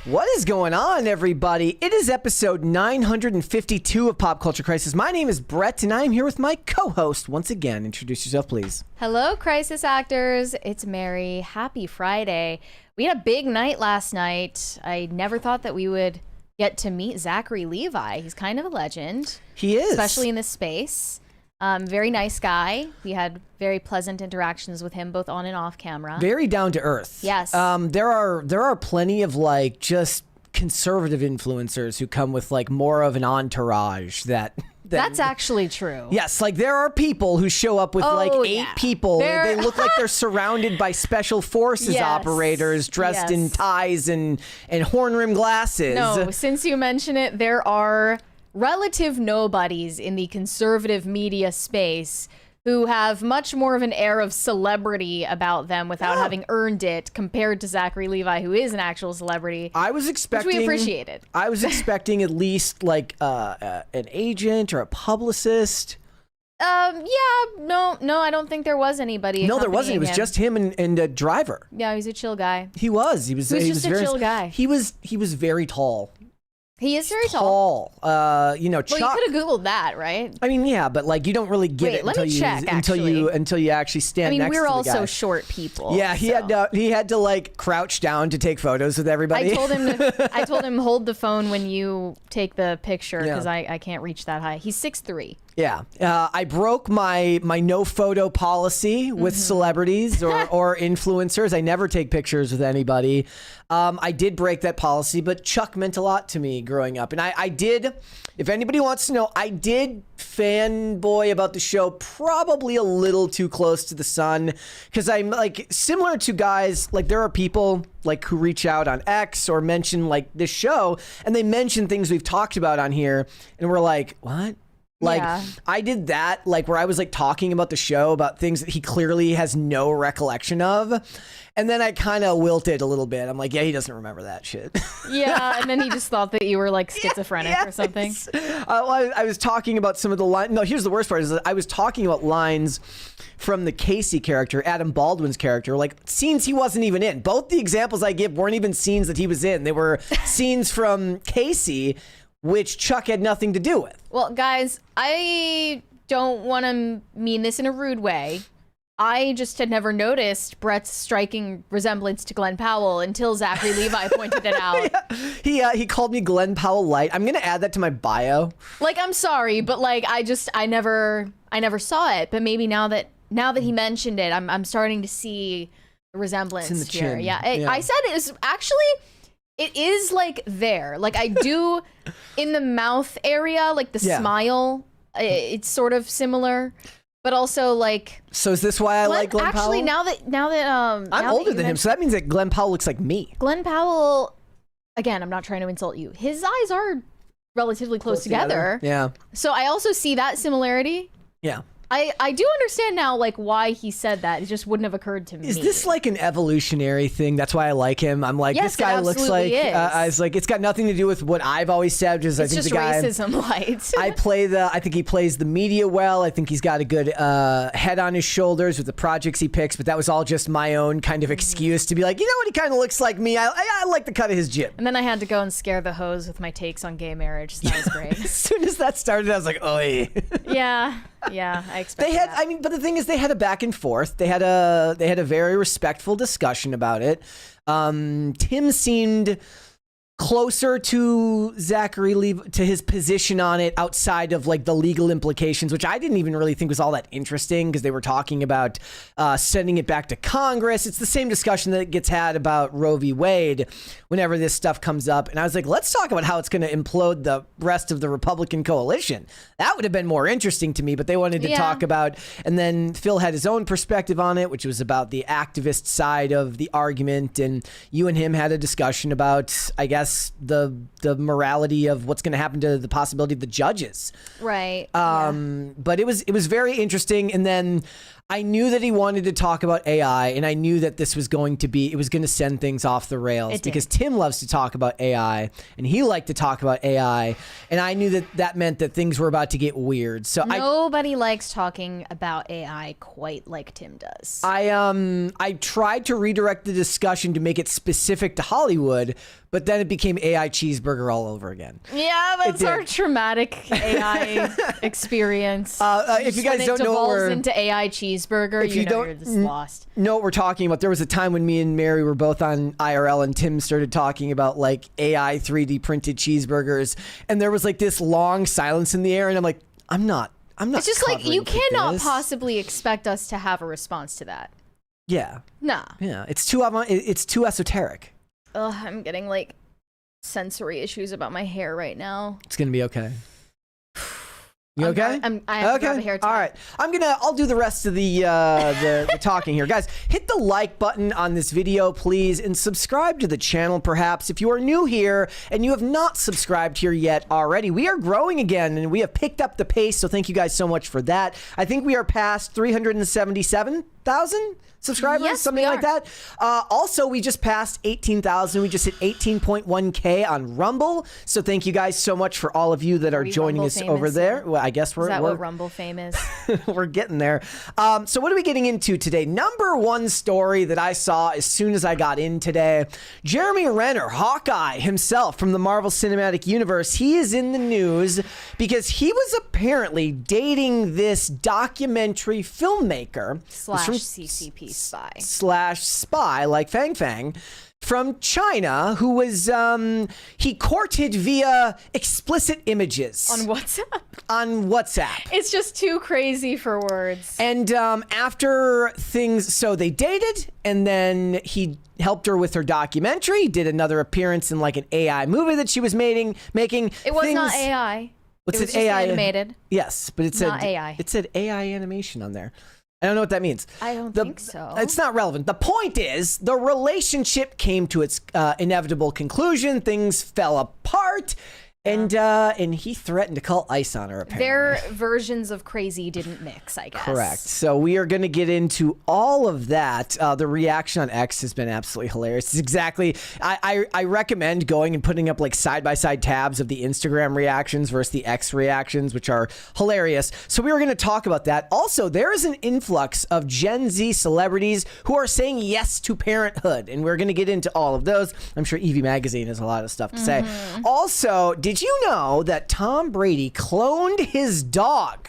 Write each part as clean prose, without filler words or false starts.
What is going on, everybody? It is episode 952 of Pop Culture Crisis. My name is Brett, and I am here with my co-host once again. Introduce yourself, please. Hello, Crisis Actors. It's Mary. Happy Friday. We had a big night last night. I never thought that we would get to meet Zachary Levi. He's kind of a legend. He is. Especially in this space. Very nice guy. We had very pleasant interactions with him, both on and off camera. Very down to earth. Yes. There are plenty of like just conservative influencers who come with like more of an entourage That's actually true. Yes, like there are people who show up with eight people. They look like they're surrounded by special forces operators dressed in ties and horn rim glasses. No, since you mention it, there are relative nobodies in the conservative media space who have much more of an air of celebrity about them without having earned it compared to Zachary Levi, who is an actual celebrity. I was expecting, which we appreciated. I was expecting at least like an agent or a publicist. No, I don't think there was anybody. No, there wasn't. It was just him and a driver. Yeah, he's a chill guy. He was just a chill guy. He was very tall. He is very tall. Chuck. Well, you could have Googled that, right? I mean, yeah, but like you don't really get it until you actually stand next to the guy. We're also short people. Yeah, he had to like crouch down to take photos with everybody. I told him hold the phone when you take the picture because I can't reach that high. He's 6'3". Yeah, I broke my no photo policy with celebrities or influencers. I never take pictures with anybody. I did break that policy, but Chuck meant a lot to me growing up. And I did, if anybody wants to know, I did fanboy about the show probably a little too close to the sun because I'm like similar to guys, like there are people like who reach out on X or mention like this show and they mention things we've talked about on here and we're like, what? Like I did that like where I was like talking about the show about things that he clearly has no recollection of. And then I kind of wilted a little bit. I'm like, yeah, he doesn't remember that shit. Yeah. And then he just thought that you were like schizophrenic or something. I was talking about some of the lines. No, here's the worst part is that I was talking about lines from the Casey character, Adam Baldwin's character, like scenes he wasn't even in. Both the examples I give weren't even scenes that he was in. They were scenes from Casey, which Chuck had nothing to do with. Well, guys, I don't want to mean this in a rude way. I just had never noticed Brett's striking resemblance to Glenn Powell until Zachary Levi pointed it out. Yeah. He called me Glenn Powell Light. I'm gonna add that to my bio. Like, I'm sorry, but like I never saw it. But maybe now that he mentioned it, I'm starting to see the resemblance it's in the here. Chin. Yeah, I said it is actually. It is like there, like I do in the mouth area, like the smile. It's sort of similar, but also like. So is this why I like Glenn Powell? Actually, now that I'm older than him, so that means that Glenn Powell looks like me. Glenn Powell, again, I'm not trying to insult you. His eyes are relatively close together. Yeah. So I also see that similarity. Yeah. I do understand now, like, why he said that. It just wouldn't have occurred to me. Is this like an evolutionary thing? That's why I like him. I'm like, yes, this guy looks like. I was like, it's got nothing to do with what I've always said. Because I think just the guy, racism light. I think he plays the media well. I think he's got a good head on his shoulders with the projects he picks. But that was all just my own kind of excuse to be like, you know what? He kind of looks like me. I like the cut of his jib. And then I had to go and scare the hoes with my takes on gay marriage. So that was great. As soon as that started, I was like, oi. Yeah, I expected that. I mean, but the thing is, they had a back and forth. They had a very respectful discussion about it. Tim seemed closer to Zachary Levi, to his position on it outside of like the legal implications, which I didn't even really think was all that interesting because they were talking about sending it back to Congress. It's the same discussion that gets had about Roe v. Wade whenever this stuff comes up. And I was like, let's talk about how it's going to implode the rest of the Republican coalition. That would have been more interesting to me, but they wanted to talk about, and then Phil had his own perspective on it, which was about the activist side of the argument. And you and him had a discussion about, I guess, the morality of what's going to happen to the possibility of the judges. Right. But it was very interesting. And then I knew that he wanted to talk about AI, and I knew that this was going to send things off the rails because Tim loves to talk about AI, and he liked to talk about AI, and I knew that meant that things were about to get weird. So nobody likes talking about AI quite like Tim does. I tried to redirect the discussion to make it specific to Hollywood, but then it became AI cheeseburger all over again. Yeah, that's our traumatic AI experience. If you guys don't know, we're into AI cheeseburger. You're just lost. Know what we're talking about? There was a time when me and Mary were both on IRL, and Tim started talking about like AI 3D printed cheeseburgers, and there was like this long silence in the air, and I'm like, I'm not. It's just like you cannot possibly expect us to have a response to that. Yeah. Nah. Yeah. It's too esoteric. Ugh, I'm getting like sensory issues about my hair right now. It's gonna be okay. You okay? I have to grab a hair tie. All right. I'll do the rest of the talking here. Guys, hit the like button on this video, please, and subscribe to the channel, perhaps. If you are new here and you have not subscribed here yet already, we are growing again, and we have picked up the pace, so thank you guys so much for that. I think we are past 377,000 subscribers, something like that. Also, we just passed 18,000. We just hit 18.1K on Rumble. So thank you guys so much for all of you that are joining us over there. Well, I guess we're... Is that what Rumble fame is? We're getting there. So what are we getting into today? Number one story that I saw as soon as I got in today, Jeremy Renner, Hawkeye himself from the Marvel Cinematic Universe, he is in the news because he was apparently dating this documentary filmmaker. / CCP spy like Fang Fang from China, who was he courted via explicit images on WhatsApp. It's just too crazy for words. And after things, so they dated, and then he helped her with her documentary, did another appearance in like an AI movie that she was making. It was not AI. What's it was AI animated? Yes, but it said not AI. It said AI animation on there. I don't know what that means. I don't think so. It's not relevant. The point is, the relationship came to its inevitable conclusion. Things fell apart. And he threatened to call ice on her, apparently. Their versions of crazy didn't mix, I guess. Correct. So we are going to get into all of that. The reaction on X has been absolutely hilarious. It's exactly... I recommend going and putting up like side-by-side tabs of the Instagram reactions versus the X reactions, which are hilarious. So we were going to talk about that. Also, there is an influx of Gen Z celebrities who are saying yes to parenthood, and we're going to get into all of those. I'm sure Evie Magazine has a lot of stuff to say. Also, did you know that Tom Brady cloned his dog?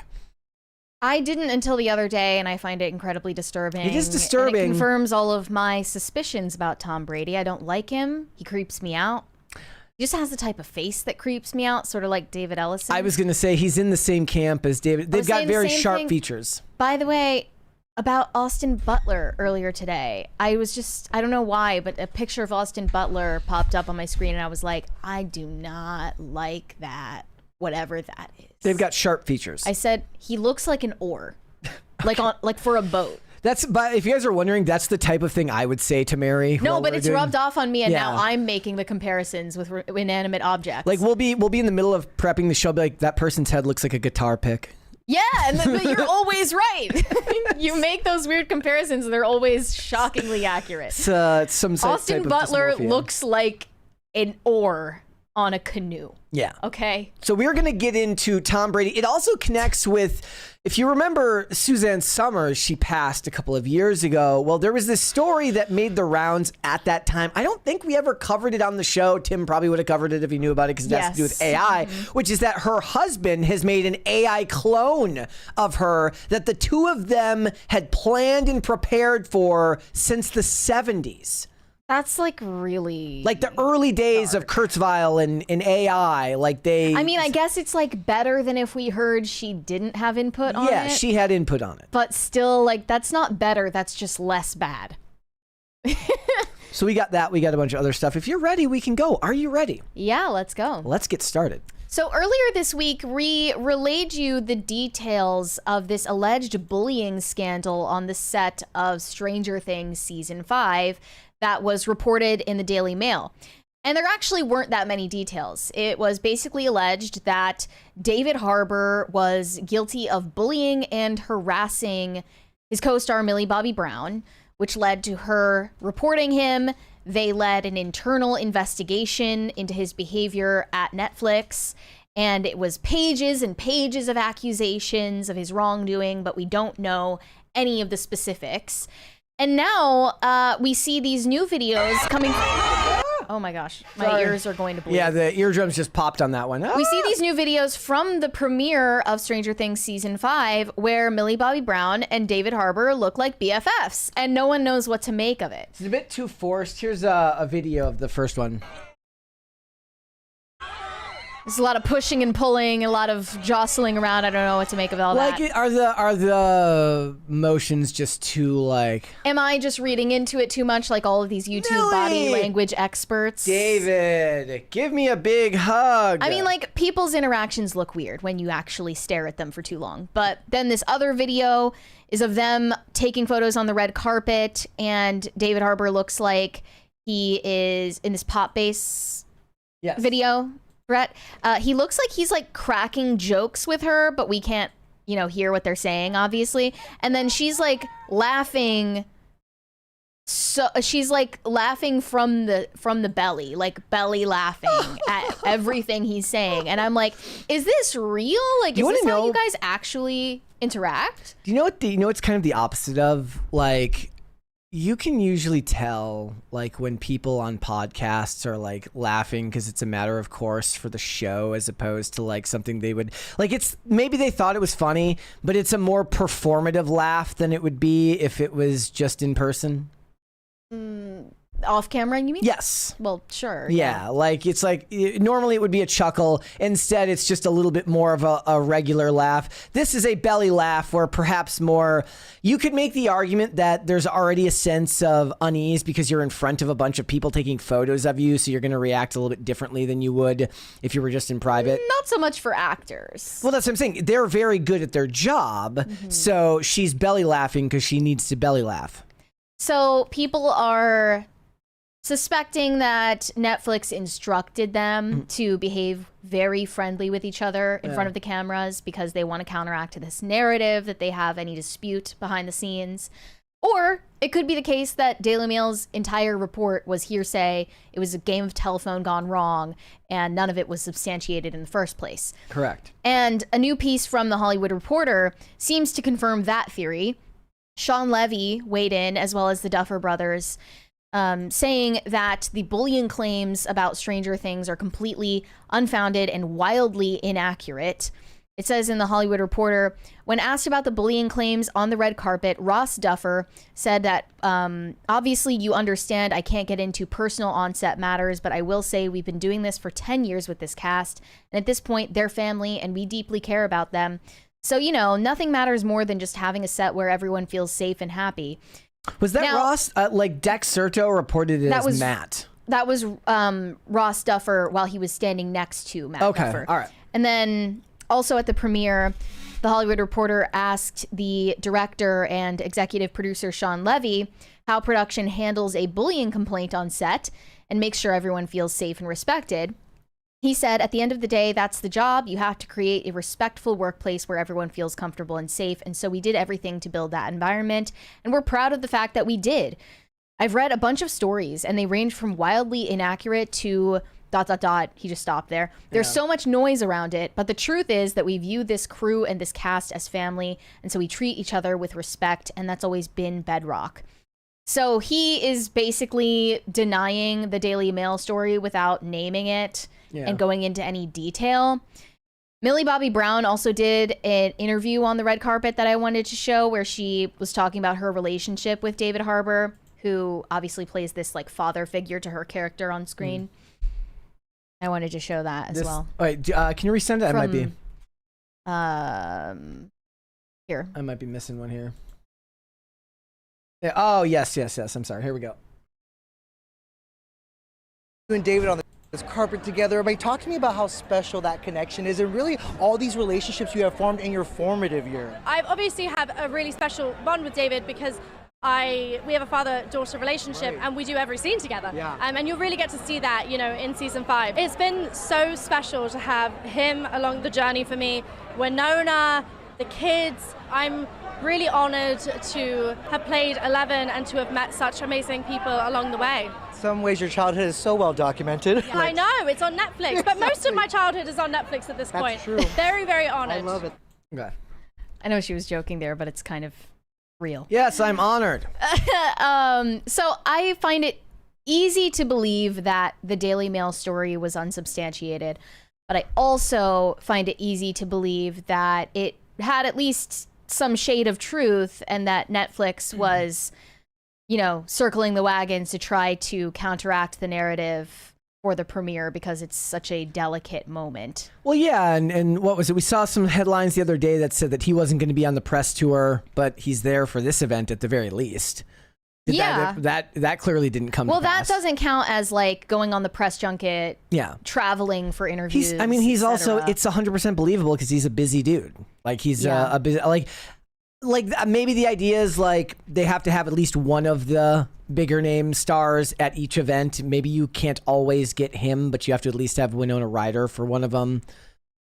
I didn't until the other day, and I find it incredibly disturbing. It is disturbing. And it confirms all of my suspicions about Tom Brady. I don't like him. He creeps me out. He just has the type of face that creeps me out, sort of like David Ellison. I was going to say he's in the same camp as David. They've got very sharp features. By the way, about Austin Butler earlier today, I don't know why, but a picture of Austin Butler popped up on my screen, and I was like, I do not like that, whatever that is. They've got sharp features. I said, he looks like an oar, like for a boat. But if you guys are wondering, that's the type of thing I would say to Mary. No, but it's rubbed off on me, and now I'm making the comparisons with inanimate objects. Like we'll be in the middle of prepping the show, be like, that person's head looks like a guitar pick. Yeah, but you're always right. You make those weird comparisons, and they're always shockingly accurate. It's some Austin Butler looks like an oar on a canoe. Yeah. Okay. So we're going to get into Tom Brady. It also connects with, if you remember Suzanne Summers, she passed a couple of years ago. Well, there was this story that made the rounds at that time. I don't think we ever covered it on the show. Tim probably would have covered it if he knew about it because it has to do with AI, which is that her husband has made an AI clone of her that the two of them had planned and prepared for since the 70s. That's like really like the early days of Kurzweil and AI. I mean, I guess it's like better than if we heard she didn't have input on it. Yeah, she had input on it. But still, like, that's not better. That's just less bad. So we got that. We got a bunch of other stuff. If you're ready, we can go. Are you ready? Yeah, let's go. Let's get started. So earlier this week, we relayed you the details of this alleged bullying scandal on the set of Stranger Things Season 5 that was reported in the Daily Mail. And there actually weren't that many details. It was basically alleged that David Harbour was guilty of bullying and harassing his co-star Millie Bobby Brown, which led to her reporting him. They led an internal investigation into his behavior at Netflix, and it was pages and pages of accusations of his wrongdoing, but we don't know any of the specifics. And now we see these new videos coming. Oh my gosh, my ears are going to bleed. Yeah, the eardrums just popped on that one. We see these new videos from the premiere of Stranger Things Season 5 where Millie Bobby Brown and David Harbour look like BFFs, and no one knows what to make of it. It's a bit too forced. Here's a video of the first one. There's a lot of pushing and pulling, a lot of jostling around. I don't know what to make of all that. Are the motions just too like? Am I just reading into it too much, like all of these YouTube body language experts? David, give me a big hug. I mean, like, people's interactions look weird when you actually stare at them for too long. But then this other video is of them taking photos on the red carpet, and David Harbour looks like he is in this pop bass video. Brett, he looks like he's like cracking jokes with her, but we can't, hear what they're saying, obviously. And then she's like laughing. So she's like laughing from the belly, like belly laughing at everything he's saying. And I'm like, is this real? Like, is this how you guys actually interact? Do you know what it's kind of the opposite of? Like, you can usually tell, like, when people on podcasts are like laughing because it's a matter of course for the show, as opposed to like something they would like. It's maybe they thought it was funny, but it's a more performative laugh than it would be if it was just in person. Off camera, you mean? Yes. Well, sure. Yeah, like it's like normally it would be a chuckle. Instead, it's just a little bit more of a regular laugh. This is a belly laugh where perhaps more, you could make the argument that there's already a sense of unease because you're in front of a bunch of people taking photos of you, so you're going to react a little bit differently than you would if you were just in private. Not so much for actors. Well, that's what I'm saying. They're very good at their job, so she's belly laughing because she needs to belly laugh. So people are suspecting that Netflix instructed them to behave very friendly with each other in front of the cameras because they want to counteract this narrative that they have any dispute behind the scenes. Or it could be the case that Daily Mail's entire report was hearsay. It was a game of telephone gone wrong, and none of it was substantiated in the first place. Correct. And a new piece from The Hollywood Reporter seems to confirm that theory. Sean Levy weighed in, as well as the Duffer Brothers, saying that the bullying claims about Stranger Things are completely unfounded and wildly inaccurate. It says in The Hollywood Reporter, when asked about the bullying claims on the red carpet, Ross Duffer said that, obviously you understand I can't get into personal on-set matters, but I will say we've been doing this for 10 years with this cast, and at this point, they're family, and we deeply care about them. So, nothing matters more than just having a set where everyone feels safe and happy. Was that Ross? Like Dex Serto reported it as Matt. That was Ross Duffer while he was standing next to Matt Duffer. All right. And then also at the premiere, The Hollywood Reporter asked the director and executive producer Sean Levy how production handles a bullying complaint on set and makes sure everyone feels safe and respected. He said, at the end of the day, that's the job. You have to create a respectful workplace where everyone feels comfortable and safe. And so we did everything to build that environment. And we're proud of the fact that we did. I've read a bunch of stories and they range from wildly inaccurate to ... He just stopped there. There's so much noise around it. But the truth is that we view this crew and this cast as family. And so we treat each other with respect. And that's always been bedrock. So he is basically denying the Daily Mail story without naming it. And going into any detail. Millie Bobby Brown also did an interview on the red carpet that I wanted to show where she was talking about her relationship with David Harbour, who obviously plays this like father figure to her character on screen. I wanted to show that as well. Wait, can you resend it? I might be. Here. I might be missing one here. Yeah. Oh, yes. I'm sorry. Here we go. You and David on this carpet together. Everybody, talk to me about how special that connection is and really all these relationships you have formed in your formative year. I obviously have a really special bond with David because we have a father-daughter relationship and we do every scene together. And you'll really get to see that, in season 5. It's been so special to have him along the journey for me. Winona, the kids. I'm really honored to have played 11 and to have met such amazing people along the way. In some ways, your childhood is so well documented. Yeah, I know, it's on Netflix, but most of my childhood is on Netflix at this point. That's true. Very, very honored. I love it. Okay. I know she was joking there, but it's kind of real. Yes, I'm honored. So I find it easy to believe that the Daily Mail story was unsubstantiated, but I also find it easy to believe that it had at least some shade of truth and that Netflix was, you know, circling the wagons to try to counteract the narrative for the premiere because it's such a delicate moment. Well, yeah, and what was it? We saw some headlines the other day that said that he wasn't going to be on the press tour, but he's there for this event at the very least. That clearly didn't come to pass. Well, that doesn't count as like going on the press junket, traveling for interviews. He's also, it's 100% believable because he's a busy dude. Like he's a busy, like maybe the idea is like they have to have at least one of the bigger name stars at each event. Maybe you can't always get him, but you have to at least have Winona Ryder for one of them.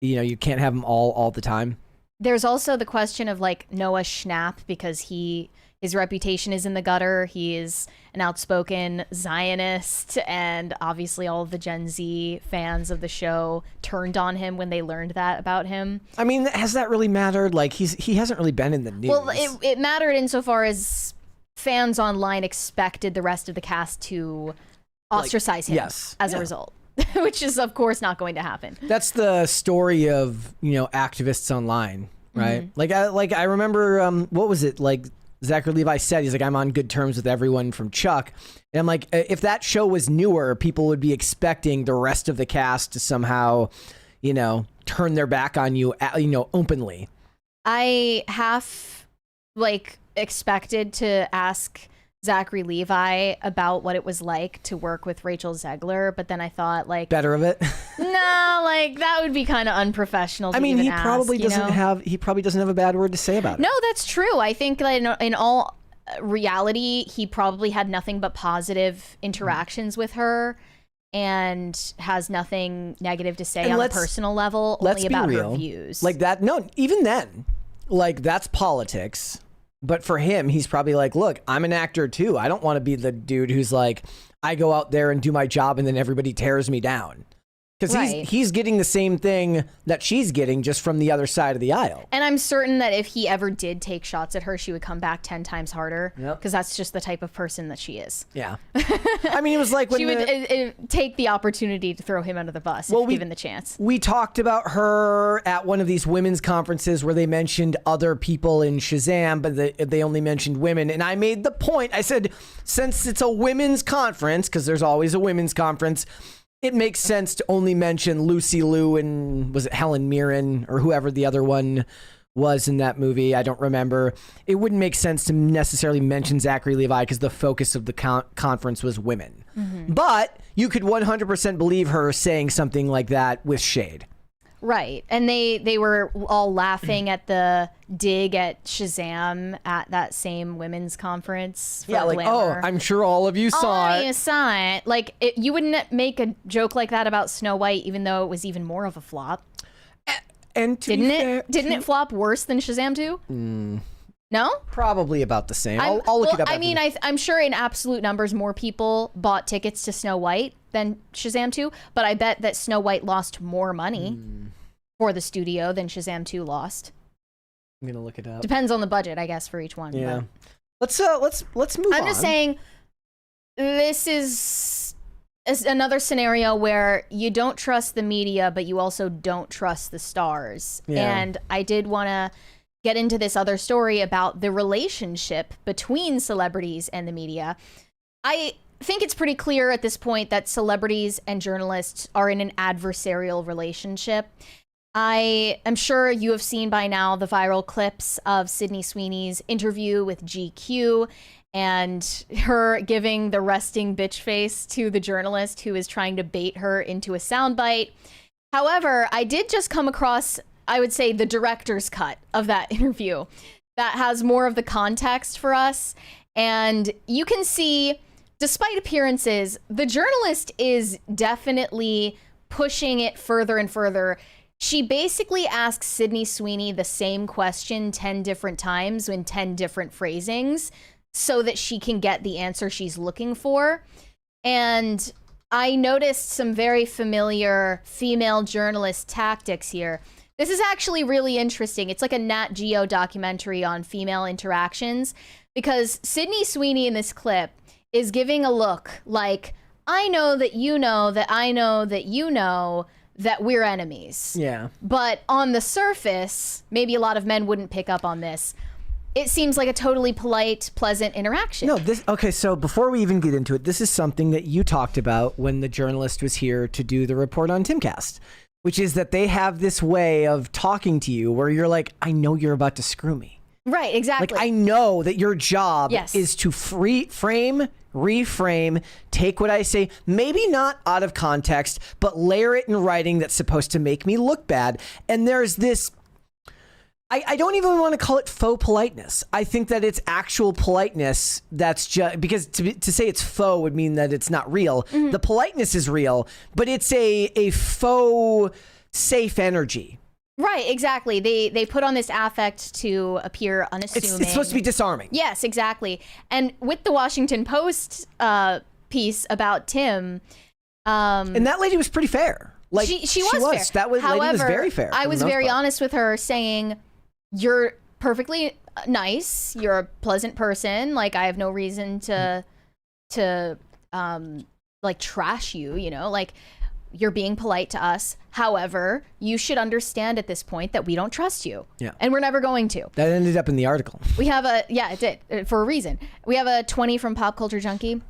You know, you can't have them all the time. There's also the question of like Noah Schnapp because his reputation is in the gutter. He is an outspoken Zionist, and obviously all of the Gen Z fans of the show turned on him when they learned that about him. I mean, has that really mattered? Like, he hasn't really been in the news. Well, it mattered insofar as fans online expected the rest of the cast to ostracize him as a result, which is, of course, not going to happen. That's the story of, you know, activists online, right? Mm-hmm. I remember, what was it? Like, Zachary Levi said, he's like, I'm on good terms with everyone from Chuck. And I'm like, if that show was newer, people would be expecting the rest of the cast to somehow, you know, turn their back on you, you know, openly. I half, expected to ask Zachary Levi about what it was like to work with Rachel Zegler, but then I thought, better of it? No, that would be kind of unprofessional to he ask, probably doesn't have a bad word to say about it. No, that's true. I think that in all reality, he probably had nothing but positive interactions with her and has nothing negative to say on a personal level, only about her views. Like that, no, even then, that's politics. But for him, he's probably like, look, I'm an actor too. I don't want to be the dude who's like, I go out there and do my job and then everybody tears me down. Because he's getting the same thing that she's getting just from the other side of the aisle. And I'm certain that if he ever did take shots at her, she would come back 10 times harder. Because that's just the type of person that she is. Yeah. I mean, it was like when she would take the opportunity to throw him under the bus if given the chance. We talked about her at one of these women's conferences where they mentioned other people in Shazam, but they only mentioned women. And I made the point, I said, since it's a women's conference, because there's always a women's conference, it makes sense to only mention Lucy Liu and was it Helen Mirren or whoever the other one was in that movie. I don't remember. It wouldn't make sense to necessarily mention Zachary Levi because the focus of the conference was women. Mm-hmm. But you could 100% believe her saying something like that with shade. Right. And they were all laughing at the dig at Shazam at that same women's conference. Yeah, Glamour. I'm sure all of you saw it. You saw it. You wouldn't make a joke like that about Snow White, even though it was even more of a flop. And didn't it flop worse than Shazam 2? No? Probably about the same. I'll look it up. I mean, I'm sure in absolute numbers, more people bought tickets to Snow White than Shazam 2, but I bet that Snow White lost more money for the studio than Shazam 2 lost. I'm gonna look it up. Depends on the budget, I guess, for each one. Yeah. But. Let's move on. I'm just saying, this is another scenario where you don't trust the media, but you also don't trust the stars. Yeah. And I did want to get into this other story about the relationship between celebrities and the media. I think it's pretty clear at this point that celebrities and journalists are in an adversarial relationship. I am sure you have seen by now the viral clips of Sydney Sweeney's interview with GQ and her giving the resting bitch face to the journalist who is trying to bait her into a soundbite. However, I did just come across, I would say, the director's cut of that interview that has more of the context for us. And you can see, despite appearances, the journalist is definitely pushing it further and further. She basically asks Sydney Sweeney the same question 10 different times in 10 different phrasings so that she can get the answer she's looking for. And I noticed some very familiar female journalist tactics here. This is actually really interesting. It's like a Nat Geo documentary on female interactions, because Sydney Sweeney in this clip is giving a look like, I know that you know that I know that you know that we're enemies. Yeah. But on the surface, maybe a lot of men wouldn't pick up on this. It seems like a totally polite, pleasant interaction. No, okay, so before we even get into it, this is something that you talked about when the journalist was here to do the report on Timcast, which is that they have this way of talking to you where you're like, I know you're about to screw me. Right, exactly. Like, I know that your job is to frame, reframe, take what I say, maybe not out of context, but layer it in writing that's supposed to make me look bad. And there's this, I don't even want to call it faux politeness. I think that it's actual politeness that's just, because to say it's faux would mean that it's not real. Mm-hmm. The politeness is real, but it's a faux safe energy. Right, exactly. They put on this affect to appear unassuming. It's supposed to be disarming. Yes, exactly. And with the Washington Post piece about Tim, and that lady was pretty fair. Like she was fair. That lady was very fair. I was very honest with her, saying, "You're perfectly nice. You're a pleasant person. Like, I have no reason to like trash you. You know, like." You're being polite to us. However, you should understand at this point that we don't trust you. Yeah. And we're never going to. That ended up in the article. We have it did, for a reason. We have a 20 from Pop Culture Junkie.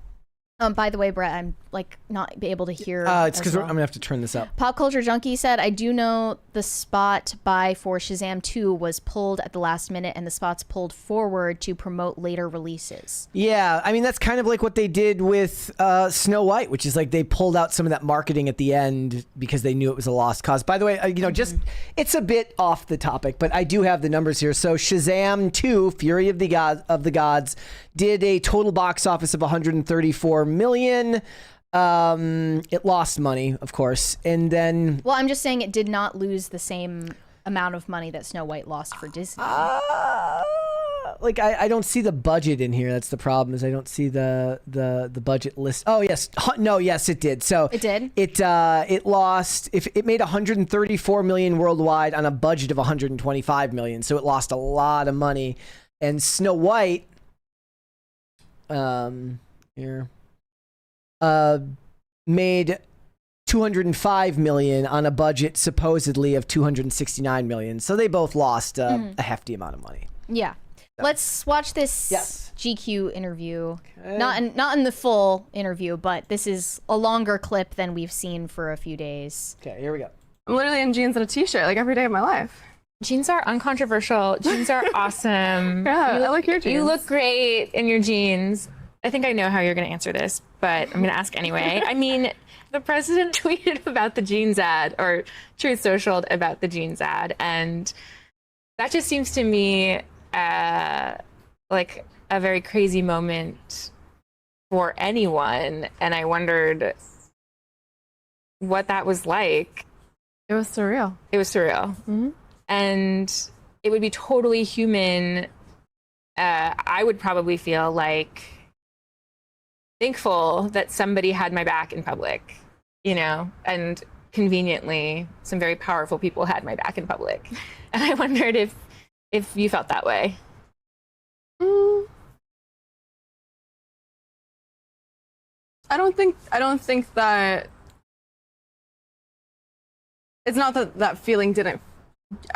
By the way, Brett, I'm like not able to hear. It's because I'm gonna have to turn this up. Pop Culture Junkie said, I do know the spot buy for Shazam 2 was pulled at the last minute and the spots pulled forward to promote later releases. Yeah, I mean, that's kind of like what they did with Snow White, which is like they pulled out some of that marketing at the end because they knew it was a lost cause. By the way, just it's a bit off the topic, but I do have the numbers here. So Shazam 2, Fury of the Gods, did a total box office of 134 million. It lost money, of course, and then. Well, I'm just saying it did not lose the same amount of money that Snow White lost for Disney. Like I don't see the budget in here. That's the problem. Is I don't see the budget list. Oh yes, no, yes it did. So it did. It lost. If it made 134 million worldwide on a budget of 125 million, so it lost a lot of money. And Snow White. Here. Made 205 million on a budget supposedly of 269 million. So they both lost a hefty amount of money. Yeah. So. Let's watch this GQ interview. Okay. Not in the full interview, but this is a longer clip than we've seen for a few days. Okay, here we go. I'm literally in jeans and a t-shirt like every day of my life. Jeans are uncontroversial. Jeans are awesome. Yeah, I like your jeans. You look great in your jeans. I think I know how you're going to answer this, but I'm going to ask anyway. I mean, the president tweeted about the jeans ad, or Truth Socialed about the jeans ad, and that just seems to me like a very crazy moment for anyone, and I wondered what that was like. It was surreal. It was surreal. Mm-hmm. And it would be totally human. I would probably feel like thankful that somebody had my back in public, and conveniently some very powerful people had my back in public. And I wondered if you felt that way. I don't think that it's not that feeling I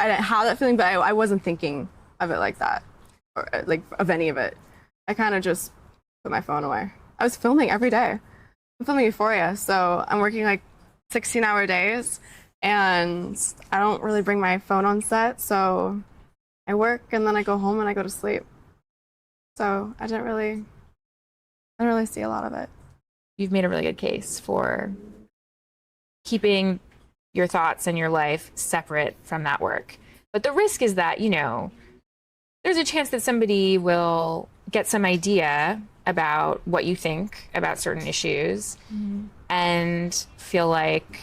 didn't have that feeling, but I wasn't thinking of it like that, or like of any of it. I kind of just put my phone away. I was filming every day. I'm filming Euphoria, so I'm working like 16-hour days, and I don't really bring my phone on set, so I work and then I go home and I go to sleep. So I didn't really see a lot of it. You've made a really good case for keeping your thoughts and your life separate from that work. But the risk is that, there's a chance that somebody will get some idea about what you think about certain issues and feel like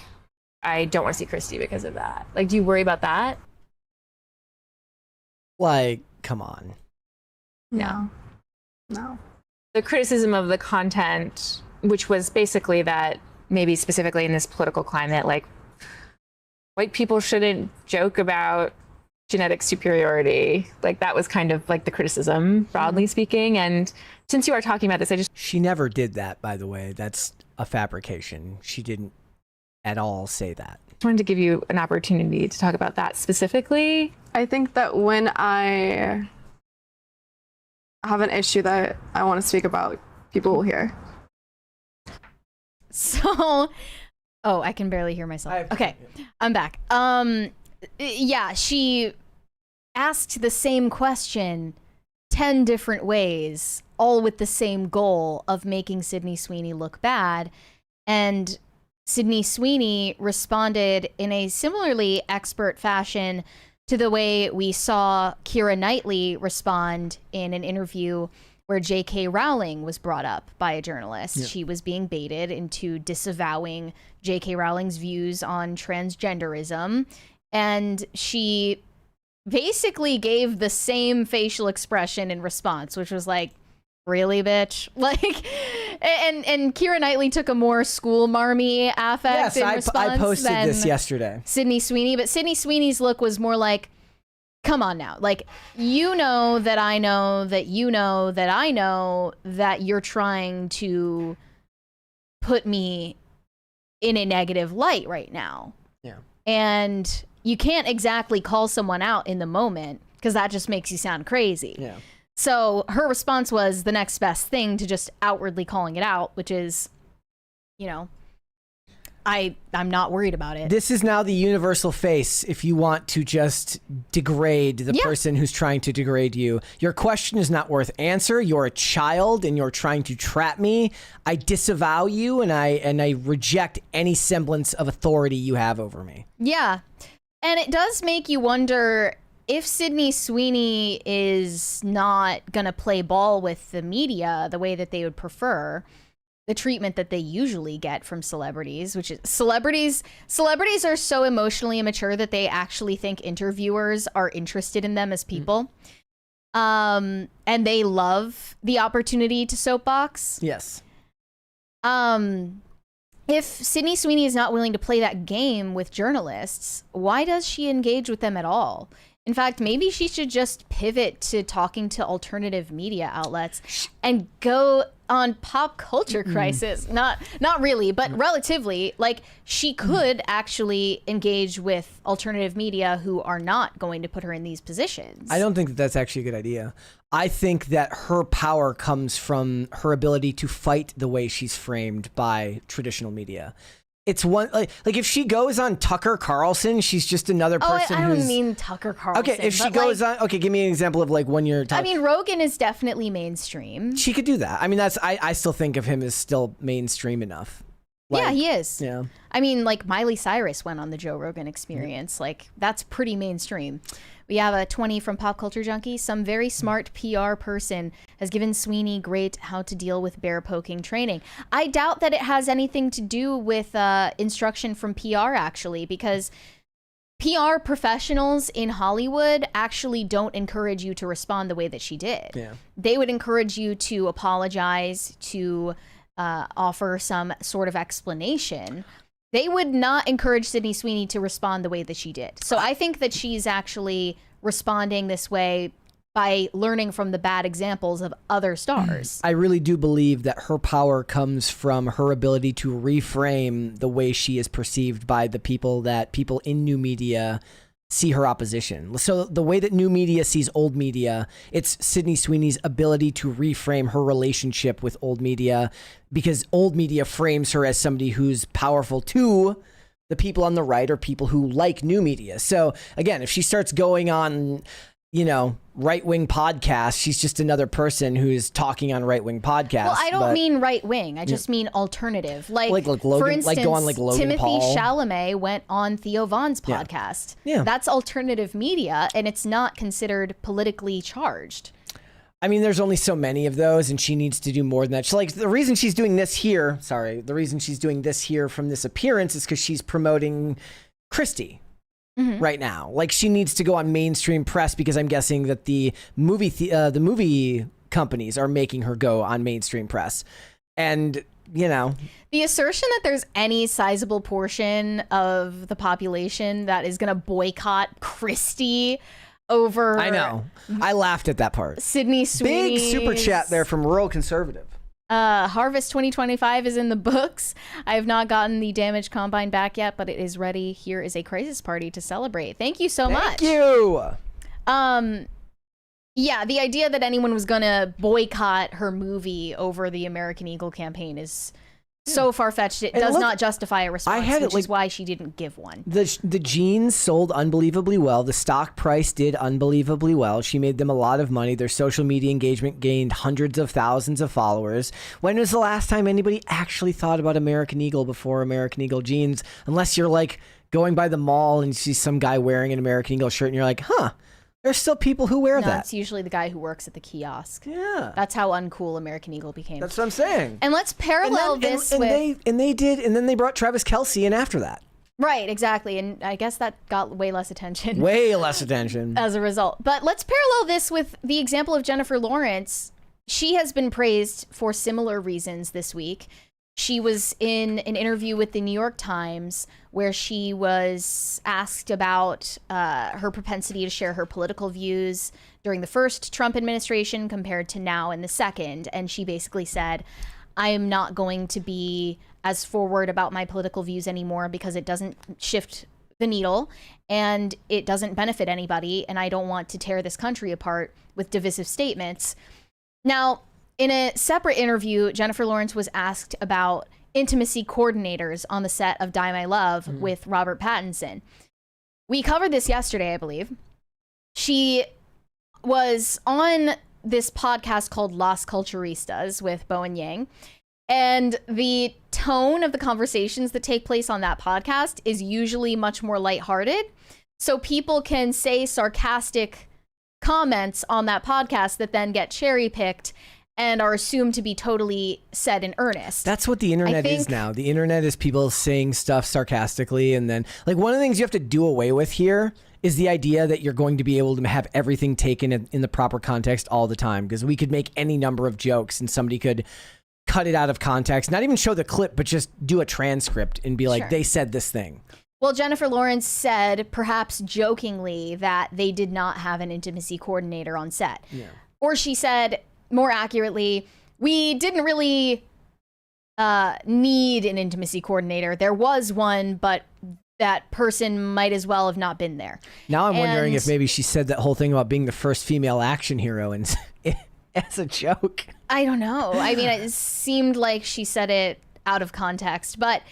I don't want to see Christy because of that. Like, do you worry about that? Like, come on. No. The criticism of the content, which was basically that maybe specifically in this political climate, like white people shouldn't joke about genetic superiority. Like that was kind of like the criticism, broadly speaking. And since you are talking about this, She never did that, by the way. That's a fabrication. She didn't at all say that. wanted to give you an opportunity to talk about that specifically. I think that when I have an issue that I want to speak about, people will hear. So, I can barely hear myself. Okay, I'm back. Yeah, she asked the same question 10 different ways, all with the same goal of making Sydney Sweeney look bad. And Sydney Sweeney responded in a similarly expert fashion to the way we saw Keira Knightley respond in an interview where J.K. Rowling was brought up by a journalist. Yeah. She was being baited into disavowing J.K. Rowling's views on transgenderism. And she basically gave the same facial expression in response, which was like, really, bitch? Like, and Keira Knightley took a more school marmy affect in response. I posted this yesterday. Sydney Sweeney, but Sydney Sweeney's look was more like, come on now. Like, you know that I know that you know that I know that you're trying to put me in a negative light right now. Yeah. And you can't exactly call someone out in the moment because that just makes you sound crazy. Yeah. So her response was the next best thing to just outwardly calling it out, which is, you know, I'm not worried about it. This is now the universal face if you want to just degrade the person who's trying to degrade you. Your question is not worth answer. You're a child and you're trying to trap me. I disavow you and I reject any semblance of authority you have over me. Yeah. And it does make you wonder if Sydney Sweeney is not going to play ball with the media the way that they would prefer, the treatment that they usually get from celebrities, which is celebrities are so emotionally immature that they actually think interviewers are interested in them as people. And they love the opportunity to soapbox. Yes. If Sydney Sweeney is not willing to play that game with journalists, why does she engage with them at all? In fact, maybe she should just pivot to talking to alternative media outlets and go on Pop Culture Crisis. Not really, but relatively. Like, she could actually engage with alternative media who are not going to put her in these positions. I don't think that that's actually a good idea. I think that her power comes from her ability to fight the way she's framed by traditional media. It's one like if she goes on Tucker Carlson, she's just another person I don't mean Tucker Carlson. Okay, if she goes on, give me an example of like when you're talking. I mean, Rogan is definitely mainstream. She could do that. I mean, I still think of him as still mainstream enough. Like, yeah, he is. Yeah. I mean, like Miley Cyrus went on the Joe Rogan Experience. Like, that's pretty mainstream. We have a 20 from Pop Culture Junkie. Some very smart PR person has given Sweeney great how to deal with bear poking training. I doubt that it has anything to do with instruction from PR, actually, because PR professionals in Hollywood actually don't encourage you to respond the way that she did. Yeah. They would encourage you to apologize, to offer some sort of explanation. They would not encourage Sydney Sweeney to respond the way that she did. So I think that she's actually responding this way by learning from the bad examples of other stars. I really do believe that her power comes from her ability to reframe the way she is perceived by the people that people in new media see her opposition. So the way that new media sees old media, it's Sydney Sweeney's ability to reframe her relationship with old media, because old media frames her as somebody who's powerful to the people on the right or people who like new media. So again, if she starts going on, right-wing podcasts, she's just another person who's talking on right-wing podcasts. Well, I don't mean right-wing. I just mean alternative. Like Logan, for instance, go on Logan Timothy Paul. Chalamet went on Theo Von's podcast. Yeah. That's alternative media, and it's not considered politically charged. I mean, there's only so many of those, and she needs to do more than that. The reason she's doing this here, from this appearance is because she's promoting Christie right now. Like, she needs to go on mainstream press because I'm guessing that the movie companies are making her go on mainstream press. And, the assertion that there's any sizable portion of the population that is going to boycott Christie over... I know. I laughed at that part. Sydney Sweeney. Big super chat there from Rural Conservative. Harvest 2025 is in the books. I have not gotten the damaged combine back yet, but it is ready. Here is a crisis party to celebrate. Thank you so much. Thank you. Yeah, the idea that anyone was going to boycott her movie over the American Eagle campaign is so far-fetched. It does not justify a response, which is why she didn't give one. The jeans sold unbelievably well. The stock price did unbelievably well. She made them a lot of money. Their social media engagement gained hundreds of thousands of followers. When was the last time anybody actually thought about American Eagle before American Eagle jeans? Unless you're like going by the mall and you see some guy wearing an American Eagle shirt and you're like, huh. There's still people who wear that. It's usually the guy who works at the kiosk. Yeah. That's how uncool American Eagle became. That's what I'm saying. And let's parallel this with... And then they brought Travis Kelce in after that. Right, exactly. And I guess that got way less attention. Way less attention. As a result. But let's parallel this with the example of Jennifer Lawrence. She has been praised for similar reasons this week. She was in an interview with the New York Times where she was asked about her propensity to share her political views during the first Trump administration compared to now in the second. And she basically said, I am not going to be as forward about my political views anymore because it doesn't shift the needle and it doesn't benefit anybody. And I don't want to tear this country apart with divisive statements. Now, in a separate interview, Jennifer Lawrence was asked about intimacy coordinators on the set of Die My Love with Robert Pattinson. We covered this yesterday, I believe. She was on this podcast called Las Culturistas with Bowen Yang. And the tone of the conversations that take place on that podcast is usually much more lighthearted. So people can say sarcastic comments on that podcast that then get cherry-picked and are assumed to be totally said in earnest. That's what the internet is now. The internet is people saying stuff sarcastically, and then one of the things you have to do away with here is the idea that you're going to be able to have everything taken in the proper context all the time, because we could make any number of jokes and somebody could cut it out of context, not even show the clip, but just do a transcript and be like, they said this thing. Well, Jennifer Lawrence said, perhaps jokingly, that they did not have an intimacy coordinator on set. Yeah. Or she said, more accurately, we didn't really need an intimacy coordinator. There was one, but that person might as well have not been there. Now I'm wondering if maybe she said that whole thing about being the first female action hero and as a joke. I don't know. I mean, it seemed like she said it out of context. But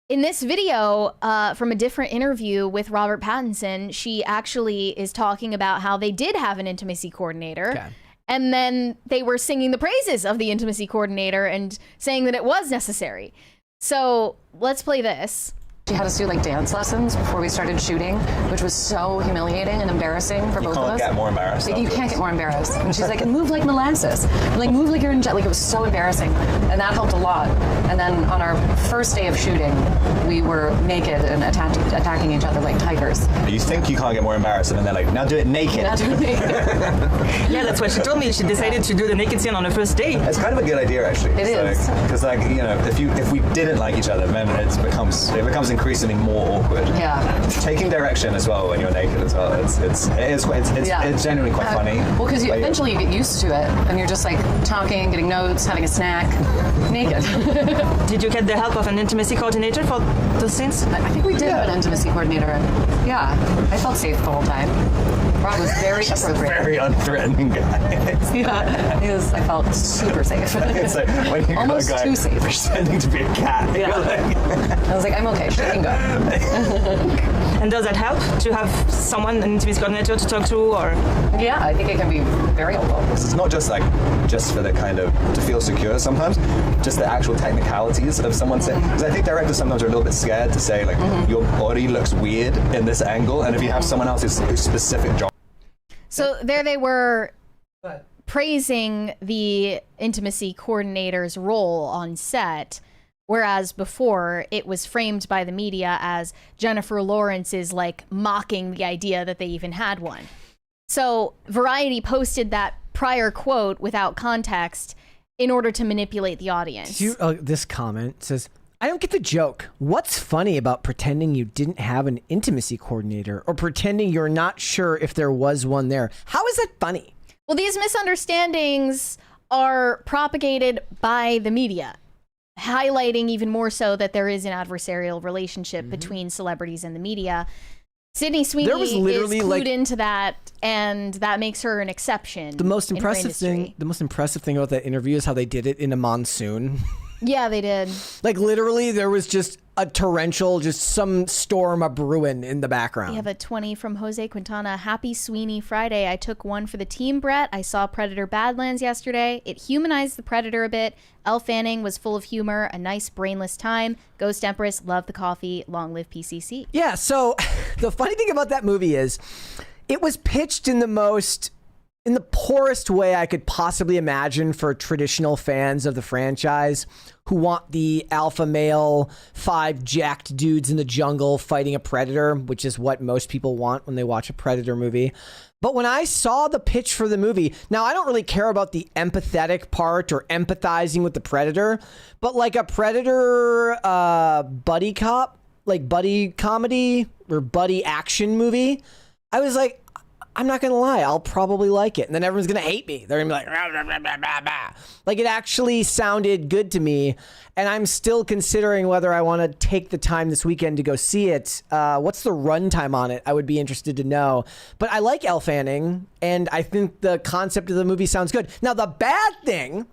in this video from a different interview with Robert Pattinson, she actually is talking about how they did have an intimacy coordinator. Okay. And then they were singing the praises of the intimacy coordinator and saying that it was necessary. So let's play this. She had us do dance lessons before we started shooting, which was so humiliating and embarrassing for both of us. You can't get more embarrassed. You can't get more embarrassed. And she's like, and move like molasses. Move like you're in jet. It was so embarrassing. And that helped a lot. And then on our first day of shooting, we were naked and attacking each other like tigers. You think you can't get more embarrassed, and then they're like, now do it naked. Now do it naked. Yeah, that's what she told me. She decided to do the naked scene on the first day. It's kind of a good idea, actually. It is. Because if we didn't like each other, then it becomes increasingly more awkward. Yeah. Taking direction as well when you're naked as well. It's genuinely quite funny. Well, because eventually you get used to it, and you're just talking, getting notes, having a snack, naked. Did you get the help of an intimacy coordinator for those scenes? I think we did have an intimacy coordinator. Yeah, I felt safe the whole time. Rob was very appropriate. A very unthreatening guy. Yeah, I felt super safe. It's like when you almost got a guy too safe, pretending to be a cat. Yeah. I was like, I'm okay. She can go. And does that help to have someone, an intimacy coordinator, to talk to, or? Yeah, I think it can be very helpful. It's not just for the kind of to feel secure. Sometimes, just the actual technicalities of someone saying. Because I think directors sometimes are a little bit scared to say your body looks weird in this angle, and if you have someone else who's specific job. So there they were praising the intimacy coordinator's role on set, whereas before it was framed by the media as Jennifer Lawrence is like mocking the idea that they even had one. So Variety posted that prior quote without context in order to manipulate the audience. This comment says, I don't get the joke. What's funny about pretending you didn't have an intimacy coordinator or pretending you're not sure if there was one there? How is that funny? Well, these misunderstandings are propagated by the media, highlighting even more so that there is an adversarial relationship between celebrities and the media. Sydney Sweeney is clued into that, and that makes her an exception. The most impressive thing about that interview is how they did it in a monsoon. Yeah, they did. Like literally, there was just a torrential, just some storm a brewing in the background. We have a 20 from Jose Quintana. Happy Sweeney Friday. I took one for the team, Brett. I saw Predator Badlands yesterday. It humanized the Predator a bit. Elle Fanning was full of humor. A nice brainless time. Ghost Empress, love the coffee. Long live PCC. Yeah, so the funny thing about that movie is it was pitched in the poorest way I could possibly imagine for traditional fans of the franchise who want the alpha male 5 jacked dudes in the jungle fighting a predator, which is what most people want when they watch a Predator movie. But when I saw the pitch for the movie, now I don't really care about the empathetic part or empathizing with the predator, but like a Predator buddy cop, like buddy comedy or buddy action movie, I was like, I'm not going to lie, I'll probably like it. And then everyone's going to hate me. They're going to be like, rah, rah, rah, rah, rah, rah. Like it actually sounded good to me. And I'm still considering whether I want to take the time this weekend to go see it. What's the runtime on it? I would be interested to know. But I like Elle Fanning, and I think the concept of the movie sounds good. Now, the bad thing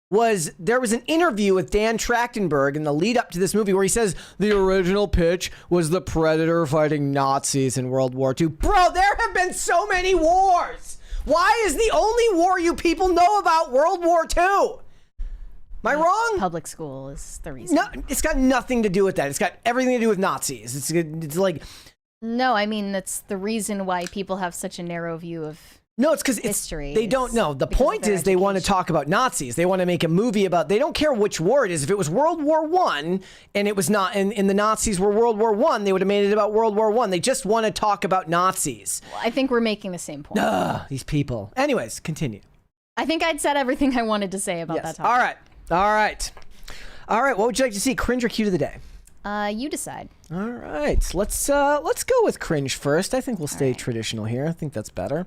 was there was an interview with Dan Trachtenberg in the lead up to this movie where he says the original pitch was the Predator fighting Nazis in World War II. Bro, there have been so many wars. Why is the only war you people know about World War II? Am I wrong? Public school is the reason. No, it's got nothing to do with that. It's got everything to do with Nazis. It's like... No, I mean, that's the reason why people have such a narrow view of... No, it's because history. They don't know. The point is they want to talk about Nazis. They want to make a movie about. They don't care which war it is. If it was World War I and it was not, and the Nazis were World War I, they would have made it about World War I. They just want to talk about Nazis. Well, I think we're making the same point. These people. Anyways, continue. I think I'd said everything I wanted to say about that topic. All right. What would you like to see? Cringe or cute of the day? You decide. All right. Let's go with cringe first. I think we'll stay traditional here. I think that's better.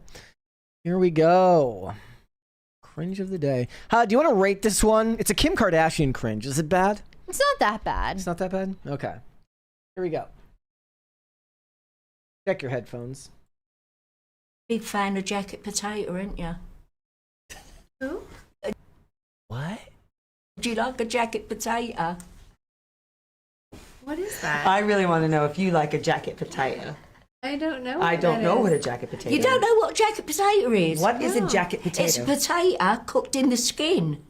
Here we go. Cringe of the day. Do you want to rate this one? It's a Kim Kardashian cringe. Is it bad? It's not that bad. It's not that bad? Okay. Here we go. Check your headphones. Big fan of Jacket Potato, aren't you? Who? What? Do you like a Jacket Potato? What is that? I really want to know if you like a jacket potato. I don't know. I don't know what a jacket potato is. You don't know what jacket potato is? What is a jacket potato? It's a potato cooked in the skin.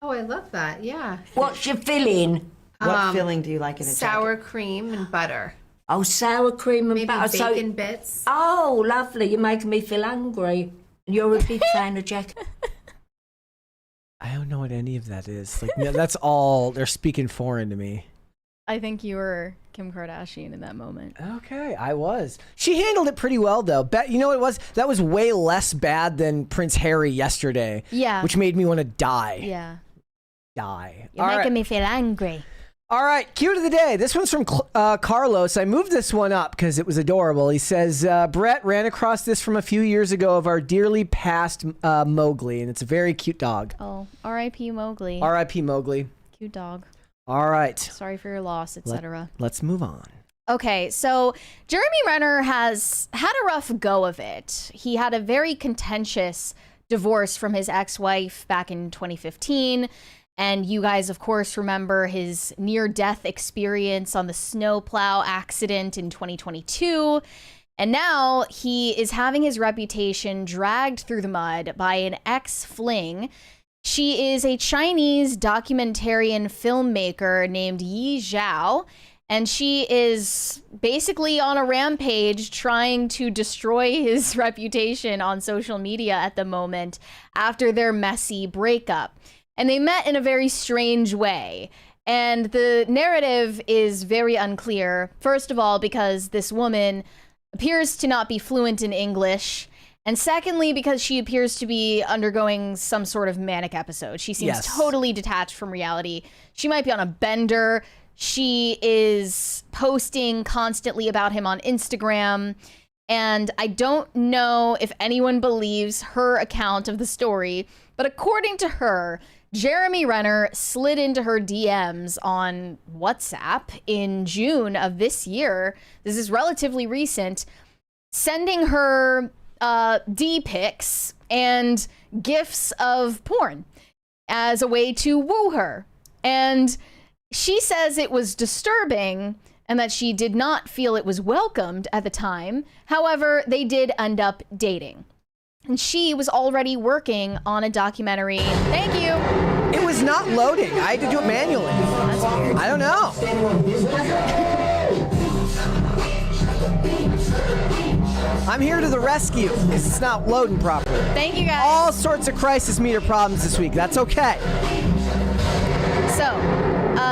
Oh, I love that. Yeah. What's your filling? What filling do you like in a sour jacket? cream and butter. Oh, sour cream and Maybe butter. bacon bits. Oh, lovely. You're making me feel hungry. You're a big fan of jacket. I don't know what any of that is. Like, no, that's all. They're speaking foreign to me. I think you were Kim Kardashian in that moment. Okay, I was. She handled it pretty well, though. You know what it was? That was way less bad than Prince Harry yesterday. Yeah. Which made me want to die. Yeah. Die. You're making me feel angry. All right, cute of the day. This one's from Carlos. I moved this one up because it was adorable. He says, Brett ran across this from a few years ago of our dearly passed Mowgli, and it's a very cute dog. Oh, R.I.P. Mowgli. R.I.P. Mowgli. Cute dog. All right. Sorry for your loss, etc. Let's move on. Okay, so Jeremy Renner has had a rough go of it. He had a very contentious divorce from his ex-wife back in 2015. And you guys, of course, remember his near-death experience on the snowplow accident in 2022. And now he is having his reputation dragged through the mud by an ex-fling. She is a Chinese documentarian filmmaker named Yi Zhao, And she is basically on a rampage trying to destroy his reputation on social media at the moment after their messy breakup. And they met in a very strange way. And the narrative is very unclear. First of all, because this woman appears to not be fluent in English. And secondly, because she appears to be undergoing some sort of manic episode. She seems totally detached from reality. She might be on a bender. She is posting constantly about him on Instagram. And I don't know if anyone believes her account of the story, but according to her, Jeremy Renner slid into her DMs on WhatsApp in June of this year. This is relatively recent, sending her D-pics and gifs of porn as a way to woo her. And she says it was disturbing and that she did not feel it was welcomed at the time. However, they did end up dating. And she was already working on a documentary. Thank you. It was not loading. I had to do it manually. That's weird. I don't know. I'm here to the rescue because it's not loading properly. Thank you, guys. All sorts of crisis meter problems this week. That's okay. So,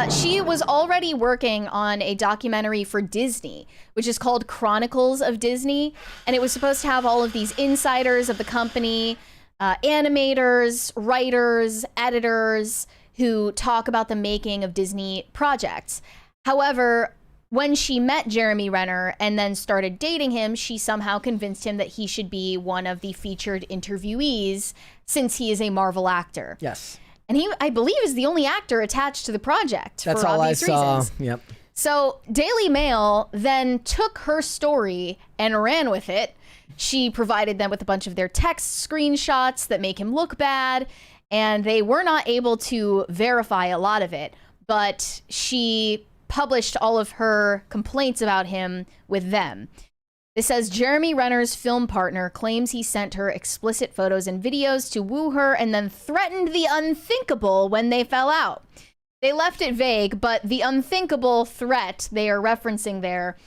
she was already working on a documentary for Disney, which is called Chronicles of Disney. And it was supposed to have all of these insiders of the company, animators, writers, editors, who talk about the making of Disney projects. However, when she met Jeremy Renner and then started dating him, she somehow convinced him that he should be one of the featured interviewees since he is a Marvel actor. Yes. And he, I believe, is the only actor attached to the project. That's for all I obvious saw. reasons. Yep. So Daily Mail then took her story and ran with it. She provided them with a bunch of their text screenshots that make him look bad, and they were not able to verify a lot of it. But she published all of her complaints about him with them. It says Jeremy Renner's film partner claims he sent her explicit photos and videos to woo her and then threatened the unthinkable when they fell out. They left it vague, but the unthinkable threat they are referencing there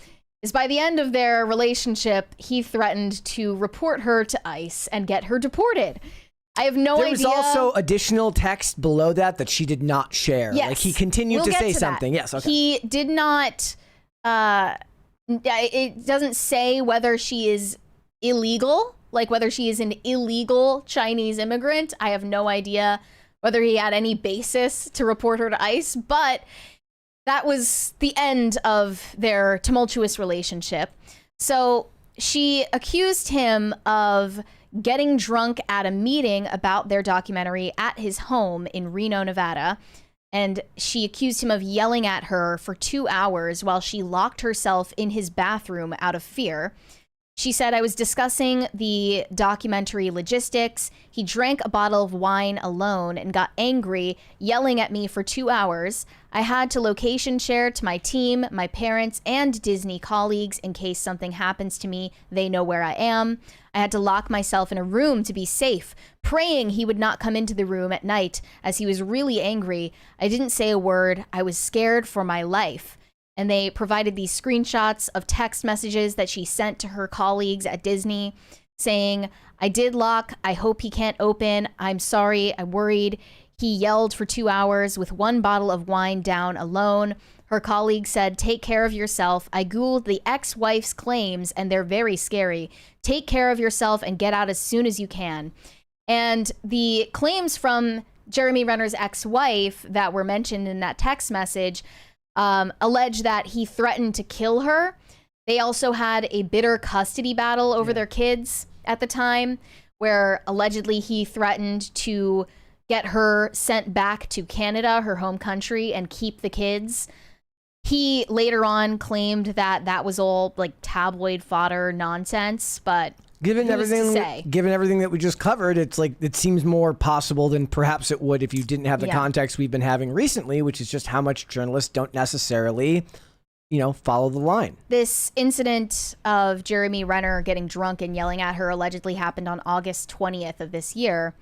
is by the end of their relationship, he threatened to report her to ICE and get her deported. I have no idea. There was also additional text below that she did not share. Yes. Like he continued to say something. Yes, okay. He did not... it doesn't say whether she is illegal, like whether she is an illegal Chinese immigrant. I have no idea whether he had any basis to report her to ICE, but that was the end of their tumultuous relationship. So she accused him of getting drunk at a meeting about their documentary at his home in Reno, Nevada. And she accused him of yelling at her for 2 hours while she locked herself in his bathroom out of fear. She said, I was discussing the documentary logistics. He drank a bottle of wine alone and got angry, yelling at me for 2 hours. I had to location share to my team, my parents, and Disney colleagues in case something happens to me. They know where I am. I had to lock myself in a room to be safe, praying he would not come into the room at night as he was really angry. I didn't say a word. I was scared for my life. And they provided these screenshots of text messages that she sent to her colleagues at Disney saying, I did lock. I hope he can't open. I'm sorry. I'm worried. He yelled for 2 hours with one bottle of wine down alone. Her colleague said, take care of yourself. I Googled the ex-wife's claims and they're very scary. Take care of yourself and get out as soon as you can. And the claims from Jeremy Renner's ex-wife that were mentioned in that text message allege that he threatened to kill her. They also had a bitter custody battle over their kids at the time, where allegedly he threatened to get her sent back to Canada, her home country, and keep the kids. He later on claimed that that was all like tabloid fodder nonsense, but given everything that we just covered, it's like it seems more possible than perhaps it would if you didn't have the context we've been having recently, which is just how much journalists don't necessarily, follow the line. This incident of Jeremy Renner getting drunk and yelling at her allegedly happened on August 20th of this year.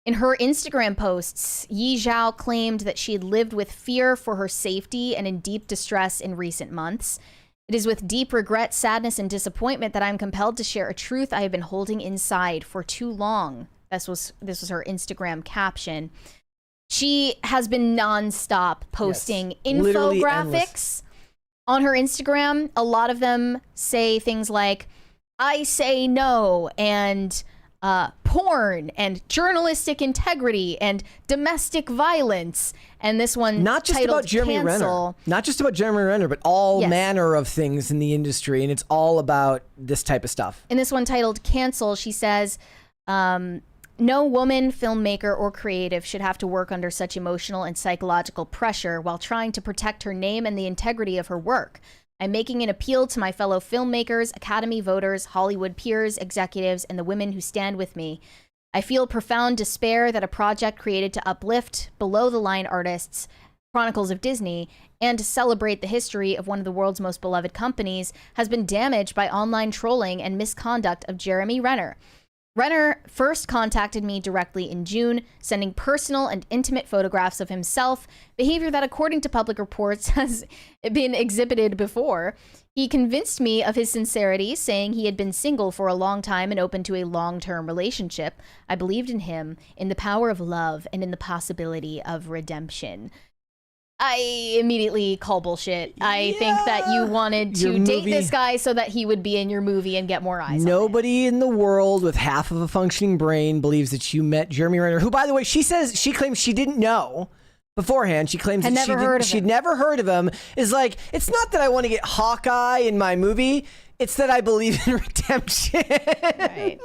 In her Instagram posts, Yi Zhao claimed that she had lived with fear for her safety and in deep distress in recent months. It is with deep regret, sadness, and disappointment that I'm compelled to share a truth I have been holding inside for too long. This was her Instagram caption. She has been nonstop posting infographics on her Instagram. A lot of them say things like, I say no, and porn, and journalistic integrity, and domestic violence. And this one not just about Jeremy Renner, not just about Jeremy Renner, but all manner of things in the industry, and it's all about this type of stuff. In this one titled Cancel, she says, no woman, filmmaker, or creative should have to work under such emotional and psychological pressure while trying to protect her name and the integrity of her work. I'm making an appeal to my fellow filmmakers, Academy voters, Hollywood peers, executives, and the women who stand with me. I feel profound despair that a project created to uplift below-the-line artists, Chronicles of Disney, and to celebrate the history of one of the world's most beloved companies has been damaged by online trolling and misconduct of Jeremy Renner. Renner first contacted me directly in June, sending personal and intimate photographs of himself, behavior that, according to public reports, has been exhibited before. He convinced me of his sincerity, saying he had been single for a long time and open to a long-term relationship. I believed in him, in the power of love, and in the possibility of redemption. I immediately call bullshit. I think that you wanted to date this guy so that he would be in your movie and get more eyes. Nobody in the world with half of a functioning brain believes that you met Jeremy Renner, who, by the way, she claims she didn't know beforehand. She claims that she'd never heard of him. Is like, it's not that I want to get Hawkeye in my movie. It's that I believe in redemption. Right.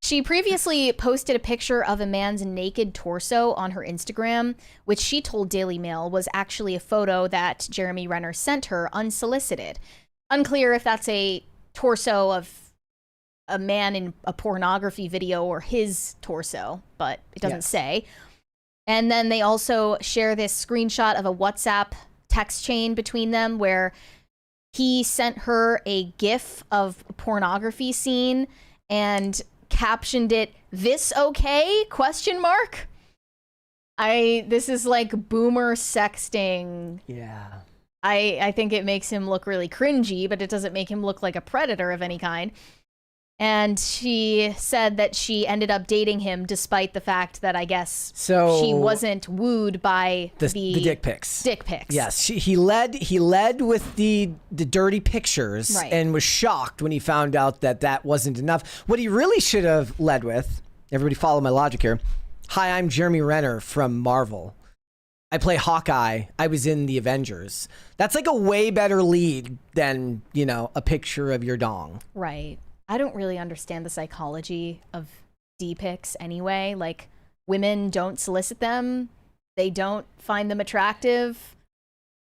She previously posted a picture of a man's naked torso on her Instagram, which she told Daily Mail was actually a photo that Jeremy Renner sent her unsolicited. Unclear if that's a torso of a man in a pornography video or his torso, but it doesn't say. And then they also share this screenshot of a WhatsApp text chain between them where he sent her a GIF of a pornography scene and captioned it, "This okay?" ? This is like boomer sexting. Yeah. I think it makes him look really cringy, but it doesn't make him look like a predator of any kind. And she said that she ended up dating him despite the fact that I guess she wasn't wooed by the dick pics. Dick pics. Yes, he led with the dirty pictures and was shocked when he found out that wasn't enough. What he really should have led with, everybody follow my logic here. Hi, I'm Jeremy Renner from Marvel. I play Hawkeye. I was in the Avengers. That's like a way better lead than, a picture of your dong. Right. I don't really understand the psychology of D-pics anyway. Like, women don't solicit them. They don't find them attractive.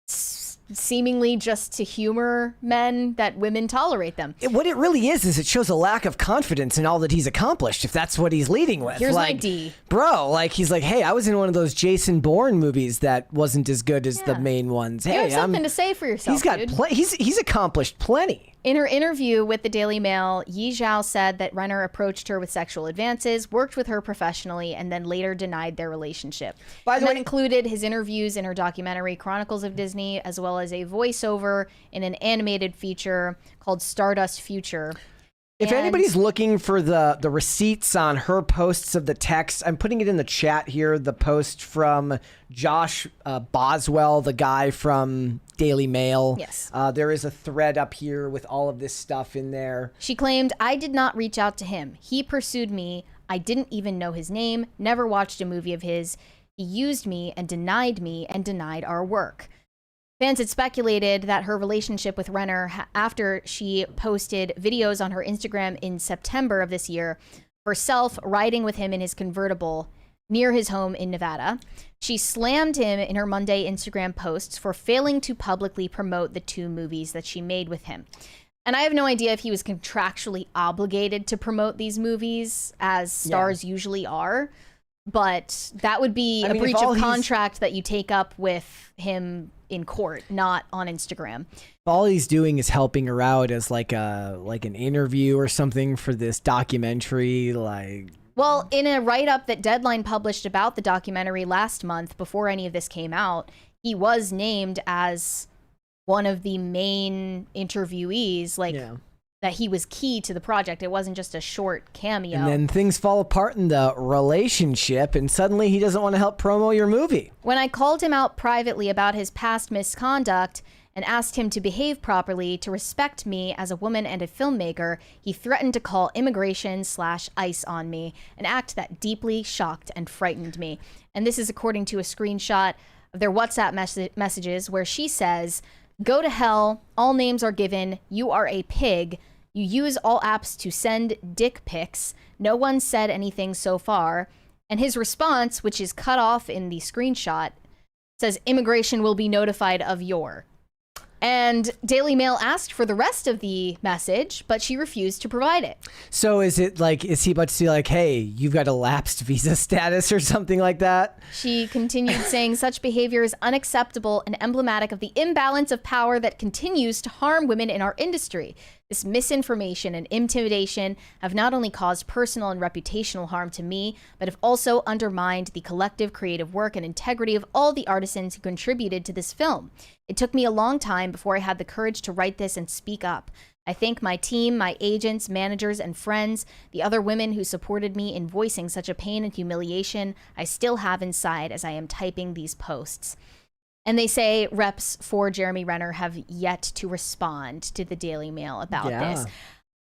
Seemingly just to humor men that women tolerate them. What it really is it shows a lack of confidence in all that he's accomplished, if that's what he's leading with. Here's my D. Bro, he's like, hey, I was in one of those Jason Bourne movies that wasn't as good as the main ones. Hey, you have something to say for yourself, he's accomplished plenty. In her interview with the Daily Mail, Yi Zhao said that Renner approached her with sexual advances, worked with her professionally, and then later denied their relationship. By the way, that included his interviews in her documentary Chronicles of Disney, as well as a voiceover in an animated feature called Stardust Future. If anybody's looking for the receipts on her posts of the text, I'm putting it in the chat here, the post from Josh Boswell, the guy from Daily Mail. Yes. There is a thread up here with all of this stuff in there. She claimed, I did not reach out to him. He pursued me. I didn't even know his name, never watched a movie of his. He used me and denied our work. Fans had speculated that her relationship with Renner, after she posted videos on her Instagram in September of this year, herself riding with him in his convertible near his home in Nevada. She slammed him in her Monday Instagram posts for failing to publicly promote the 2 movies that she made with him. And I have no idea if he was contractually obligated to promote these movies, as stars usually are. But that would be a breach of contract that you take up with him in court, not on Instagram. All he's doing is helping her out as like an interview or something for this documentary. Well, in a write-up that Deadline published about the documentary last month, before any of this came out, he was named as one of the main interviewees, that he was key to the project. It wasn't just a short cameo. And then things fall apart in the relationship, and suddenly he doesn't want to help promo your movie. When I called him out privately about his past misconduct and asked him to behave properly, to respect me as a woman and a filmmaker, he threatened to call immigration/ICE on me, an act that deeply shocked and frightened me. And this is according to a screenshot of their WhatsApp messages where she says, "Go to hell, all names are given, you are a pig, you use all apps to send dick pics, no one said anything so far." And his response, which is cut off in the screenshot, says, "Immigration will be notified of your." And Daily Mail asked for the rest of the message, but she refused to provide it. So is it like, is he about to say like, hey, you've got a lapsed visa status or something like that? She continued saying such behavior is unacceptable and emblematic of the imbalance of power that continues to harm women in our industry. This misinformation and intimidation have not only caused personal and reputational harm to me, but have also undermined the collective creative work and integrity of all the artisans who contributed to this film. It took me a long time before I had the courage to write this and speak up. I thank my team, my agents, managers, and friends, the other women who supported me in voicing such a pain and humiliation I still have inside as I am typing these posts. And they say reps for Jeremy Renner have yet to respond to the Daily Mail about this.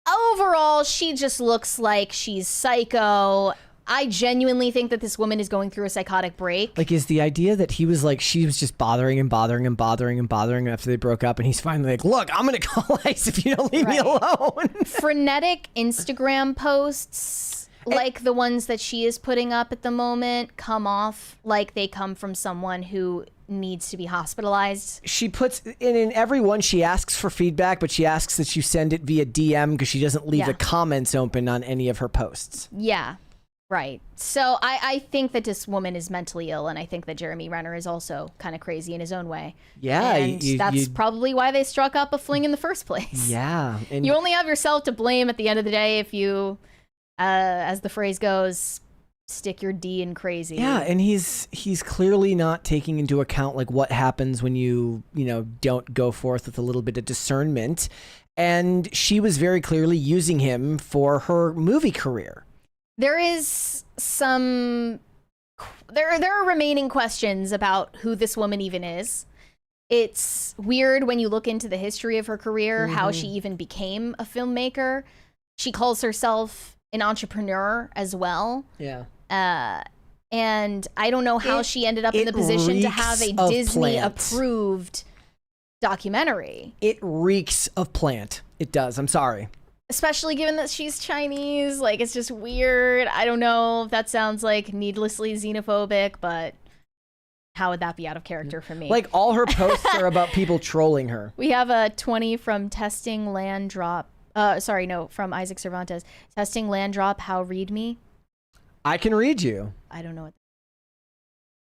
Overall, she just looks like she's psycho. I genuinely think that this woman is going through a psychotic break. Like, is the idea that he was like, she was just bothering after they broke up, and he's finally like, look, I'm going to call ICE if you don't leave me alone. Frenetic Instagram posts, like the ones that she is putting up at the moment, come off like they come from someone who needs to be hospitalized. She puts in every one, she asks for feedback, but she asks that you send it via DM because she doesn't leave the comments open on any of her posts. Yeah. Right. So I think that this woman is mentally ill, and I think that Jeremy Renner is also kind of crazy in his own way. Yeah. And that's probably why they struck up a fling in the first place. Yeah. And you only have yourself to blame at the end of the day if you, as the phrase goes, stick your D in crazy. Yeah, and he's clearly not taking into account like what happens when you don't go forth with a little bit of discernment. And she was very clearly using him for her movie career. There is there are remaining questions about who this woman even is. It's weird when you look into the history of her career, how she even became a filmmaker. She calls herself an entrepreneur as well. Yeah. And I don't know how she ended up in the position to have a Disney-approved documentary. It reeks of plant. It does. I'm sorry. Especially given that she's Chinese. Like, it's just weird. I don't know if that sounds like needlessly xenophobic, but how would that be out of character for me? Like, all her posts are about people trolling her. We have a 20 from Testing Land Drop. From Isaac Cervantes. Testing Land Drop, how read me? I can read you. I don't know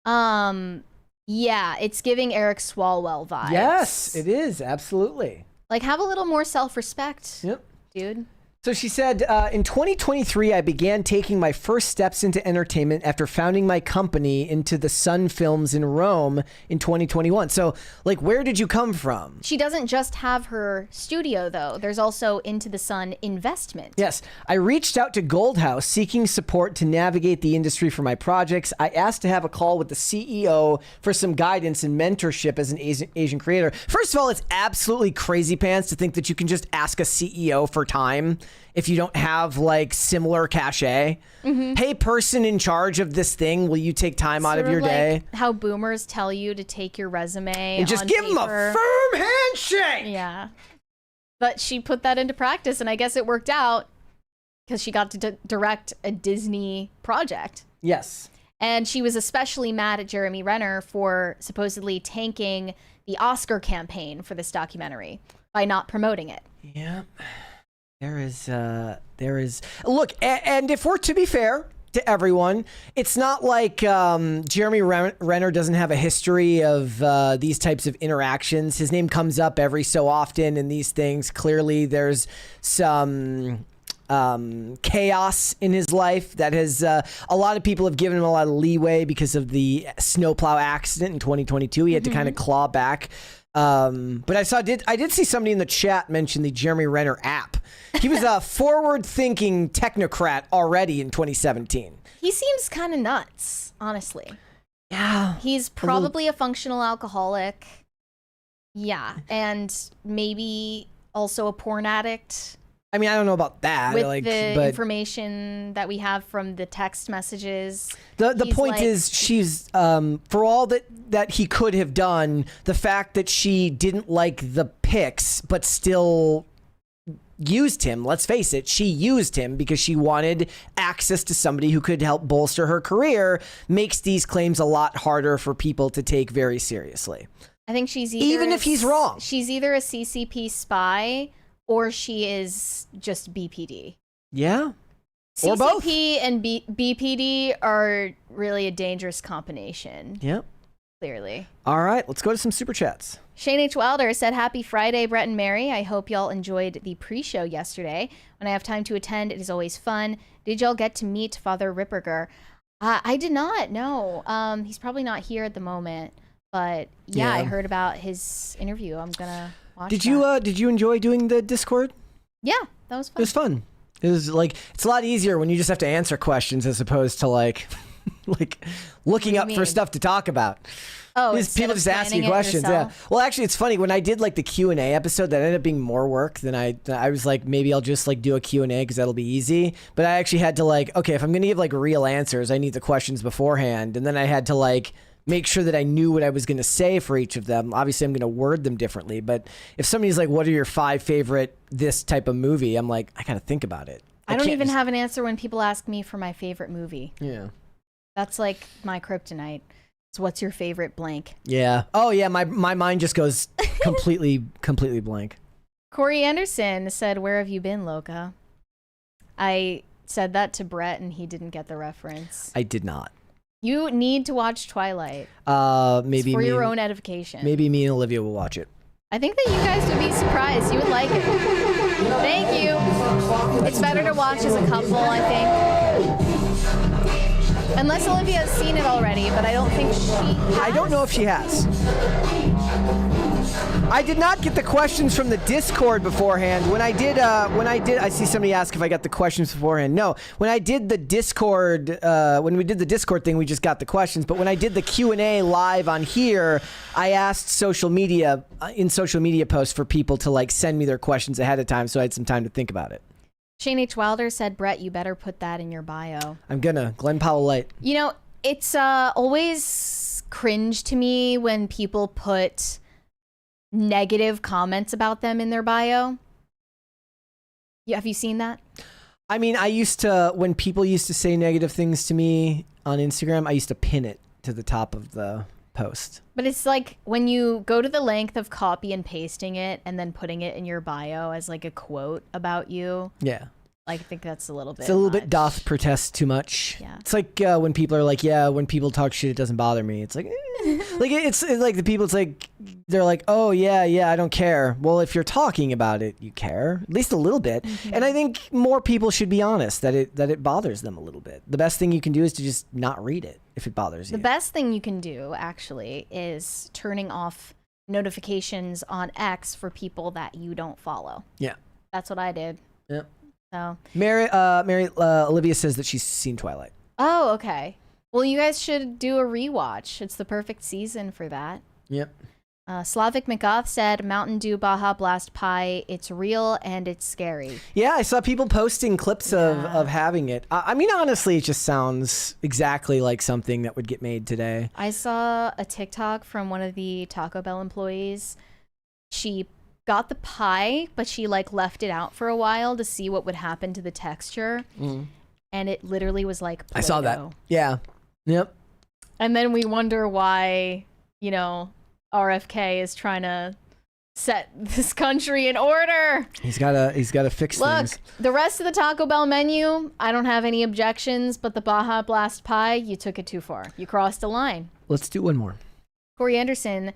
what. Yeah, it's giving Eric Swalwell vibes. Yes, it is. Absolutely. Like, have a little more self-respect. Yep. Dude. So she said, in 2023, I began taking my first steps into entertainment after founding my company Into the Sun Films in Rome in 2021. So, like, where did you come from? She doesn't just have her studio, though. There's also Into the Sun Investment. Yes. I reached out to Goldhouse seeking support to navigate the industry for my projects. I asked to have a call with the CEO for some guidance and mentorship as an Asian creator. First of all, it's absolutely crazy pants to think that you can just ask a CEO for time if you don't have like similar cachet. Hey, person in charge of this thing, will you take time out of your day? How boomers tell you to take your resume and just give them a firm handshake. Yeah. But she put that into practice, and I guess it worked out because she got to direct a Disney project. Yes. And she was especially mad at Jeremy Renner for supposedly tanking the Oscar campaign for this documentary by not promoting it. Yeah. There is, look, and if we're to be fair to everyone, it's not like Jeremy Renner doesn't have a history of these types of interactions. His name comes up every so often in these things. Clearly, there's some chaos in his life that has a lot of people have given him a lot of leeway because of the snowplow accident in 2022. He had to kind of claw back. But I did see somebody in the chat mention the Jeremy Renner app. He was a forward-thinking technocrat already in 2017. He seems kind of nuts, honestly. Yeah. He's probably a functional alcoholic. Yeah, and maybe also a porn addict. I mean, I don't know about that. With but information that we have from the text messages. The point is, she's for all that he could have done, the fact that she didn't like the pics, but still used him. Let's face it, she used him because she wanted access to somebody who could help bolster her career, makes these claims a lot harder for people to take very seriously. I think she's either even if he's wrong. She's either a CCP spy or she is just BPD. Yeah. CCP Or both. and BPD are really a dangerous combination. Yep. Clearly. All right, let's go to some super chats. Shane H. Wilder said, "Happy Friday, Brett and Mary. I hope y'all enjoyed the pre-show yesterday. When I have time to attend, it is always fun. Did y'all get to meet Father Ripperger?" I did not, no. He's probably not here at the moment. But yeah, I heard about his interview. I'm going to watch that. Did you enjoy doing the Discord? Yeah, that was fun. It was fun. It was like, it's a lot easier when you just have to answer questions as opposed to like looking up for stuff to talk about. Oh, people just ask you questions. Yeah. Well, actually, it's funny when I did like the Q&A episode, that ended up being more work than I was like, maybe I'll just like do a Q&A because that'll be easy. But I actually had to like, okay, if I'm going to give like real answers, I need the questions beforehand. And then I had to like make sure that I knew what I was going to say for each of them. Obviously, I'm going to word them differently. But if somebody's like, what are your 5 favorite this type of movie? I'm like, I got to think about it. I don't even have an answer when people ask me for my favorite movie. Yeah. That's like my kryptonite. So what's your favorite blank? Yeah. Oh, yeah. My mind just goes completely blank. Corey Anderson said, "Where have you been, Loca?" I said that to Brett and he didn't get the reference. I did not. You need to watch Twilight. Maybe it's for your own edification. Maybe me and Olivia will watch it. I think that you guys would be surprised. You would like it. Thank you. It's better to watch as a couple, I think. Unless Olivia has seen it already, but I don't think she has. I don't know if she has. I did not get the questions from the Discord beforehand. When I did, I see somebody ask if I got the questions beforehand. No, when I did the Discord, when we did the Discord thing, we just got the questions. But when I did the Q&A live on here, I asked social media posts for people to like send me their questions ahead of time, so I had some time to think about it. Shane H. Wilder said, "Brett, you better put that in your bio." I'm gonna. Glenn Powell Light. You know, it's always cringe to me when people put negative comments about them in their bio. Have you seen that? I mean, when people used to say negative things to me on Instagram, I used to pin it to the top of the post. But it's like when you go to the length of copy and pasting it and then putting it in your bio as like a quote about you. Yeah. I think that's a little bit. It's a little bit doth protest too much. Yeah. It's like when people are like, yeah, when people talk shit, it doesn't bother me. It's like, like it's like the people. It's like they're like, oh yeah, I don't care. Well, if you're talking about it, you care at least a little bit. Mm-hmm. And I think more people should be honest that it bothers them a little bit. The best thing you can do is to just not read it if it bothers you. The best thing you can do actually is turning off notifications on X for people that you don't follow. Yeah. That's what I did. Yeah. So Mary Olivia says that she's seen Twilight. Oh, okay. Well, you guys should do a rewatch. It's the perfect season for that. Yep. Slavic McGoth said, "Mountain Dew Baja Blast Pie. It's real and it's scary." Yeah, I saw people posting clips of having it. I mean, honestly, it just sounds exactly like something that would get made today. I saw a TikTok from one of the Taco Bell employees. She got the pie, but she like left it out for a while to see what would happen to the texture. Mm. And it literally was like Play-Doh. I saw that. Yeah. Yep. And then we wonder why, RFK is trying to set this country in order. He's gotta fix things. Look, the rest of the Taco Bell menu, I don't have any objections, but the Baja Blast Pie, you took it too far. You crossed a line. Let's do one more. Corey Anderson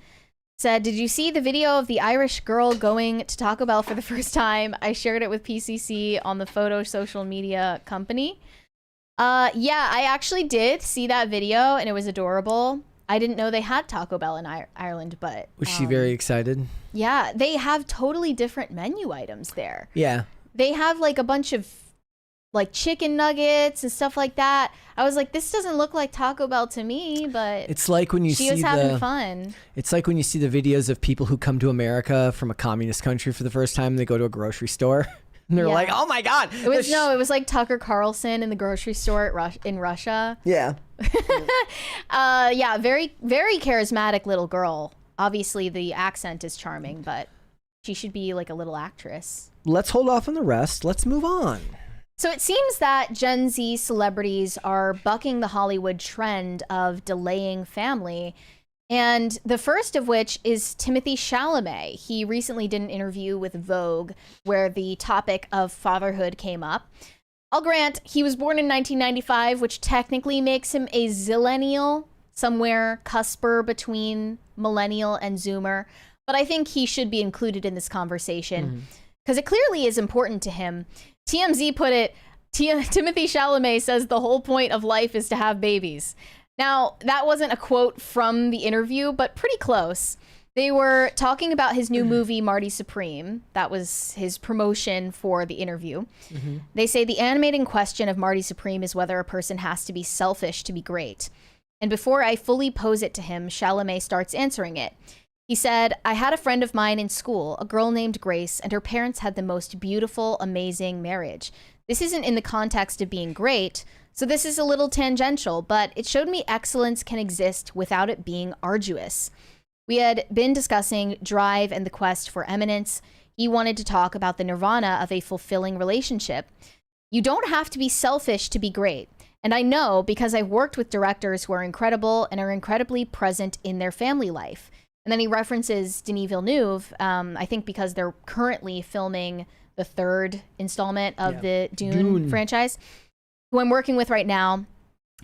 said, did you see the video of the Irish girl going to Taco Bell for the first time? I shared it with PCC on the photo social media company. Yeah, I actually did see that video and it was adorable. I didn't know they had Taco Bell in Ireland, but... Was she very excited? Yeah, they have totally different menu items there. Yeah. They have like a bunch of like chicken nuggets and stuff like that. I was like, this doesn't look like Taco Bell to me, but it's like when you she was having fun. It's like when you see the videos of people who come to America from a communist country for the first time. They go to a grocery store and they're like, "Oh my god!" It was like Tucker Carlson in the grocery store in Russia. Yeah. Yeah, very very charismatic little girl. Obviously, the accent is charming, but she should be like a little actress. Let's hold off on the rest. Let's move on. So it seems that Gen Z celebrities are bucking the Hollywood trend of delaying family. And the first of which is Timothée Chalamet. He recently did an interview with Vogue where the topic of fatherhood came up. I'll grant he was born in 1995, which technically makes him a zillennial, somewhere cusper between millennial and zoomer. But I think he should be included in this conversation because it clearly is important to him. TMZ put it, Timothée Chalamet says the whole point of life is to have babies. Now, that wasn't a quote from the interview, but pretty close. They were talking about his new movie, Marty Supreme. That was his promotion for the interview. They say the animating question of Marty Supreme is whether a person has to be selfish to be great. And before I fully pose it to him, Chalamet starts answering it. He said, I had a friend of mine in school, a girl named Grace, and her parents had the most beautiful, amazing marriage. This isn't in the context of being great, so this is a little tangential, but it showed me excellence can exist without it being arduous. We had been discussing drive and the quest for eminence. He wanted to talk about the nirvana of a fulfilling relationship. You don't have to be selfish to be great. And I know because I've worked with directors who are incredible and are incredibly present in their family life. And then he references Denis Villeneuve, I think because they're currently filming the third installment of the Dune franchise, who I'm working with right now.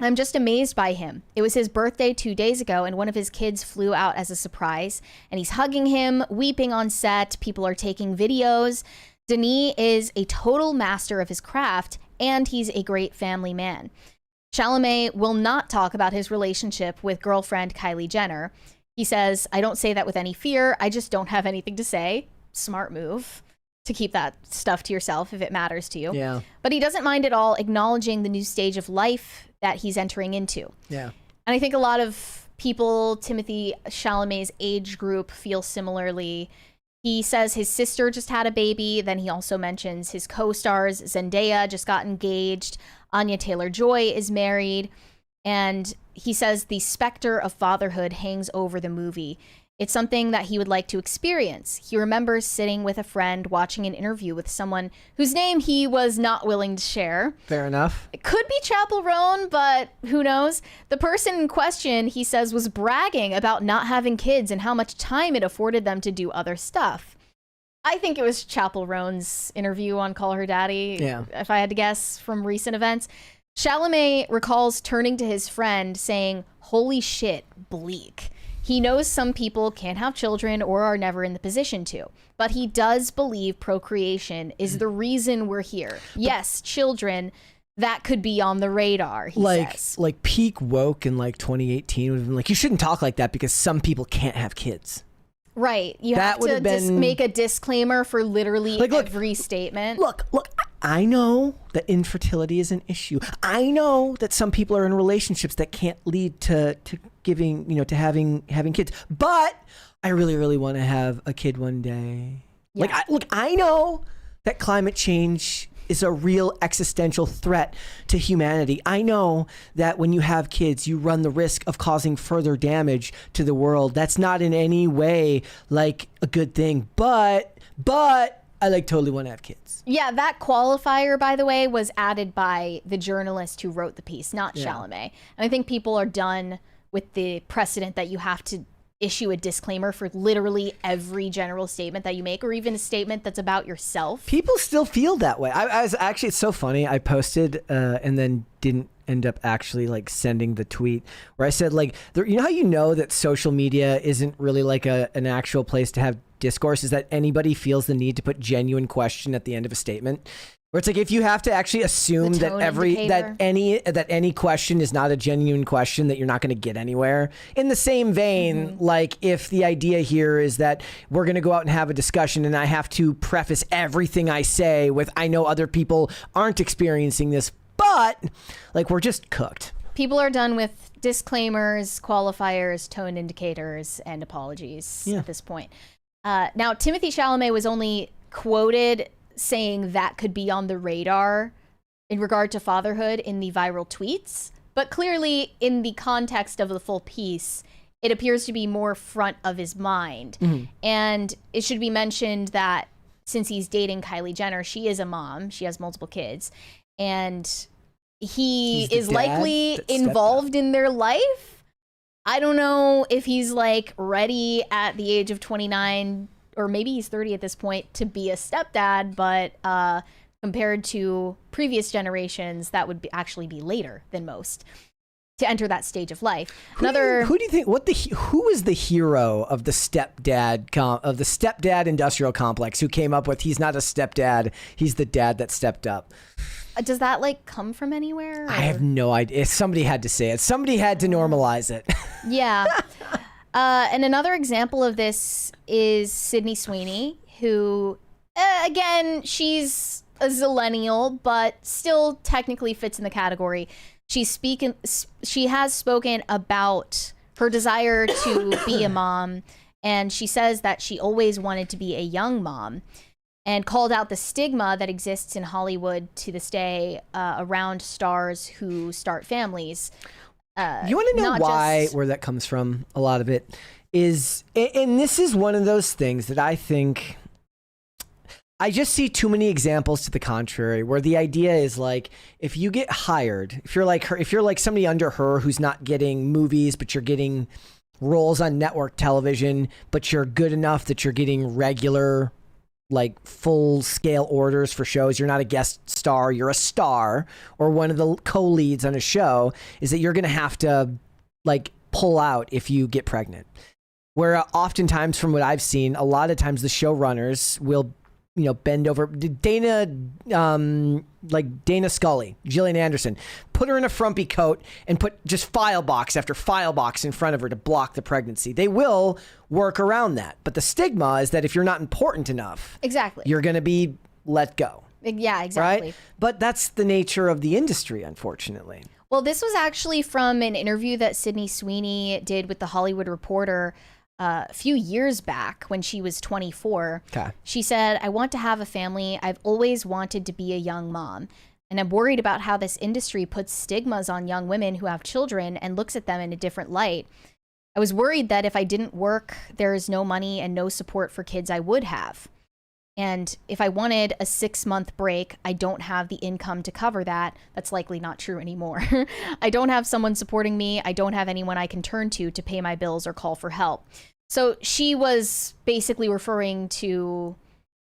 I'm just amazed by him. It was his birthday 2 days ago, and one of his kids flew out as a surprise, and he's hugging him, weeping on set. People are taking videos. Denis is a total master of his craft, and he's a great family man. Chalamet will not talk about his relationship with girlfriend Kylie Jenner. He says, I don't say that with any fear. I just don't have anything to say. Smart move to keep that stuff to yourself if it matters to you. Yeah. But he doesn't mind at all acknowledging the new stage of life that he's entering into. Yeah. And I think a lot of people, Timothée Chalamet's age group, feel similarly. He says his sister just had a baby. Then he also mentions his co-stars. Zendaya just got engaged. Anya Taylor-Joy is married. And he says the specter of fatherhood hangs over the movie. It's something that he would like to experience. He remembers sitting with a friend watching an interview with someone whose name he was not willing to share. Fair enough. It could be Chapel Roan, but who knows? The person in question, he says, was bragging about not having kids and how much time it afforded them to do other stuff. I think it was Chapel Roan's interview on Call Her Daddy, if I had to guess from recent events. Chalamet recalls turning to his friend saying, holy shit, bleak. He knows some people can't have children or are never in the position to, but he does believe procreation is the reason we're here. Yes, children, that could be on the radar, he says. Like peak woke in like 2018 would have been like, you shouldn't talk like that because some people can't have kids. Right. You that have to make a disclaimer for literally every statement. Look, I know that infertility is an issue. I know that some people are in relationships that can't lead to giving, to having kids. But I really, really want to have a kid one day. Yeah. I know that climate change is a real existential threat to humanity. I know that when you have kids, you run the risk of causing further damage to the world. That's not in any way like a good thing, but I totally want to have kids. Yeah, that qualifier, by the way, was added by the journalist who wrote the piece, not Chalamet. And I think people are done with the precedent that you have to issue a disclaimer for literally every general statement that you make, or even a statement that's about yourself. People still feel that way. I was actually, it's so funny. I posted and then didn't end up actually like sending the tweet where I said like, you know how you know that social media isn't really like an actual place to have discourse is that anybody feels the need to put genuine question at the end of a statement. Where it's like if you have to actually assume that any question is not a genuine question, that you're not going to get anywhere. In the same vein, like if the idea here is that we're going to go out and have a discussion and I have to preface everything I say with I know other people aren't experiencing this, but like we're just cooked. People are done with disclaimers, qualifiers, tone indicators, and apologies at this point. Now, Timothée Chalamet was only quoted saying that could be on the radar in regard to fatherhood in the viral tweets. But clearly, in the context of the full piece, it appears to be more front of his mind. And it should be mentioned that since he's dating Kylie Jenner, she is a mom. She has multiple kids. And he is likely involved in their life. I don't know if he's like ready at the age of 29 or maybe he's 30 at this point to be a stepdad, but compared to previous generations, that would actually be later than most to enter that stage of life. Who do you think? Who is the hero of the stepdad industrial complex? Who came up with he's not a stepdad, he's the dad that stepped up? Does that like come from anywhere? Or? I have no idea. Somebody had to say it. Somebody had to normalize it. Yeah. And another example of this is Sydney Sweeney, who, again, she's a zillennial, but still technically fits in the category. She has spoken about her desire to be a mom, and she says that she always wanted to be a young mom, and called out the stigma that exists in Hollywood to this day around stars who start families. You want to know where that comes from? A lot of it is, and this is one of those things that I think I just see too many examples to the contrary, where the idea is like, if you get hired, if you're like her, if you're like somebody under her who's not getting movies, but you're getting roles on network television, but you're good enough that you're getting regular, like full scale orders for shows. You're not a guest star, you're a star or one of the co-leads on a show, is that you're going to have to like pull out if you get pregnant. Where oftentimes from what I've seen, a lot of times the showrunners will, bend over. Dana Scully, Gillian Anderson, put her in a frumpy coat and put just file box after file box in front of her to block the pregnancy. They will work around that. But the stigma is that if you're not important enough, you're going to be let go. Yeah, exactly. Right? But that's the nature of the industry, unfortunately. Well, this was actually from an interview that Sydney Sweeney did with The Hollywood Reporter a few years back when she was 24. Okay. She said, "I want to have a family. I've always wanted to be a young mom. And I'm worried about how this industry puts stigmas on young women who have children and looks at them in a different light. I was worried that if I didn't work, there is no money and no support for kids I would have. And if I wanted a 6-month break, I don't have the income to cover that. That's likely not true anymore. I don't have someone supporting me. I don't have anyone I can turn to pay my bills or call for help." So she was basically referring to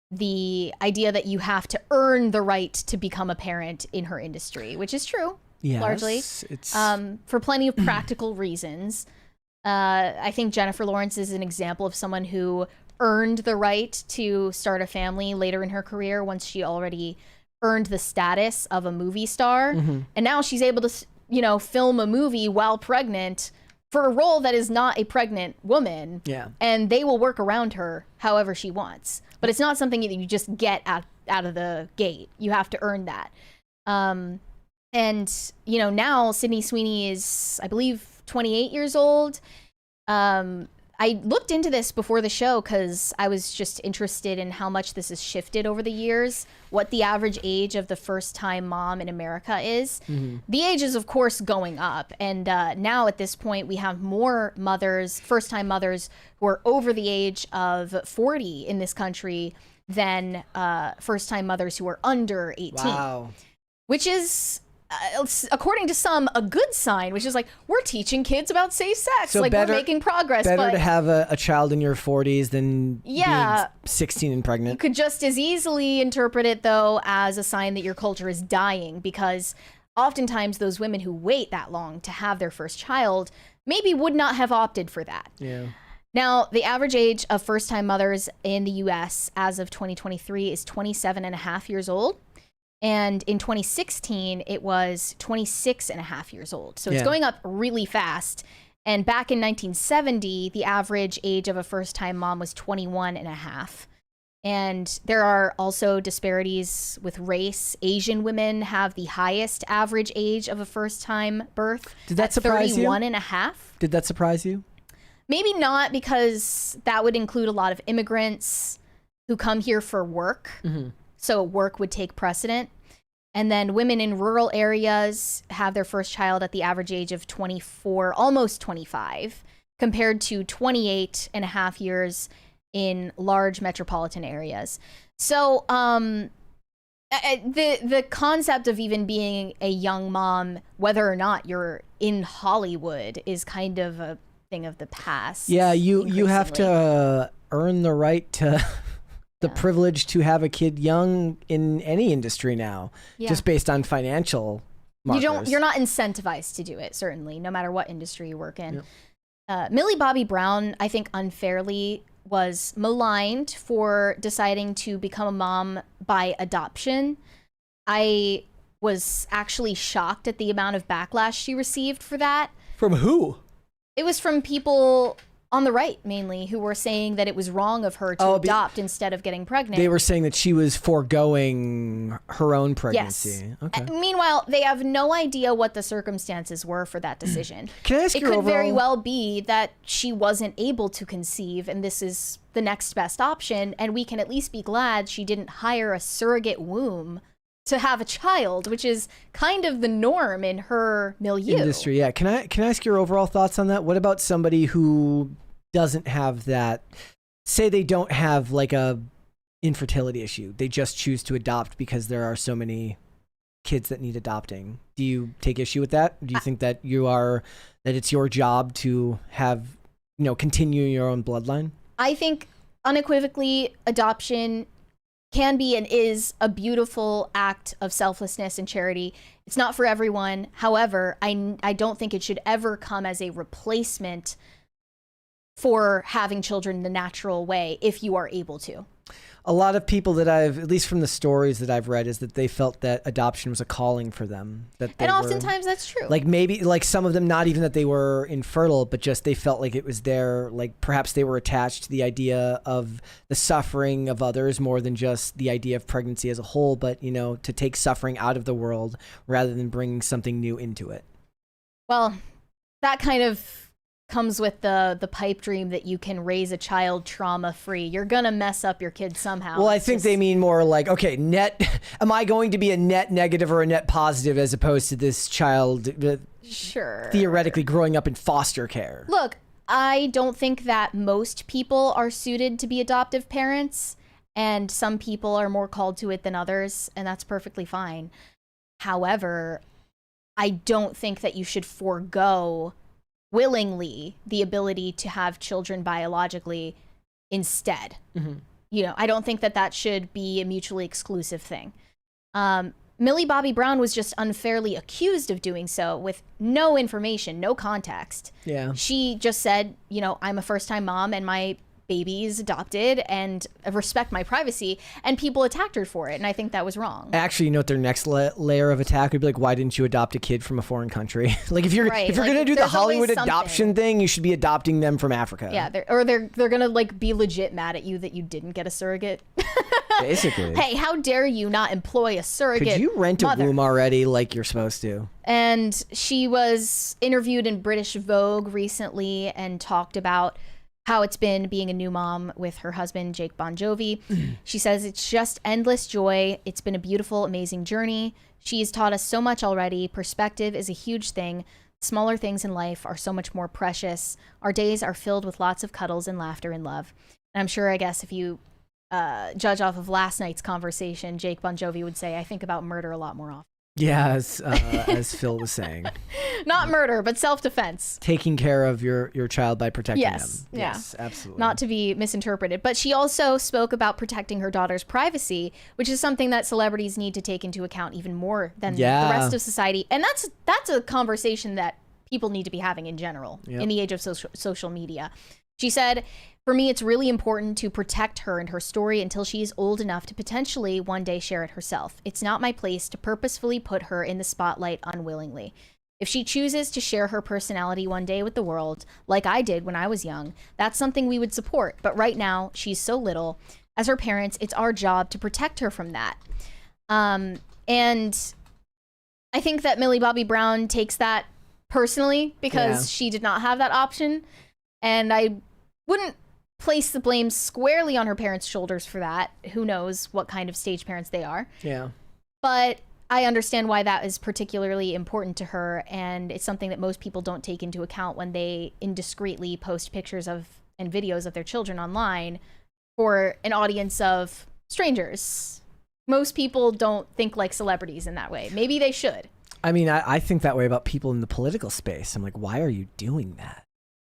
the idea that you have to earn the right to become a parent in her industry, which is true, largely, for plenty of practical reasons. I think Jennifer Lawrence is an example of someone who earned the right to start a family later in her career once she already earned the status of a movie star. And now she's able to, film a movie while pregnant for a role that is not a pregnant woman. Yeah. And they will work around her however she wants. But it's not something that you just get out of the gate. You have to earn that. And, now Sydney Sweeney is, I believe, 28 years old. I looked into this before the show because I was just interested in how much this has shifted over the years, what the average age of the first-time mom in America is. The age is, of course, going up. And now at this point, we have more mothers, first-time mothers, who are over the age of 40 in this country than first-time mothers who are under 18. Wow. Which is, according to some, a good sign, which is like, we're teaching kids about safe sex. So we're making progress. Better to have a child in your 40s than being 16 and pregnant. You could just as easily interpret it, though, as a sign that your culture is dying, because oftentimes those women who wait that long to have their first child maybe would not have opted for that. Yeah. Now, the average age of first-time mothers in the U.S. as of 2023 is 27 and a half years old. And in 2016, it was 26 and a half years old. So it's going up really fast. And back in 1970, the average age of a first-time mom was 21 and a half. And there are also disparities with race. Asian women have the highest average age of a first-time birth. Did that surprise you? 31 and a half. Did that surprise you? Maybe not, because that would include a lot of immigrants who come here for work. Mm-hmm. So work would take precedent. And then women in rural areas have their first child at the average age of 24, almost 25, compared to 28 and a half years in large metropolitan areas. So the concept of even being a young mom, whether or not you're in Hollywood, is kind of a thing of the past. Yeah, you have to earn the right to the privilege to have a kid young in any industry now, just based on financial markers. You're not incentivized to do it, certainly, no matter what industry you work in. Millie Bobby Brown, I think unfairly, was maligned for deciding to become a mom by adoption. I was actually shocked at the amount of backlash she received for that. From who? It was from people on the right, mainly, who were saying that it was wrong of her to adopt instead of getting pregnant. They were saying that she was foregoing her own pregnancy. Yes. Okay. Meanwhile, they have no idea what the circumstances were for that decision. Can I ask it your could very overall- well be that she wasn't able to conceive, and this is the next best option, and we can at least be glad she didn't hire a surrogate womb to have a child, which is kind of the norm in her milieu. Industry, yeah. Can I ask your overall thoughts on that? What about somebody who doesn't have that? Say they don't have like a infertility issue. They just choose to adopt because there are so many kids that need adopting. Do you take issue with that? Do you think that it's your job to have, continue your own bloodline? I think unequivocally adoption can be and is a beautiful act of selflessness and charity. It's not for everyone. However, I don't think it should ever come as a replacement for having children the natural way if you are able to. A lot of people that at least from the stories that I've read, is that they felt that adoption was a calling for them. And oftentimes that's true. Like maybe like some of them, not even that they were infertile, but just they felt like it was their, like perhaps they were attached to the idea of the suffering of others more than just the idea of pregnancy as a whole, but to take suffering out of the world rather than bringing something new into it. Well, that kind of comes with the pipe dream that you can raise a child trauma-free. You're gonna mess up your kid somehow. Well, I think they mean more like, okay, am I going to be a net negative or a net positive as opposed to this child theoretically growing up in foster care? Look, I don't think that most people are suited to be adoptive parents, and some people are more called to it than others, and that's perfectly fine. However, I don't think that you should forego willingly the ability to have children biologically instead. Mm-hmm. I don't think that should be a mutually exclusive thing. Millie Bobby Brown was just unfairly accused of doing so with no information, no context. Yeah. She just said, I'm a first-time mom and my baby is adopted and I respect my privacy, and people attacked her for it, and I think that was wrong. Actually, what their next layer of attack would be like, why didn't you adopt a kid from a foreign country? Like if you're gonna do the Hollywood adoption thing, you should be adopting them from Africa. Yeah, they're gonna like be legit mad at you that you didn't get a surrogate. Basically. Hey, how dare you not employ a surrogate? Could you rent mother? a womb already like you're supposed to? And she was interviewed in British Vogue recently and talked about how it's been being a new mom with her husband, Jake Bon Jovi. She says, it's just endless joy. It's been a beautiful, amazing journey. She's taught us so much already. Perspective is a huge thing. Smaller things in life are so much more precious. Our days are filled with lots of cuddles and laughter and love. And I'm sure, I guess, if you judge off of last night's conversation, Jake Bon Jovi would say, I think about murder a lot more often. Yeah, as Phil was saying. Not murder, but self-defense. Taking care of your child by protecting them. Yeah. Yes, absolutely. Not to be misinterpreted. But she also spoke about protecting her daughter's privacy, which is something that celebrities need to take into account even more than the rest of society. And that's a conversation that people need to be having in general in the age of social media. She said, "For me, it's really important to protect her and her story until she is old enough to potentially one day share it herself. It's not my place to purposefully put her in the spotlight unwillingly. If she chooses to share her personality one day with the world, like I did when I was young, that's something we would support. But right now, she's so little. As her parents, it's our job to protect her from that." And I think that Millie Bobby Brown takes that personally because she did not have that option. And I wouldn't place the blame squarely on her parents' shoulders for that. Who knows what kind of stage parents they are. Yeah. But I understand why that is particularly important to her, and it's something that most people don't take into account when they indiscreetly post pictures of and videos of their children online for an audience of strangers. Most people don't think like celebrities in that way. Maybe they should. I mean, I think that way about people in the political space. I'm like, why are you doing that?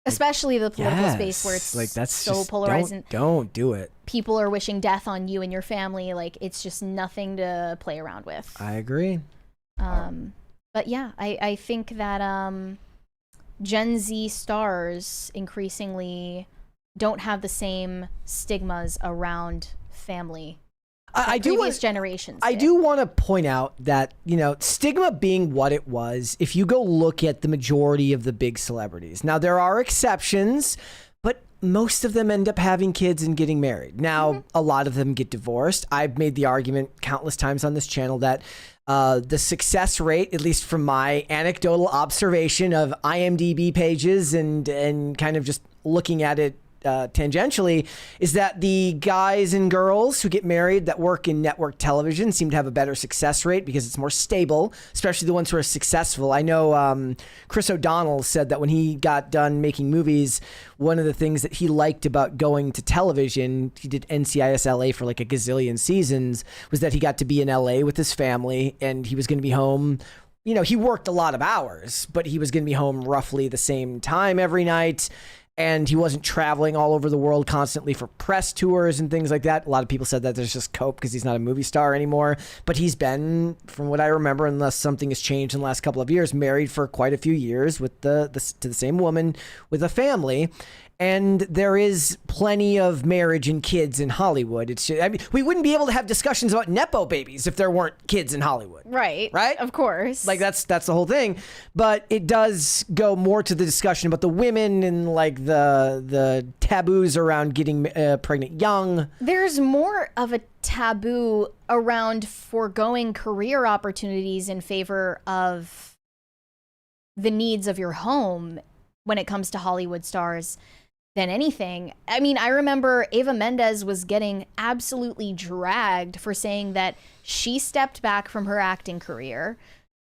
Especially the political space where it's like that's so just, polarized. Don't do it. People are wishing death on you and your family. Like, it's just nothing to play around with. I agree. But yeah, I think that Gen Z stars increasingly don't have the same stigmas around family. I do previous generations. I do want to point out that, you know, stigma being what it was, if you go look at the majority of the big celebrities. Now, there are exceptions, but most of them end up having kids and getting married. Now, a lot of them get divorced. I've made the argument countless times on this channel that the success rate, at least from my anecdotal observation of IMDb pages and kind of just looking at it tangentially, is that the guys and girls who get married that work in network television seem to have a better success rate because it's more stable, especially the ones who are successful. I know Chris O'Donnell said that when he got done making movies, one of the things that he liked about going to television, he did NCIS LA for like a gazillion seasons, was that he got to be in LA with his family and he was going to be home. You know, he worked a lot of hours, but he was going to be home roughly the same time every night. And he wasn't traveling all over the world constantly for press tours and things like that. A lot of people said that there's just cope because he's not a movie star anymore. But he's been, from what I remember, unless something has changed in the last couple of years, married for quite a few years with to the same woman with a family. And there is plenty of marriage and kids in Hollywood. It's just, I mean, we wouldn't be able to have discussions about Nepo babies if there weren't kids in Hollywood. Right. Right? Of course. Like that's the whole thing. But it does go more to the discussion about the women and like the taboos around getting pregnant young. There's more of a taboo around foregoing career opportunities in favor of the needs of your home when it comes to Hollywood stars than anything. I mean, I remember Eva Mendes was getting absolutely dragged for saying that she stepped back from her acting career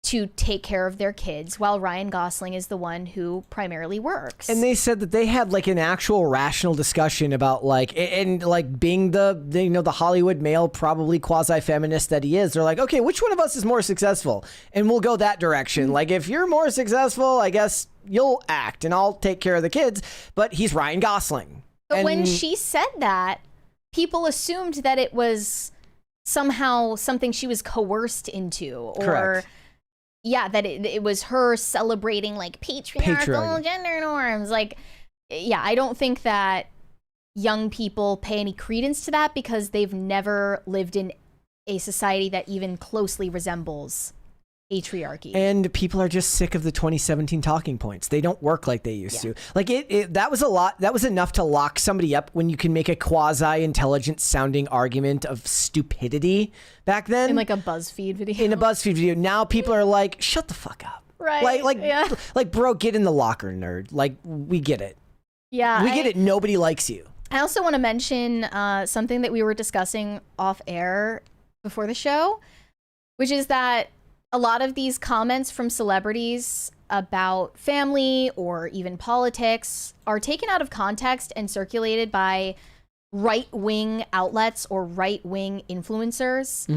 to take care of their kids while Ryan Gosling is the one who primarily works. And they said that they had like an actual rational discussion about like, and like being the Hollywood male, probably quasi-feminist that he is. They're like, okay, which one of us is more successful? And we'll go that direction. Like if you're more successful, I guess you'll act and I'll take care of the kids. But he's Ryan Gosling. But when she said that, people assumed that it was somehow something she was coerced into, or correct. Yeah, that it was her celebrating like patriarchal gender norms. Like, yeah, I don't think that young people pay any credence to that because they've never lived in a society that even closely resembles patriarchy. And people are just sick of the 2017 talking points. They don't work like they used to. Like that was a lot. That was enough to lock somebody up when you can make a quasi-intelligent sounding argument of stupidity back then. In like a BuzzFeed video. In a BuzzFeed video. Now people are like, shut the fuck up. Right. Like, bro, get in the locker, nerd. Like, we get it. Yeah. We get it. Nobody likes you. I also want to mention something that we were discussing off air before the show, which is that a lot of these comments from celebrities about family or even politics are taken out of context and circulated by right-wing outlets or right-wing influencers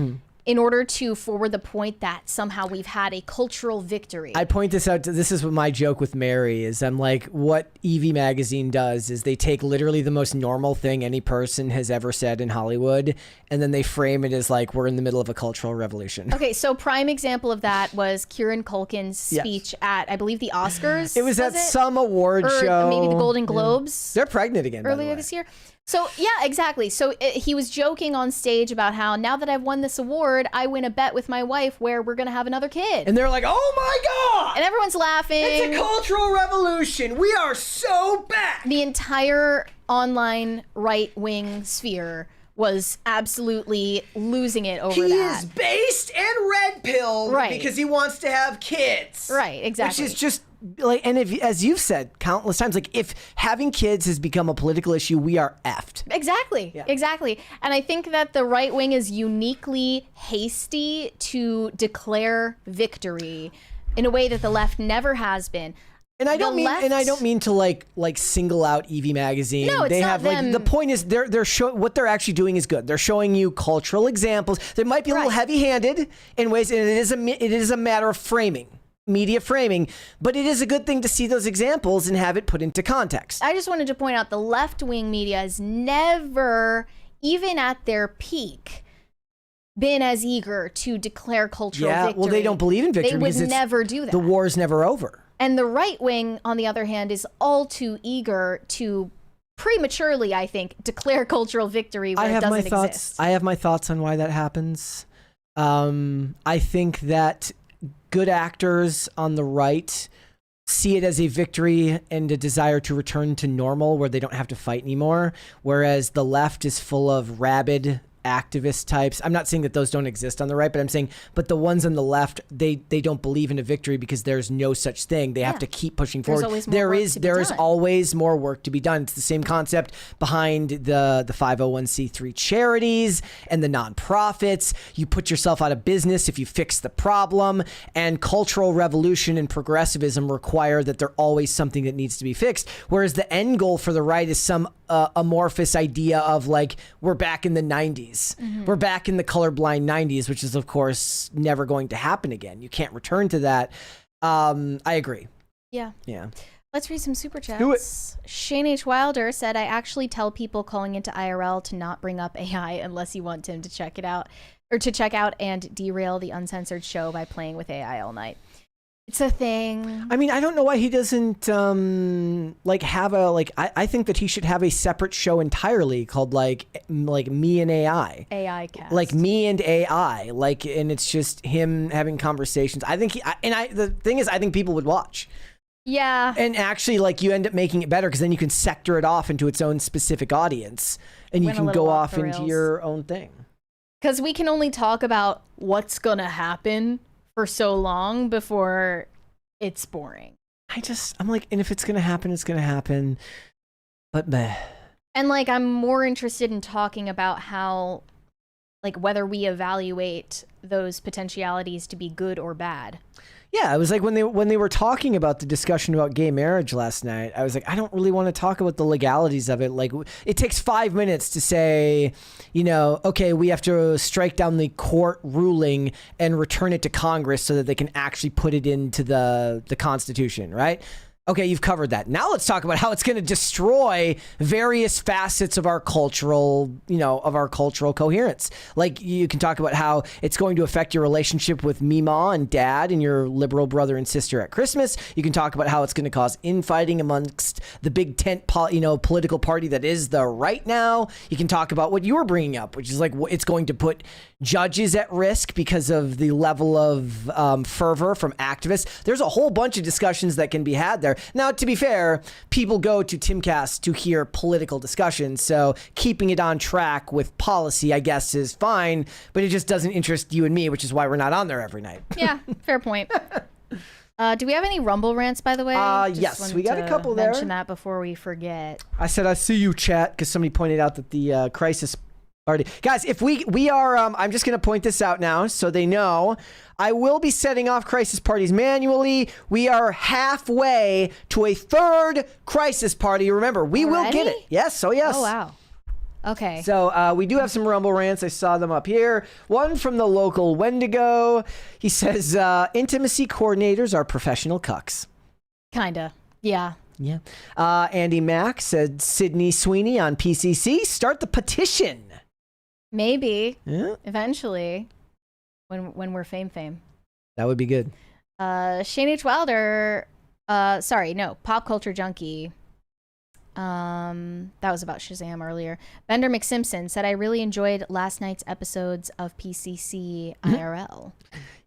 in order to forward the point that somehow we've had a cultural victory. I point this out. This is what my joke with Mary is. I'm like, what EV Magazine does is they take literally the most normal thing any person has ever said in Hollywood, and then they frame it as like we're in the middle of a cultural revolution. Okay, so prime example of that was Kieran Culkin's speech at, I believe, the Oscars. It was at some award show. Maybe the Golden Globes. They're pregnant again, earlier this year. So, yeah, exactly. So he was joking on stage about how now that I've won this award, I win a bet with my wife where we're going to have another kid. And they're like, oh my God! And everyone's laughing. It's a cultural revolution. We are so back. The entire online right-wing sphere was absolutely losing it over that. He is based and red pilled because he wants to have kids. Right, exactly. Which is just like, and if, as you've said countless times, like if having kids has become a political issue, we are effed. Exactly, exactly. And I think that the right wing is uniquely hasty to declare victory in a way that the left never has been. And I don't mean to like single out EV Magazine. No, it's they not have them. Like the point is they're what they're actually doing is good. They're showing you cultural examples. They might be a little heavy-handed in ways, and it is a matter of framing. Media framing, but it is a good thing to see those examples and have it put into context. I just wanted to point out the left-wing media has never, even at their peak, been as eager to declare cultural victory. Well, they don't believe in victory. They would never do that. The war is never over. And the right wing, on the other hand, is all too eager to prematurely, I think, declare cultural victory where it doesn't exist. I have my thoughts on why that happens. I think that good actors on the right see it as a victory and a desire to return to normal where they don't have to fight anymore, whereas the left is full of rabid activist types. I'm not saying that those don't exist on the right, but I'm saying, but the ones on the left, they don't believe in a victory because there's no such thing. They have to keep pushing forward. There is always more work to be done. It's the same concept behind the 501c3 charities and the nonprofits. You put yourself out of business if you fix the problem, and cultural revolution and progressivism require that there's always something that needs to be fixed. Whereas the end goal for the right is some amorphous idea of like, we're back in the 90s. We're back in the colorblind 90s, which is, of course, never going to happen again. You can't return to that. I agree. Yeah. Yeah. Let's read some super chats. Do it. Shane H. Wilder said, I actually tell people calling into IRL to not bring up AI unless you want Tim to check it out, or to check out and derail the uncensored show by playing with AI all night. It's a thing. I mean, I don't know why he doesn't have a I think that he should have a separate show entirely called like me and AI. AI cast. Like me and AI. And it's just him having conversations. I think the thing is, I think people would watch. Yeah. And actually, you end up making it better because then you can sector it off into its own specific audience, and you can go off into your own thing. Because we can only talk about what's gonna happen for so long before it's boring. I'm like, and if it's gonna happen, it's gonna happen. But meh. And I'm more interested in talking about how, whether we evaluate those potentialities to be good or bad. Yeah, it was like when they were talking about the discussion about gay marriage last night, I was like, I don't really want to talk about the legalities of it. It takes 5 minutes to say, okay, we have to strike down the court ruling and return it to Congress so that they can actually put it into the Constitution, right? Okay, you've covered that. Now let's talk about how it's going to destroy various facets of our cultural, coherence. You can talk about how it's going to affect your relationship with Mima and Dad and your liberal brother and sister at Christmas. You can talk about how it's going to cause infighting amongst the big tent, political party that is the right now. You can talk about what you were bringing up, which is it's going to put judges at risk because of the level of fervor from activists. There's a whole bunch of discussions that can be had there. Now, to be fair, people go to Timcast to hear political discussions, so keeping it on track with policy, I guess, is fine, but it just doesn't interest you and me, which is why we're not on there every night. Yeah, fair point. Do we have any Rumble rants, by the way? Yes, we got a couple there. Mention that before we forget. I said, I see you, chat, because somebody pointed out that the crisis party. Guys, if we are, I'm just going to point this out now so they know. I will be setting off crisis parties manually. We are halfway to a third crisis party. Remember, we will get it. Yes, oh yes. Oh, wow. Okay. So we do have some Rumble rants. I saw them up here. One from the local Wendigo. He says, intimacy coordinators are professional cucks. Kinda. Yeah. Yeah. Andy Mack said, Sydney Sweeney on PCC, start the petition. Maybe. Yeah. Eventually. When we're fame. That would be good. Shane H. Wilder, Pop Culture Junkie. That was about Shazam earlier. Bender McSimpson said, I really enjoyed last night's episodes of PCC IRL.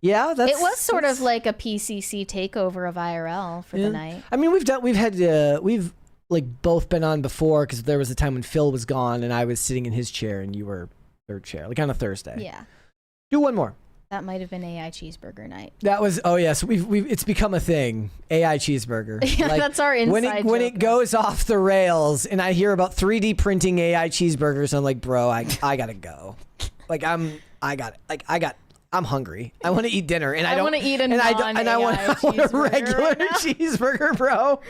Yeah, it was sort of like a PCC takeover of IRL for the night. I mean, we've like both been on before because there was a time when Phil was gone and I was sitting in his chair and you were third chair, like on a Thursday. Yeah. Do one more. That might have been AI cheeseburger night. That was yes. We've it's become a thing. AI cheeseburger. Yeah, like, that's our inside when it goes off the rails, and I hear about 3D printing AI cheeseburgers, I'm like, bro, I gotta go. Like I'm hungry. I want to eat dinner, and I want to eat a I want a regular cheeseburger, bro.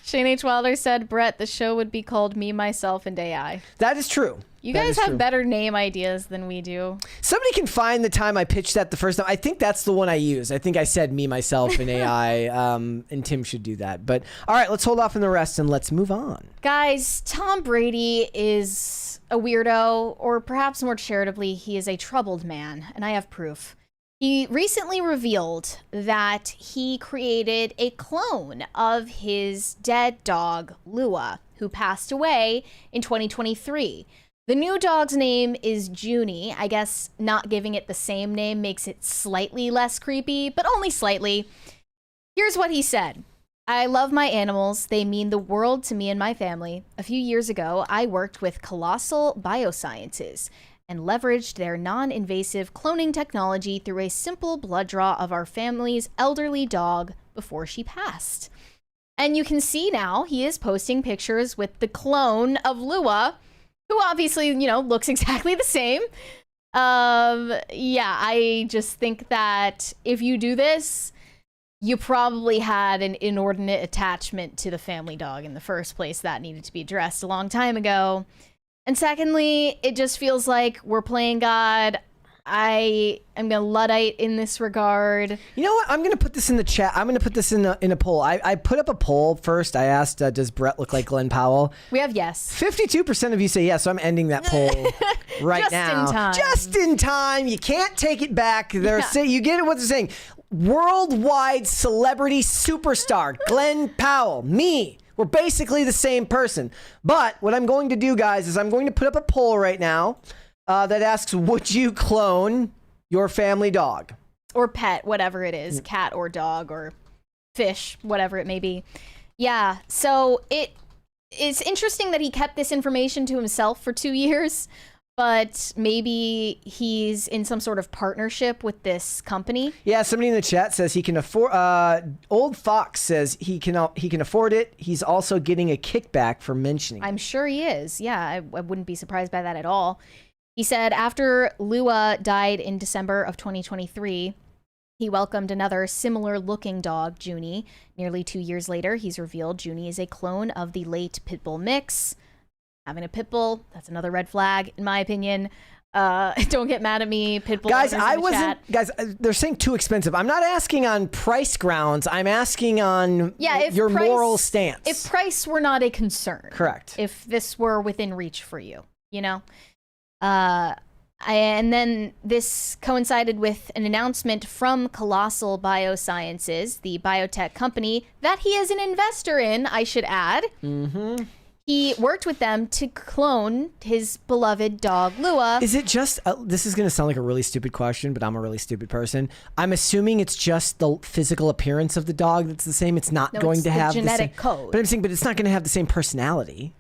Shane H. Wilder said, Brett, the show would be called Me, Myself, and AI. That is true. You guys have better name ideas than we do. Somebody can find the time I pitched that the first time. I think that's the one I used. I think I said Me, Myself, and AI, and Tim should do that. But all right, let's hold off on the rest and let's move on. Guys, Tom Brady is a weirdo, or perhaps more charitably, he is a troubled man, and I have proof. He recently revealed that he created a clone of his dead dog, Lua, who passed away in 2023. The new dog's name is Junie. I guess not giving it the same name makes it slightly less creepy, but only slightly. Here's what he said. I love my animals. They mean the world to me and my family. A few years ago, I worked with Colossal Biosciences and leveraged their non-invasive cloning technology through a simple blood draw of our family's elderly dog before she passed. And you can see now he is posting pictures with the clone of Lua, who obviously, looks exactly the same. I just think that if you do this, you probably had an inordinate attachment to the family dog in the first place. That needed to be addressed a long time ago. And secondly, it just feels like we're playing God. I am going to Luddite in this regard. You know what? I'm going to put this in the chat. I'm going to put this in a poll. I put up a poll first. I asked, does Brett look like Glenn Powell? We have yes. 52% of you say yes, so I'm ending that poll right now. Just in time. Just in time. You can't take it back. You get what they're saying. Worldwide celebrity superstar, Glenn Powell. Me. We're basically the same person. But what I'm going to do, guys, is I'm going to put up a poll right now that asks, would you clone your family dog? Or pet, whatever it is, cat or dog or fish, whatever it may be. Yeah, so it's interesting that he kept this information to himself for 2 years, but maybe he's in some sort of partnership with this company. Yeah, somebody in the chat says he can afford. Old Fox says he can afford it. He's also getting a kickback for mentioning it. I'm sure he is. Yeah, I wouldn't be surprised by that at all. He said after Lua died in December of 2023, he welcomed another similar-looking dog, Junie. Nearly 2 years later, he's revealed Junie is a clone of the late Pitbull mix. Having a pit bull, that's another red flag, in my opinion. Don't get mad at me, Pitbull. Guys, they're saying too expensive. I'm not asking on price grounds. I'm asking on your moral stance. If price were not a concern. Correct. If this were within reach for you, and then this coincided with an announcement from Colossal Biosciences, the biotech company that he is an investor in, I should add. Mm-hmm. He worked with them to clone his beloved dog, Lua. Is it just, this is going to sound like a really stupid question, but I'm a really stupid person. I'm assuming it's just the physical appearance of the dog that's the same. It's not going to have the genetic code. But I'm saying, but it's not going to have the same personality.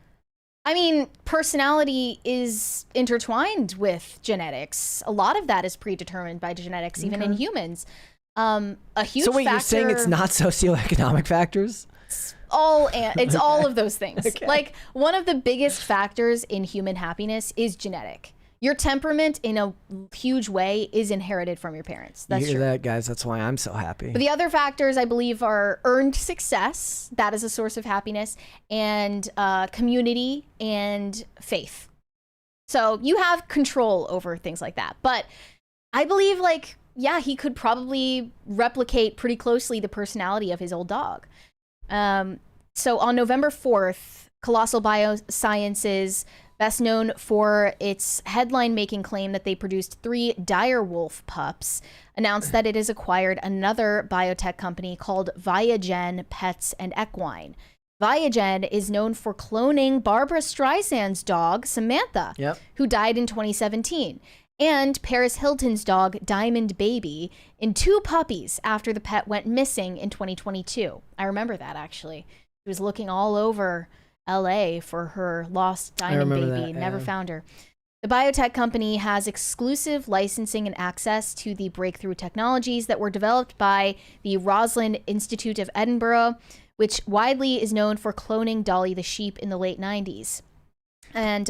I mean, personality is intertwined with genetics. A lot of that is predetermined by genetics, even in humans. A huge So wait, factor, you're saying it's not socioeconomic factors? It's all of those things. Okay. Like, one of the biggest factors in human happiness is genetic. Your temperament, in a huge way, is inherited from your parents. That's you hear true. that, guys? That's why I'm so happy. But the other factors, I believe, are earned success. That is a source of happiness, and community and faith. So you have control over things like that. But I believe, like, yeah, he could probably replicate pretty closely the personality of his old dog. So on November 4th, Colossal Biosciences, best known for its headline-making claim that they produced 3 direwolf pups, announced that it has acquired another biotech company called Viagen Pets and Equine. Viagen is known for cloning Barbara Streisand's dog, Samantha, who died in 2017, and Paris Hilton's dog, Diamond Baby, in 2 puppies after the pet went missing in 2022. I remember that, actually. She was looking all over LA for her lost Diamond Baby, never found her. The biotech company has exclusive licensing and access to the breakthrough technologies that were developed by the Roslin Institute of Edinburgh, which widely is known for cloning Dolly the sheep in the late 90s. And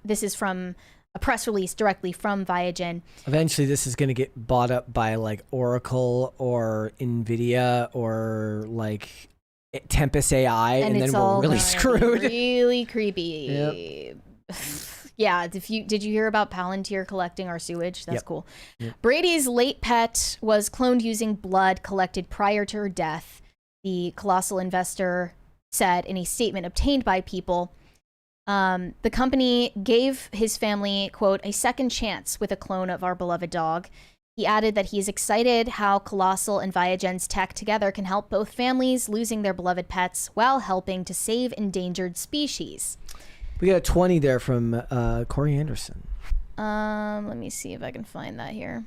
this is from a press release directly from Viagen. Eventually, this is going to get bought up by like Oracle or NVIDIA or like Tempest AI, and then we're really screwed. Really creepy. Yep. Yeah, did you hear about Palantir collecting our sewage? That's cool. Yep. Brady's late pet was cloned using blood collected prior to her death, the Colossal investor said in a statement obtained by People. The company gave his family, quote, a second chance with a clone of our beloved dog. He added that he is excited how Colossal and Viagen's tech together can help both families losing their beloved pets while helping to save endangered species. We got a 20 there from Corey Anderson. Let me see if I can find that here.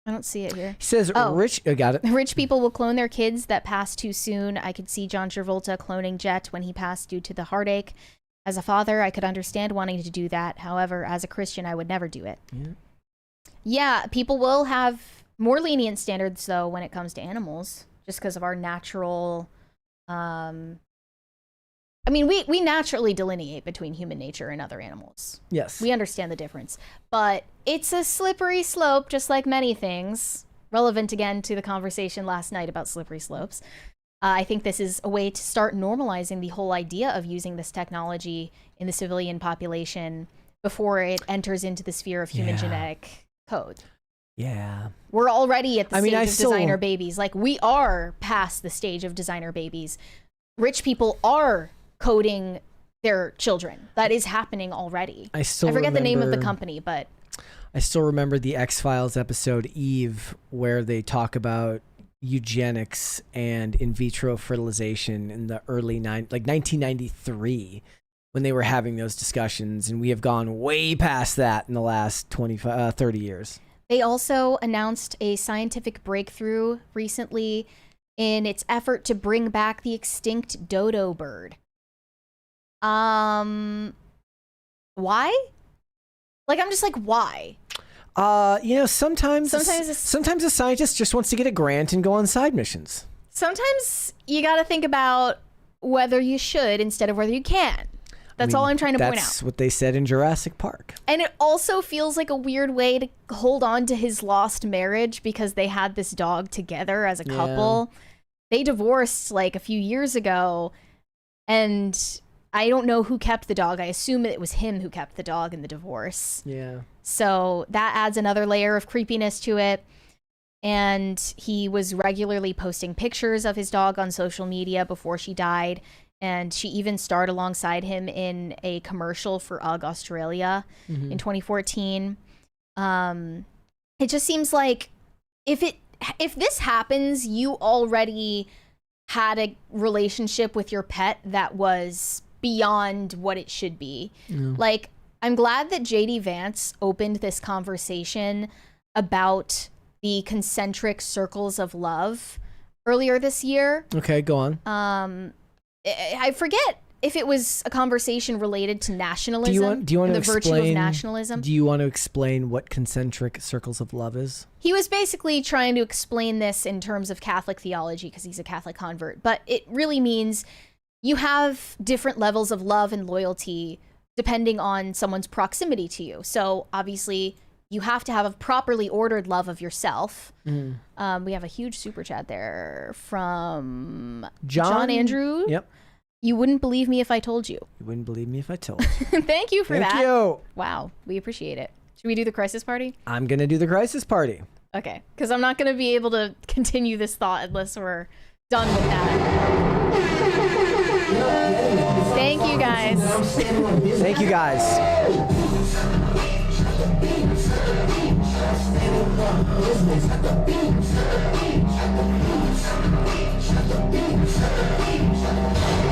I don't see it here. He says, rich, I got it. Rich people will clone their kids that pass too soon. I could see John Travolta cloning Jet when he passed due to the heartache. As a father, I could understand wanting to do that. However, as a Christian, I would never do it. Yeah, people will have more lenient standards, though, when it comes to animals, just because of our natural... I mean, we naturally delineate between human nature and other animals. Yes. We understand the difference. But it's a slippery slope, just like many things. Relevant, again, to the conversation last night about slippery slopes. I think this is a way to start normalizing the whole idea of using this technology in the civilian population before it enters into the sphere of human genetic code. Yeah. We're already at the stage of designer babies. Like, we are past the stage of designer babies. Rich people are coding their children. That is happening already. I forget the name of the company, but I still remember the X-Files episode Eve, where they talk about eugenics and in vitro fertilization in the early 1993, when they were having those discussions, and we have gone way past that in the last 30 years. They also announced a scientific breakthrough recently in its effort to bring back the extinct dodo bird. Why? Like, I'm just like, why? Sometimes a scientist just wants to get a grant and go on side missions. Sometimes you got to think about whether you should instead of whether you can. That's all I'm trying to point out. That's what they said in Jurassic Park. And it also feels like a weird way to hold on to his lost marriage because they had this dog together as a couple. They divorced like a few years ago, and I don't know who kept the dog. I assume it was him who kept the dog in the divorce. Yeah. So that adds another layer of creepiness to it. And he was regularly posting pictures of his dog on social media before she died. And she even starred alongside him in a commercial for UGG Australia in 2014. It just seems like if this happens, you already had a relationship with your pet that was beyond what it should be. Like, I'm glad that JD Vance opened this conversation about the concentric circles of love earlier this year. Okay, go on. I forget if it was a conversation related to nationalism. Do you want to the virtue of nationalism? Do you want to explain what concentric circles of love is? He was basically trying to explain this in terms of Catholic theology because he's a Catholic convert. But it really means you have different levels of love and loyalty depending on someone's proximity to you. So obviously, you have to have a properly ordered love of yourself. We have a huge super chat there from John Andrew. Yep. You wouldn't believe me if I told you. You wouldn't believe me if I told you. Thank you for that. Thank you. Wow, we appreciate it. Should we do the crisis party? I'm going to do the crisis party. Okay, because I'm not going to be able to continue this thought unless we're done with that. Thank you, guys. Thank you, guys.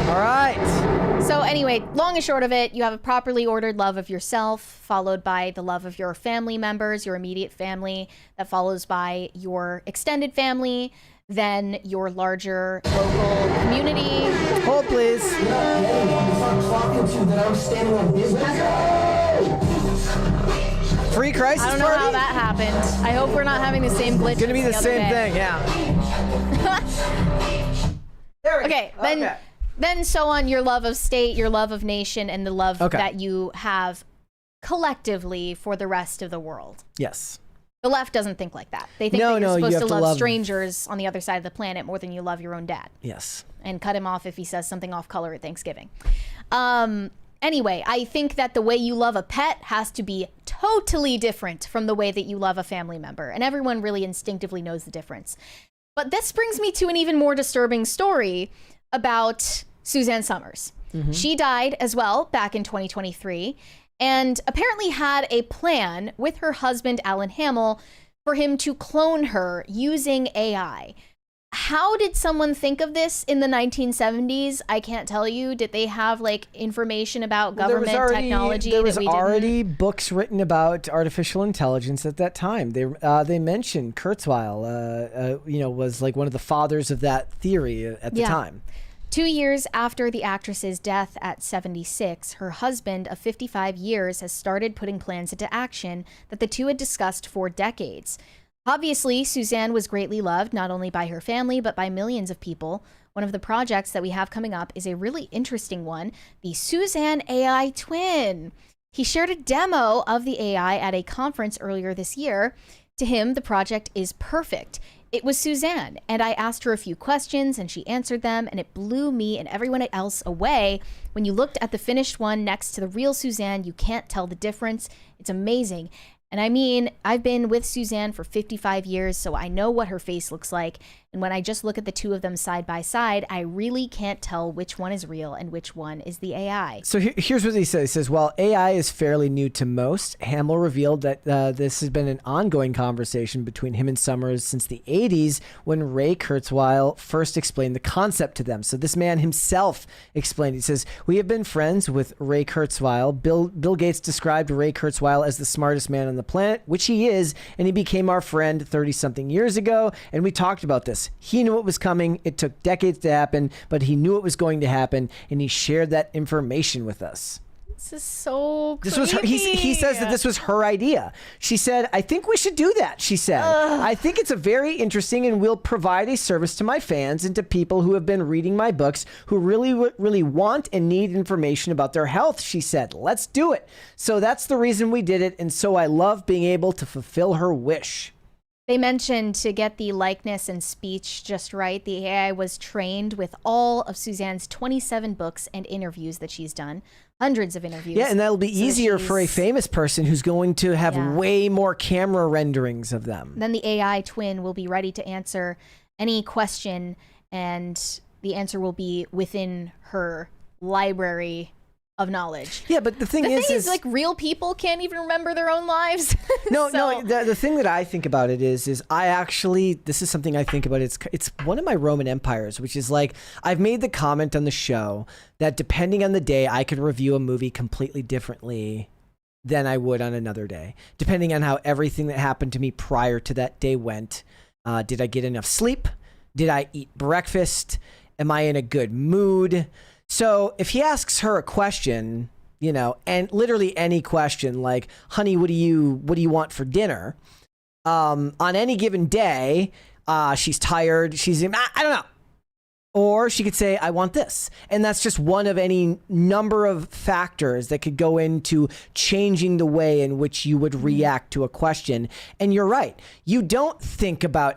All right. So anyway, long and short of it, you have a properly ordered love of yourself, followed by the love of your family members, your immediate family, that follows by your extended family, then your larger local community. Hold, please. Free crisis I don't know party? how that happened. I hope we're not having the same glitch. It's going to be the same thing, yeah. There we Okay, go. then so on your love of state, your love of nation, and the love that you have collectively for the rest of the world. Yes. The left doesn't think like that. They think that you're supposed to love strangers on the other side of the planet more than you love your own dad. Yes. And cut him off if he says something off color at Thanksgiving. Anyway, I think that the way you love a pet has to be totally different from the way that you love a family member. And everyone really instinctively knows the difference. But this brings me to an even more disturbing story about Suzanne Summers. Mm-hmm. She died as well back in 2023 and apparently had a plan with her husband, Alan Hamill, for him to clone her using AI. How did someone think of this in the 1970s? I can't tell you. Did they have like information about government technology? There was already books written about artificial intelligence at that time. They mentioned Kurzweil, was like one of the fathers of that theory at the time. 2 years after the actress's death at 76, her husband of 55 years has started putting plans into action that the two had discussed for decades. Obviously, Suzanne was greatly loved, not only by her family, but by millions of people. One of the projects that we have coming up is a really interesting one, the Suzanne AI twin. He shared a demo of the AI at a conference earlier this year. To him, the project is perfect. It was Suzanne, and I asked her a few questions, and she answered them, and it blew me and everyone else away. When you looked at the finished one next to the real Suzanne, you can't tell the difference. It's amazing. And I mean, I've been with Suzanne for 55 years, so I know what her face looks like. And when I just look at the two of them side by side, I really can't tell which one is real and which one is the AI. So here's what he says. He says, while AI is fairly new to most, Hamill revealed that this has been an ongoing conversation between him and Summers since the 80s when Ray Kurzweil first explained the concept to them. So this man himself explained. He says, we have been friends with Ray Kurzweil. Bill Gates described Ray Kurzweil as the smartest man on the planet, which he is, and he became our friend 30-something years ago, and we talked about this. He knew it was coming. It took decades to happen, but he knew it was going to happen, and he shared that information with us. This is so creepy. This was her, he says that this was her idea. She said, I think we should do that, she said. I think it's a very interesting and will provide a service to my fans and to people who have been reading my books who really want and need information about their health, she said. Let's do it. So that's the reason we did it, and so I love being able to fulfill her wish. They mentioned to get the likeness and speech just right, the AI was trained with all of Suzanne's 27 books and interviews that she's done. Hundreds of interviews. Yeah, and that'll be easier for a famous person who's going to have way more camera renderings of them. Then the AI twin will be ready to answer any question, and the answer will be within her library of knowledge. Yeah, but the thing is like real people can't even remember their own lives. No, the thing that I think about it is I actually, this is something I think about. It's one of my Roman empires, which is like, I've made the comment on the show that depending on the day, I could review a movie completely differently than I would on another day, depending on how everything that happened to me prior to that day went. Did I get enough sleep? Did I eat breakfast? Am I in a good mood? So if he asks her a question, and literally any question like, honey, what do you want for dinner? On any given day, she's tired. I don't know. Or she could say, I want this. And that's just one of any number of factors that could go into changing the way in which you would react to a question. And you're right. You don't think about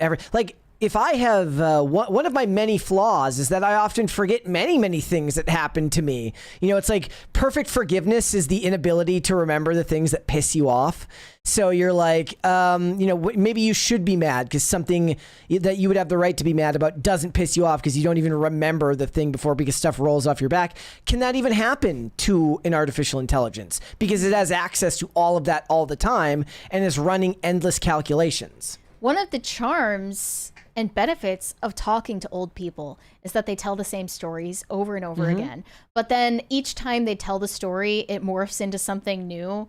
if I have one of my many flaws is that I often forget many things that happened to me. You know, it's like perfect forgiveness is the inability to remember the things that piss you off. So you're like, you know, maybe you should be mad because something that you would have the right to be mad about doesn't piss you off because you don't even remember the thing before because stuff rolls off your back. Can that even happen to an artificial intelligence? Because it has access to all of that all the time and is running endless calculations. One of the charms and benefits of talking to old people is that they tell the same stories over and over again. But then each time they tell the story, it morphs into something new.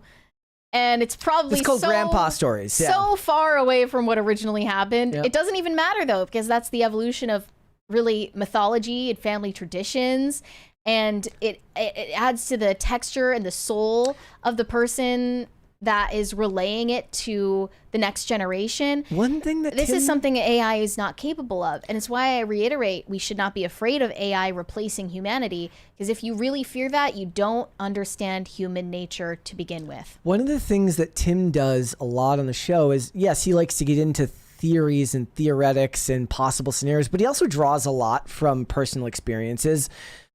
And it's probably called grandpa stories. Yeah. So far away from what originally happened. Yep. It doesn't even matter though, because that's the evolution of really mythology and family traditions. And it adds to the texture and the soul of the person that is relaying it to the next generation. One thing that this is something AI is not capable of. And it's why I reiterate, we should not be afraid of AI replacing humanity, because if you really fear that, you don't understand human nature to begin with. One of the things that Tim does a lot on the show is, yes, he likes to get into theories and theoretics and possible scenarios, but he also draws a lot from personal experiences.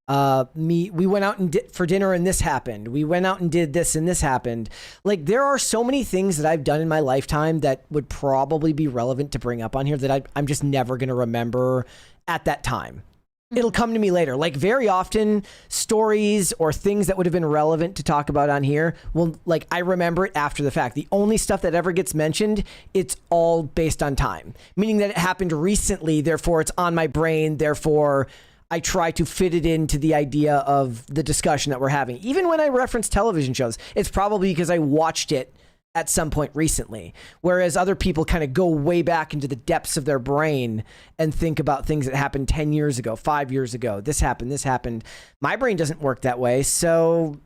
We went out and for dinner and this happened. We went out and did this and this happened. Like, there are so many things that I've done in my lifetime that would probably be relevant to bring up on here that I'm just never going to remember at that time. It'll come to me later. Like, very often stories or things that would have been relevant to talk about on here will, like, I remember it after the fact. The only stuff that ever gets mentioned, it's all based on time, meaning that it happened recently. Therefore it's on my brain. Therefore I try to fit it into the idea of the discussion that we're having. Even when I reference television shows, it's probably because I watched it at some point recently. Whereas other people kind of go way back into the depths of their brain and think about things that happened 10 years ago, 5 years ago. This happened. My brain doesn't work that way. So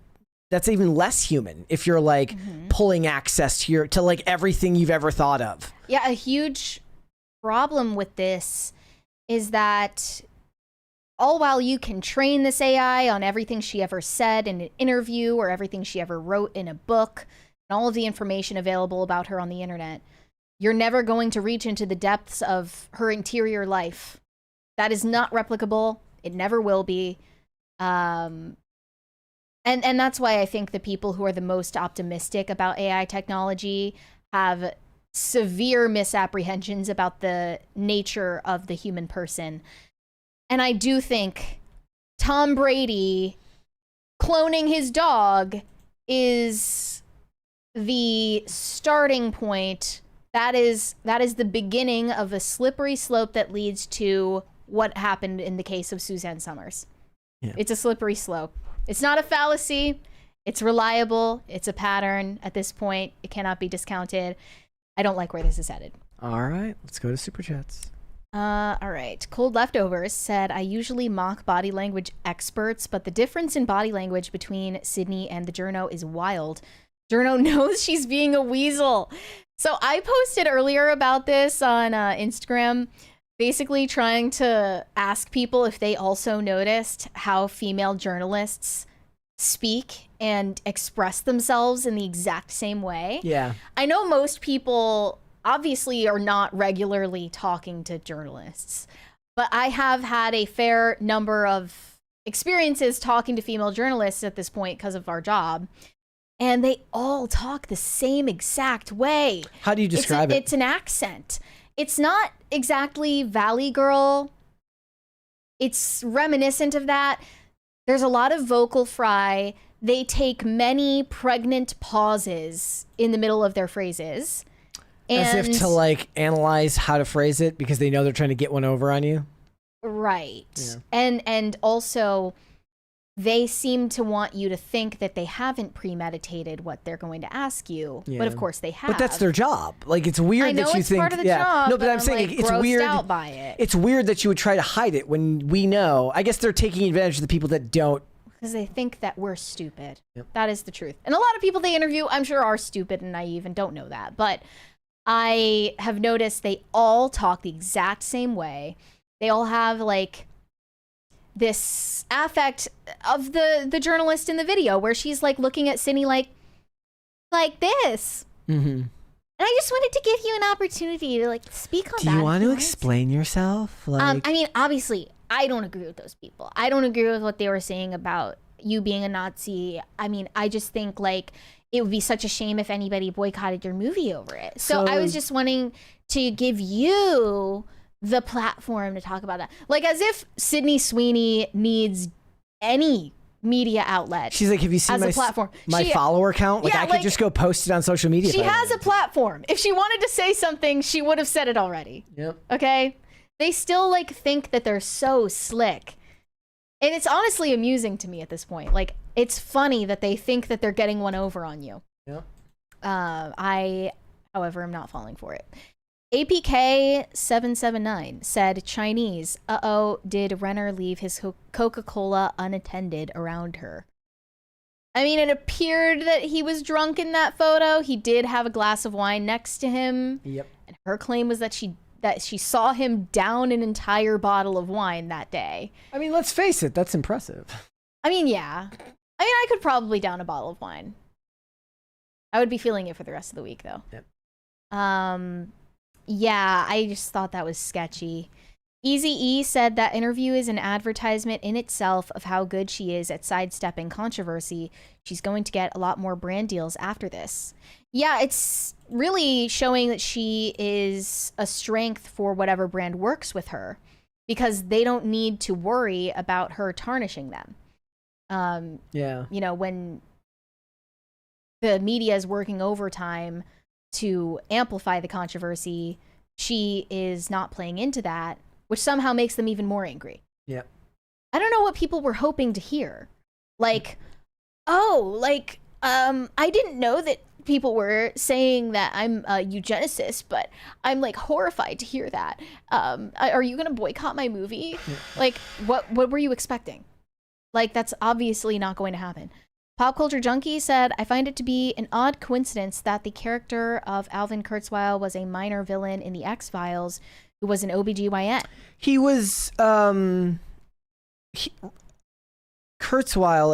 that's even less human if you're like pulling access to like everything you've ever thought of. Yeah, a huge problem with this is that all while you can train this AI on everything she ever said in an interview or everything she ever wrote in a book and all of the information available about her on the internet, you're never going to reach into the depths of her interior life. That is not replicable. It never will be. And that's why I think the people who are the most optimistic about AI technology have severe misapprehensions about the nature of the human person. And I do think Tom Brady cloning his dog is the starting point. That is the beginning of a slippery slope that leads to what happened in the case of Suzanne Summers. Yeah. It's a slippery slope. It's not a fallacy. It's reliable. It's a pattern at this point. It cannot be discounted. I don't like where this is headed. All right, let's go to Superchats. All right. Cold Leftovers said, I usually mock body language experts, but the difference in body language between Sydney and the Journo is wild. Journo knows she's being a weasel. So I posted earlier about this on Instagram, basically trying to ask people if they also noticed how female journalists speak and express themselves in the exact same way. Yeah. I know most people obviously are not regularly talking to journalists, but I have had a fair number of experiences talking to female journalists at this point because of our job, and they all talk the same exact way. How do you describe it? It's an accent. It's not exactly Valley Girl. It's reminiscent of that. There's a lot of vocal fry. They take many pregnant pauses in the middle of their phrases. As if to like analyze how to phrase it because they know they're trying to get one over on you. Right. Yeah. And also they seem to want you to think that they haven't premeditated what they're going to ask you. Yeah. But of course they have. But that's their job. Like, it's weird I know that you it's think part of the job, no, but I'm saying like, it's grossed weird out by it. It's weird that you would try to hide it when we know. I guess they're taking advantage of the people that don't. Because they think that we're stupid. Yep. That is the truth. And a lot of people they interview, I'm sure, are stupid and naive and don't know that. But I have noticed they all talk the exact same way. They all have like this affect of the journalist in the video where she's like looking at Sydney like this. Mm-hmm. And I just wanted to give you an opportunity to like speak on that. Do you want to explain yourself? Like, I mean, obviously, I don't agree with those people. I don't agree with what they were saying about you being a Nazi. I mean, I just think like it would be such a shame if anybody boycotted your movie over it. So I was just wanting to give you the platform to talk about that. Like as if Sydney Sweeney needs any media outlet. She's like, have you seen my platform? My follower count? Like I could just go post it on social media. She has a platform. If she wanted to say something, she would have said it already. Yep. Okay? They still like think that they're so slick. And it's honestly amusing to me at this point. Like it's funny that they think that they're getting one over on you. Yeah. I, however, am not falling for it. APK779 said, Chinese, did Renner leave his Coca-Cola unattended around her? I mean, it appeared that he was drunk in that photo. He did have a glass of wine next to him. Yep. And her claim was that she saw him down an entire bottle of wine that day. I mean, let's face it, that's impressive. I mean, yeah. I mean, I could probably down a bottle of wine. I would be feeling it for the rest of the week, though. Yep. Yeah, I just thought that was sketchy. Eazy-E said that interview is an advertisement in itself of how good she is at sidestepping controversy. She's going to get a lot more brand deals after this. Yeah, it's really showing that she is a strength for whatever brand works with her because they don't need to worry about her tarnishing them. Yeah. You know, when the media is working overtime to amplify the controversy, she is not playing into that, which somehow makes them even more angry. Yeah. I don't know what people were hoping to hear. Like, I didn't know that people were saying that I'm a eugenicist, but I'm like horrified to hear that. Are you going to boycott my movie? Like, what were you expecting? Like, that's obviously not going to happen. Pop Culture Junkie said, I find it to be an odd coincidence that the character of Alvin Kurtzweil was a minor villain in the X-Files who was an OBGYN. He was, Kurtzweil,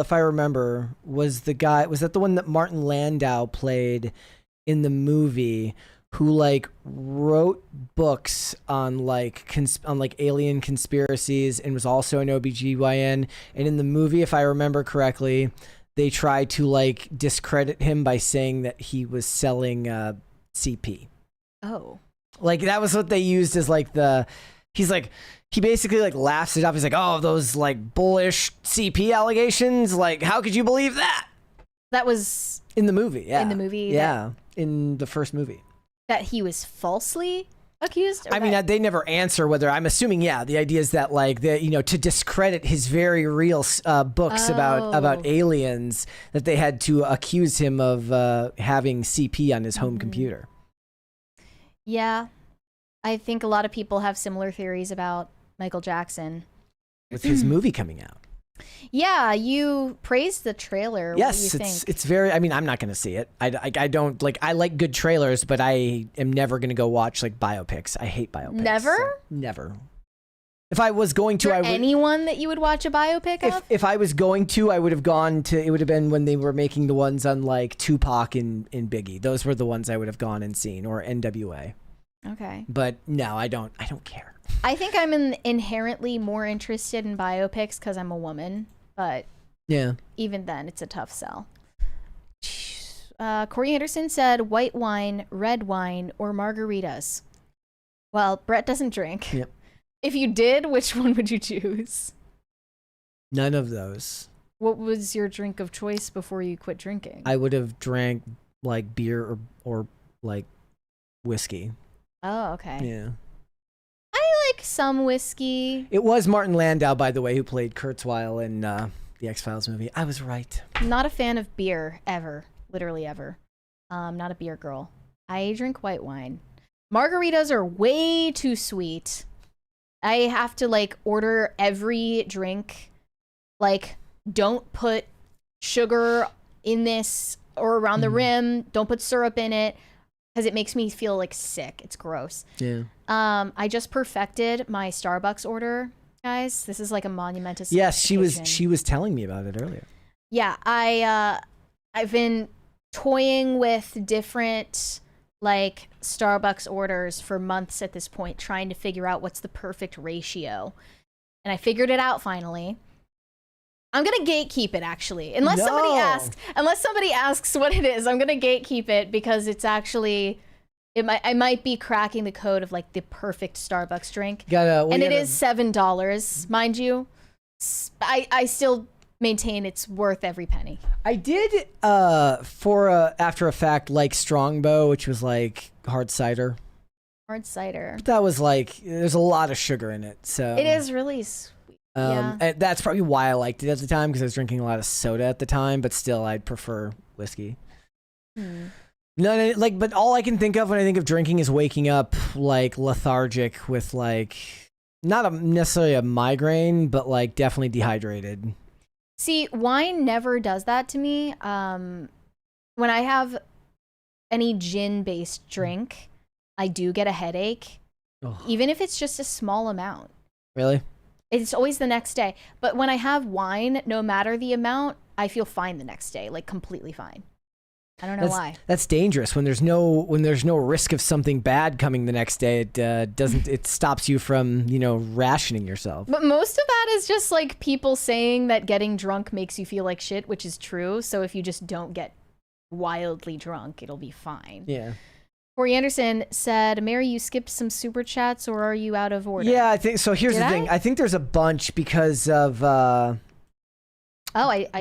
if I remember, was the guy, was that the one that Martin Landau played in the movie who like wrote books on like alien conspiracies and was also an OBGYN? And in the movie, if I remember correctly, they tried to like discredit him by saying that he was selling CP. Oh. Like that was what they used as like he basically like laughs it up. He's like, oh, those like bullish CP allegations. Like, how could you believe that? That was in the movie. Yeah. In the movie. Yeah. In the first movie. That he was falsely accused? I mean, they never answer whether, I'm assuming, yeah, the idea is that like to discredit his very real books about aliens, that they had to accuse him of having CP on his home computer. Yeah. I think a lot of people have similar theories about Michael Jackson. With his movie coming out. Yeah, you praised the trailer. Yes, what do you think? It's very, I mean, I'm not going to see it. I don't, like, I like good trailers, but I am never going to go watch, like, biopics. I hate biopics. Never? So, never. If I was going to, I would... anyone that you would watch a biopic of? If I was going to, I would have gone to, it would have been when they were making the ones on, like, Tupac and Biggie. Those were the ones I would have gone and seen, or NWA. Okay. But no, I don't care. I think I'm inherently more interested in biopics because I'm a woman, but yeah, even then, it's a tough sell. Corey Anderson said white wine, red wine, or margaritas. Well, Brett doesn't drink. Yep. If you did, which one would you choose? None of those. What was your drink of choice before you quit drinking? I would have drank like beer or like whiskey. Oh, okay. Yeah. I like some whiskey. It was Martin Landau, by the way, who played Kurtzweil in the X-Files movie. I was right. I'm not a fan of beer, ever. Literally ever. Not a beer girl. I drink white wine. Margaritas are way too sweet. I have to, like, order every drink. Like, don't put sugar in this or around the rim. Don't put syrup in it. Because it makes me feel like sick. It's gross. Yeah. I just perfected my Starbucks order, guys. This is like a monumentous. Yes, she was telling me about it earlier. Yeah, I've been toying with different like Starbucks orders for months at this point, trying to figure out what's the perfect ratio. And I figured it out finally. I'm gonna gatekeep it actually. Unless somebody asks what it is, I'm gonna gatekeep it because it's actually I might be cracking the code of like the perfect Starbucks drink. And it is $7, mind you. I still maintain it's worth every penny. I did after a fact like Strongbow, which was like hard cider. Hard cider. But that was like there's a lot of sugar in it, so it is really sweet. And that's probably why I liked it at the time because I was drinking a lot of soda at the time, but still I'd prefer whiskey. No, like, but all I can think of when I think of drinking is waking up like lethargic with like not necessarily a migraine, but like definitely dehydrated. See, wine never does that to me. When I have any gin-based drink, I do get a headache, even if it's just a small amount. Really? It's always the next day. But when I have wine, no matter the amount, I feel fine the next day, like completely fine. I don't know why. That's dangerous when there's no risk of something bad coming the next day. It stops you from, rationing yourself. But most of that is just like people saying that getting drunk makes you feel like shit, which is true. So if you just don't get wildly drunk, it'll be fine. Yeah. Corey Anderson said, Mary, you skipped some super chats or are you out of order? Yeah, I think so. Here's the thing. I think there's a bunch because of I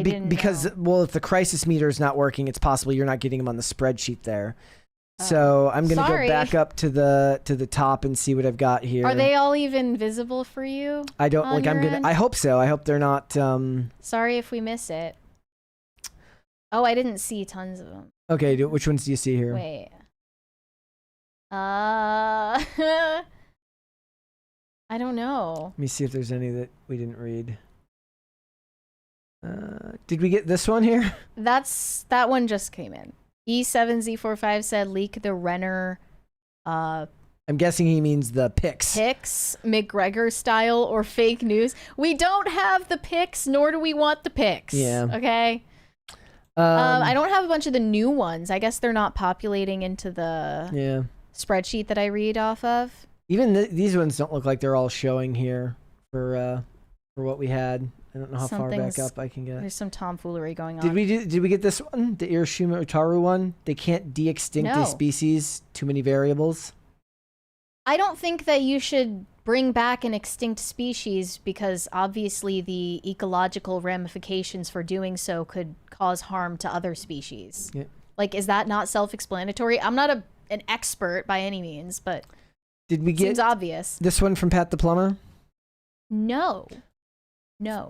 didn't know. Well, if the crisis meter is not working, it's possible you're not getting them on the spreadsheet there. So I'm gonna go back up to the top and see what I've got here. Are they all even visible for you? I don't like. I hope so. I hope they're not. Sorry if we miss it. Oh, I didn't see tons of them. Okay, which ones do you see here? Wait. I don't know. Let me see if there's any that we didn't read. Did we get this one here? That one just came in. E7Z45 said leak the Renner. I'm guessing he means the pics. Pics, McGregor style or fake news. We don't have the pics, nor do we want the pics. Yeah. Okay. I don't have a bunch of the new ones. I guess they're not populating into the spreadsheet that I read off of. Even these ones don't look like they're all showing here for what we had. I don't know how far back up I can get. There's some tomfoolery going on. Did we get this one? The Irishima Utaru one? They can't de-extinct a species. Too many variables. I don't think that you should bring back an extinct species because obviously the ecological ramifications for doing so could cause harm to other species. Yeah. Like, is that not self-explanatory? I'm not an expert by any means, but did we get seems obvious. This one from Pat the Plumber? No.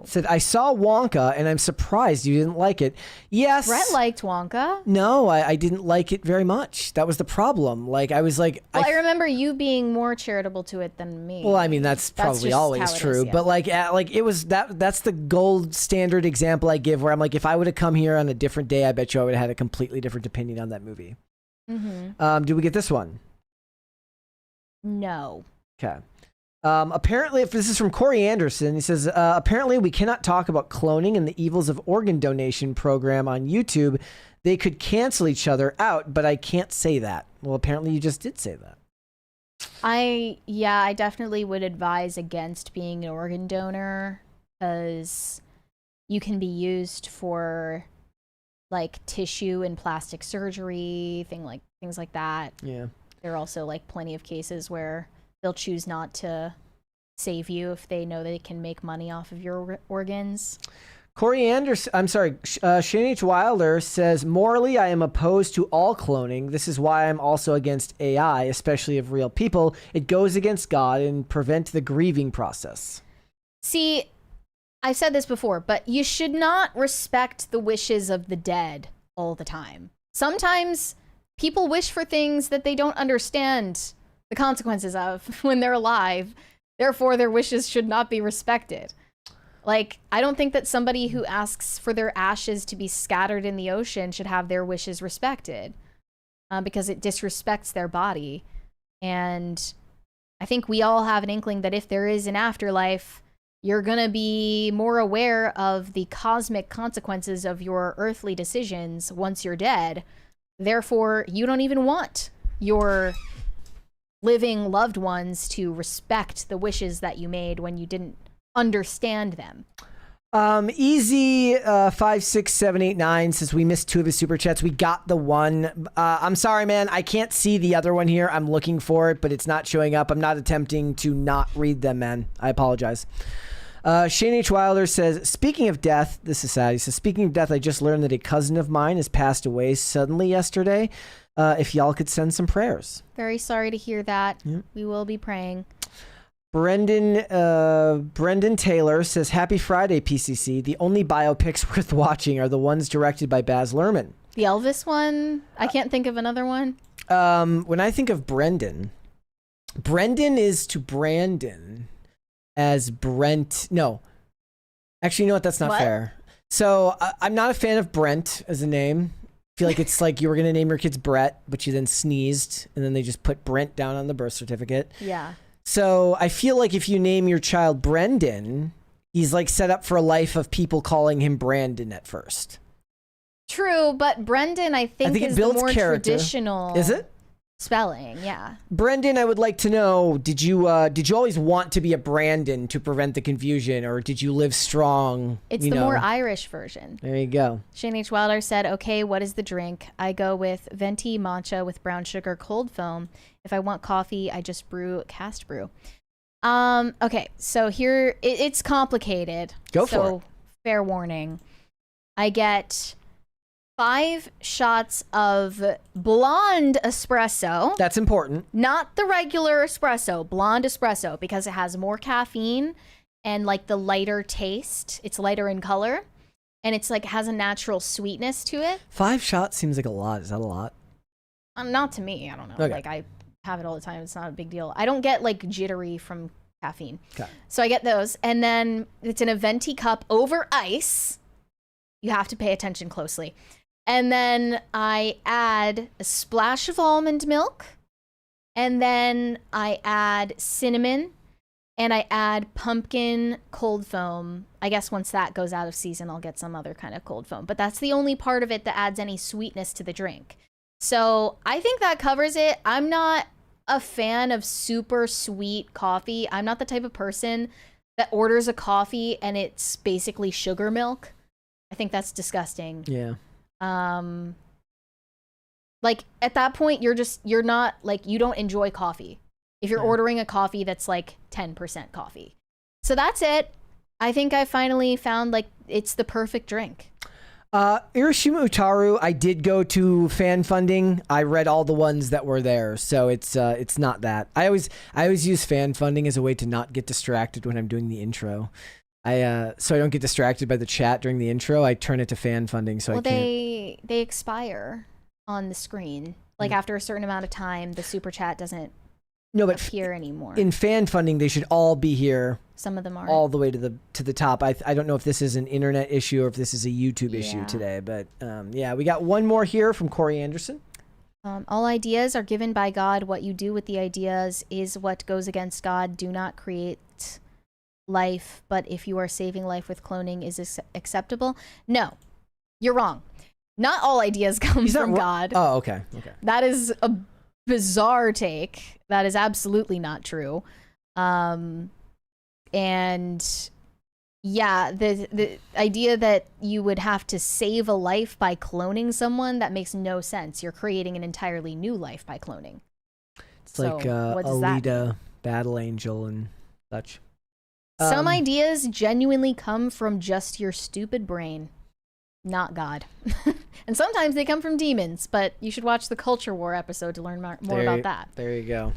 Said, I saw Wonka and I'm surprised you didn't like it. Yes. Brett liked Wonka. No, I didn't like it very much. That was the problem. Like, I was like... Well, I remember you being more charitable to it than me. Well, I mean, that's probably always true. But like it was that's the gold standard example I give where I'm like, if I would have come here on a different day, I bet you I would have had a completely different opinion on that movie. Mm-hmm. Did we get this one? No. Okay. Apparently, if this is from Corey Anderson, he says, apparently we cannot talk about cloning and the evils of organ donation program on YouTube. They could cancel each other out, but I can't say that. Well, apparently you just did say that. I definitely would advise against being an organ donor because you can be used for like tissue and plastic surgery, things like that. Yeah. There are also like plenty of cases where they'll choose not to save you if they know they can make money off of your organs. Corey Anderson, I'm sorry, Shane H. Wilder says, morally, I am opposed to all cloning. This is why I'm also against AI, especially of real people. It goes against God and prevent the grieving process. See, I've said this before, but you should not respect the wishes of the dead all the time. Sometimes people wish for things that they don't understand the consequences of when they're alive. Therefore, their wishes should not be respected. Like, I don't think that somebody who asks for their ashes to be scattered in the ocean should have their wishes respected because it disrespects their body. And I think we all have an inkling that if there is an afterlife, you're going to be more aware of the cosmic consequences of your earthly decisions once you're dead. Therefore, you don't even want your living loved ones to respect the wishes that you made when you didn't understand them. Easy 56789 says we missed 2 of his super chats. We got the one. I'm sorry, man. I can't see the other one here. I'm looking for it, but it's not showing up. I'm not attempting to not read them, man. I apologize. Shane H. Wilder says, speaking of death, this is sad. He says, speaking of death, I just learned that a cousin of mine has passed away suddenly yesterday. If y'all could send some prayers. Very sorry to hear that. Yep. We will be praying. Brendan Taylor says, happy Friday, PCC. The only biopics worth watching are the ones directed by Baz Luhrmann. The Elvis one? I can't think of another one. When I think of Brendan is to Brandon as Brent. No. Actually, you know what? That's not fair. So I'm not a fan of Brent as a name. I feel like it's like you were going to name your kids Brett, but you then sneezed, and then they just put Brent down on the birth certificate. Yeah. So I feel like if you name your child Brendan, he's like set up for a life of people calling him Brandon at first. True, but Brendan I think is the more traditional. Is it? Spelling, yeah. Brendan, I would like to know, did you always want to be a Brandon to prevent the confusion, or did you live strong? It's the more Irish version. There you go. Shane H. Wilder said, okay, what is the drink? I go with venti matcha with brown sugar cold foam. If I want coffee, I just brew cast brew. Okay, so here, it's complicated. Go for it. Fair warning. I get 5 shots of blonde espresso. That's important. Not the regular espresso, blonde espresso, because it has more caffeine and like the lighter taste. It's lighter in color and it's like has a natural sweetness to it. 5 shots seems like a lot. Is that a lot? Not to me. I don't know. Okay. Like I have it all the time. It's not a big deal. I don't get like jittery from caffeine. Okay. So I get those. And then it's in a venti cup over ice. You have to pay attention closely. And then I add a splash of almond milk. And then I add cinnamon. And I add pumpkin cold foam. I guess once that goes out of season, I'll get some other kind of cold foam. But that's the only part of it that adds any sweetness to the drink. So I think that covers it. I'm not a fan of super sweet coffee. I'm not the type of person that orders a coffee and it's basically sugar milk. I think that's disgusting. Yeah. Like at that point you're not like, you don't enjoy coffee if you're ordering a coffee that's like 10% coffee. So that's it. I think I finally found like it's the perfect drink. Irishima Utaru, I did go to fan funding. I read all the ones that were there, so it's not that. I always use fan funding as a way to not get distracted when I'm doing the intro. So I don't get distracted by the chat during the intro. I turn it to fan funding, so I can't. They expire on the screen. Like after a certain amount of time, the super chat doesn't appear anymore. In fan funding, they should all be here. Some of them are all the way to the top. I don't know if this is an internet issue or if this is a YouTube issue today, but yeah, we got one more here from Corey Anderson. All ideas are given by God. What you do with the ideas is what goes against God. Do not create life, but if you are saving life with cloning, is this acceptable? No, you're wrong. Not all ideas come from God. Oh, okay. That is a bizarre take. That is absolutely not true. And yeah, the idea that you would have to save a life by cloning someone, that makes no sense. You're creating an entirely new life by cloning. It's like Alita, Battle Angel, and such. Some ideas genuinely come from just your stupid brain, not God. And sometimes they come from demons, but you should watch the Culture War episode to learn more about that. There you go.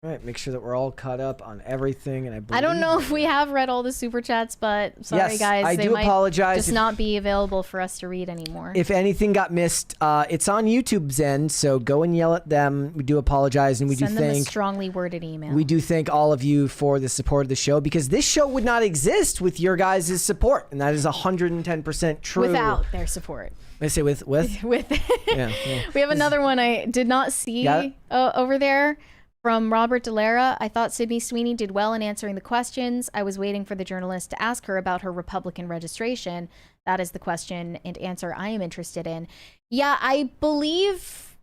All right, make sure that we're all caught up on everything, and I don't know if we have read all the super chats, but sorry guys, I do apologize. Just not be available for us to read anymore. If anything got missed, it's on YouTube's end, so go and yell at them. We do apologize, and we Send do them thank a strongly worded email. We do thank all of you for the support of the show, because this show would not exist with your guys' support, and that is 110% true. Without their support. I say with yeah. We have another one I did not see over there. From Robert Delara, I thought Sydney Sweeney did well in answering the questions. I was waiting for the journalist to ask her about her Republican registration. That is the question and answer I am interested in. Yeah, I believe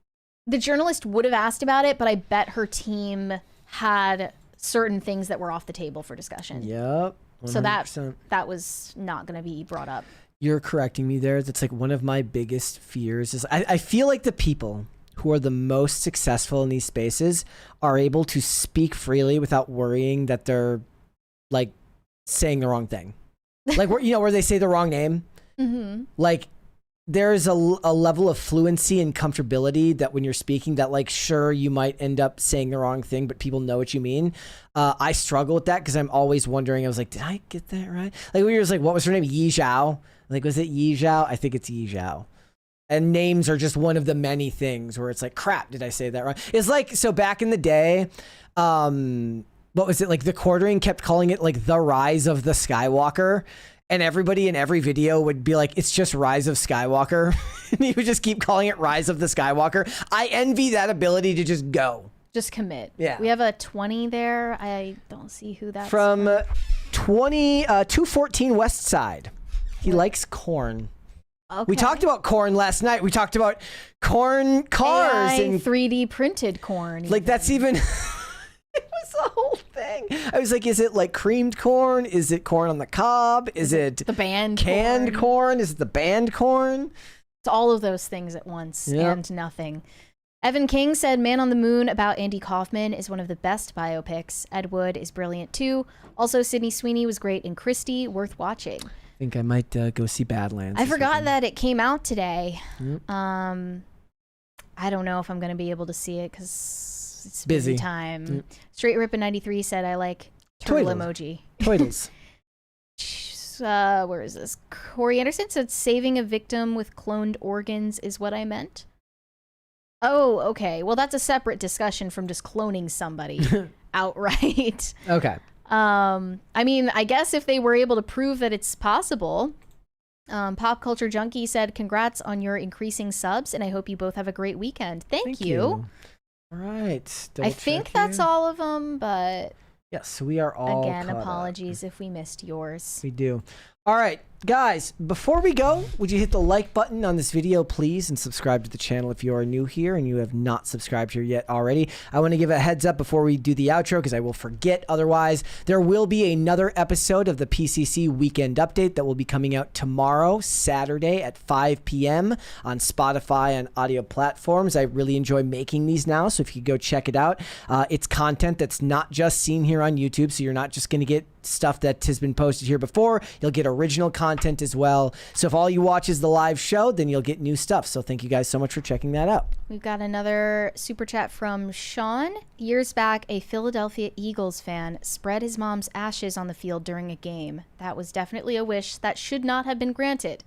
The journalist would have asked about it, but I bet her team had certain things that were off the table for discussion. Yep. 100%. So that was not going to be brought up. You're correcting me there. That's like one of my biggest fears is I feel like the people who are the most successful in these spaces are able to speak freely without worrying that they're like saying the wrong thing. Like, where they say the wrong name. Mm-hmm. Like, there's a level of fluency and comfortability that when you're speaking that, like, sure, you might end up saying the wrong thing, but people know what you mean. I struggle with that because I'm always wondering, I was like, did I get that right? Like, we were just like, what was her name? Yi Zhao? Like, was it Yi Zhao? I think it's Yi Zhao. And names are just one of the many things where it's like, crap, did I say that wrong? It's like, so back in the day, what was it? Like, the Quartering kept calling it, like, the Rise of the Skywalker. And everybody in every video would be like, it's just Rise of Skywalker. And he would just keep calling it Rise of the Skywalker. I envy that ability to just go. Just commit. Yeah. We have a 20 there. I don't see who that's from. 214 West Side. He likes corn. Okay. We talked about corn last night. We talked about corn cars AI and 3D printed corn. Like, that's even... It was the whole thing. I was like, is it like creamed corn? Is it corn on the cob? Is it the banned canned corn? Is it the banned corn? It's all of those things at once and nothing. Evan King said Man on the Moon about Andy Kaufman is one of the best biopics. Ed Wood is brilliant too. Also, Sydney Sweeney was great in Christie, worth watching. I think I might go see Badlands. I forgot that it came out today. Yep. I don't know if I'm going to be able to see it because it's busy time. Yep. Straight Rip in 93 said I like turtle emoji. Toidles. Where is this? Corey Anderson said saving a victim with cloned organs is what I meant. Oh, okay. Well, that's a separate discussion from just cloning somebody outright. Okay. I mean, I guess if they were able to prove that it's possible. Pop Culture Junkie said, congrats on your increasing subs, and I hope you both have a great weekend. Thank you. All right. I think that's all of them, but yes, we are all again, apologies if we missed yours. We do. All right, guys, before we go, would you hit the like button on this video, please, and subscribe to the channel if you are new here and you have not subscribed here yet already. I want to give a heads up before we do the outro because I will forget otherwise. There will be another episode of the PCC Weekend Update that will be coming out tomorrow, Saturday at 5 p.m. on Spotify and audio platforms. I really enjoy making these now, so if you go check it out. It's content that's not just seen here on YouTube, so you're not just going to get stuff that has been posted here before. You'll get original content as well. So if all you watch is the live show, then you'll get new stuff. So thank you guys so much for checking that out. We've got another super chat from Sean. Years back, a Philadelphia Eagles fan spread his mom's ashes on the field during a game. That was definitely a wish that should not have been granted.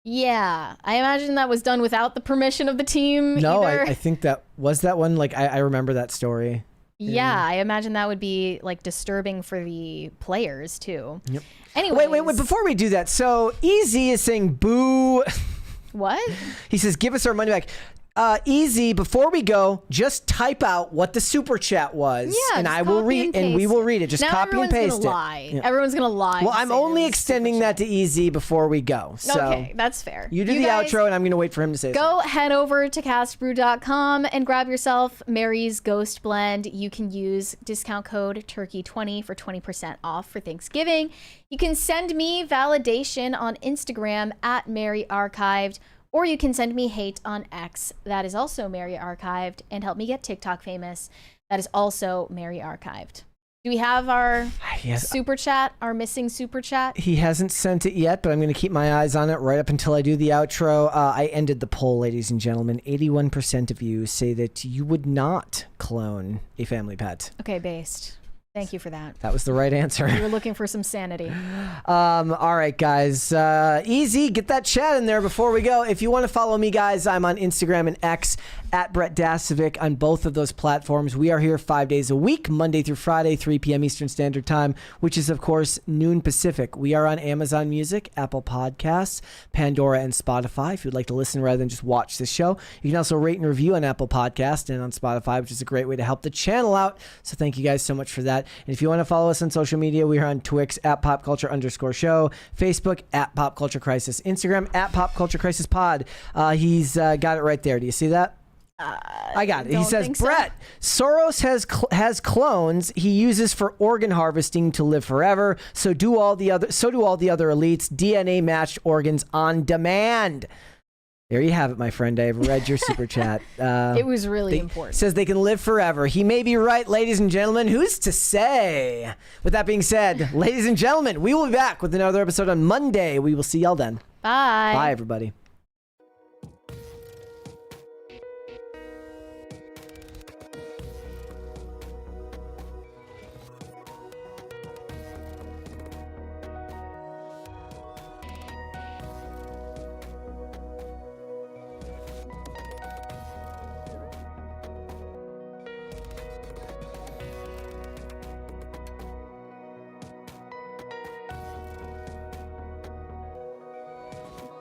Yeah, I imagine that was done without the permission of the team. No, I think that was that one. Like, I remember that story. Yeah, I imagine that would be like disturbing for the players too. Yep. Anyway, wait. Before we do that, so Easy is saying boo. What? He says, give us our money back. Easy, before we go, just type out what the super chat was, and I will read, and we will read it. Just copy and paste it. Lie. Yeah. Everyone's gonna lie. Well, I'm only extending that to Easy before we go. So okay, that's fair. You do the outro, and I'm gonna wait for him to say. Go head over to castbrew.com and grab yourself Mary's Ghost Blend. You can use discount code Turkey20 for 20% off for Thanksgiving. You can send me validation on Instagram at Mary Archived. Or you can send me hate on X. That is also Mary Archived. And help me get TikTok famous. That is also Mary Archived. Do we have our super chat, our missing super chat? He hasn't sent it yet, but I'm going to keep my eyes on it right up until I do the outro. I ended the poll, ladies and gentlemen. 81% of you say that you would not clone a family pet. Okay, based. Thank you for that. That was the right answer. We were looking for some sanity. All right, guys. Easy, get that chat in there before we go. If you want to follow me, guys, I'm on Instagram and X at Brett Dasovic on both of those platforms. We are here 5 days a week, Monday through Friday, 3 p.m. Eastern Standard Time, which is, of course, noon Pacific. We are on Amazon Music, Apple Podcasts, Pandora, and Spotify. If you'd like to listen rather than just watch the show, you can also rate and review on Apple Podcasts and on Spotify, which is a great way to help the channel out. So thank you guys so much for that. And if you want to follow us on social media, we are on Twix at PopCulture_show, Facebook at Pop Culture Crisis, Instagram at Pop Culture Crisis Pod. He's got it right there. Do you see that? I got it. He don't says, think so. Brett, Soros has clones he uses for organ harvesting to live forever. So do all the other elites. DNA matched organs on demand. There you have it, my friend. I've read your super chat. It was really important. Says they can live forever. He may be right, ladies and gentlemen. Who's to say? With that being said, ladies and gentlemen, we will be back with another episode on Monday. We will see y'all then. Bye. Bye, everybody.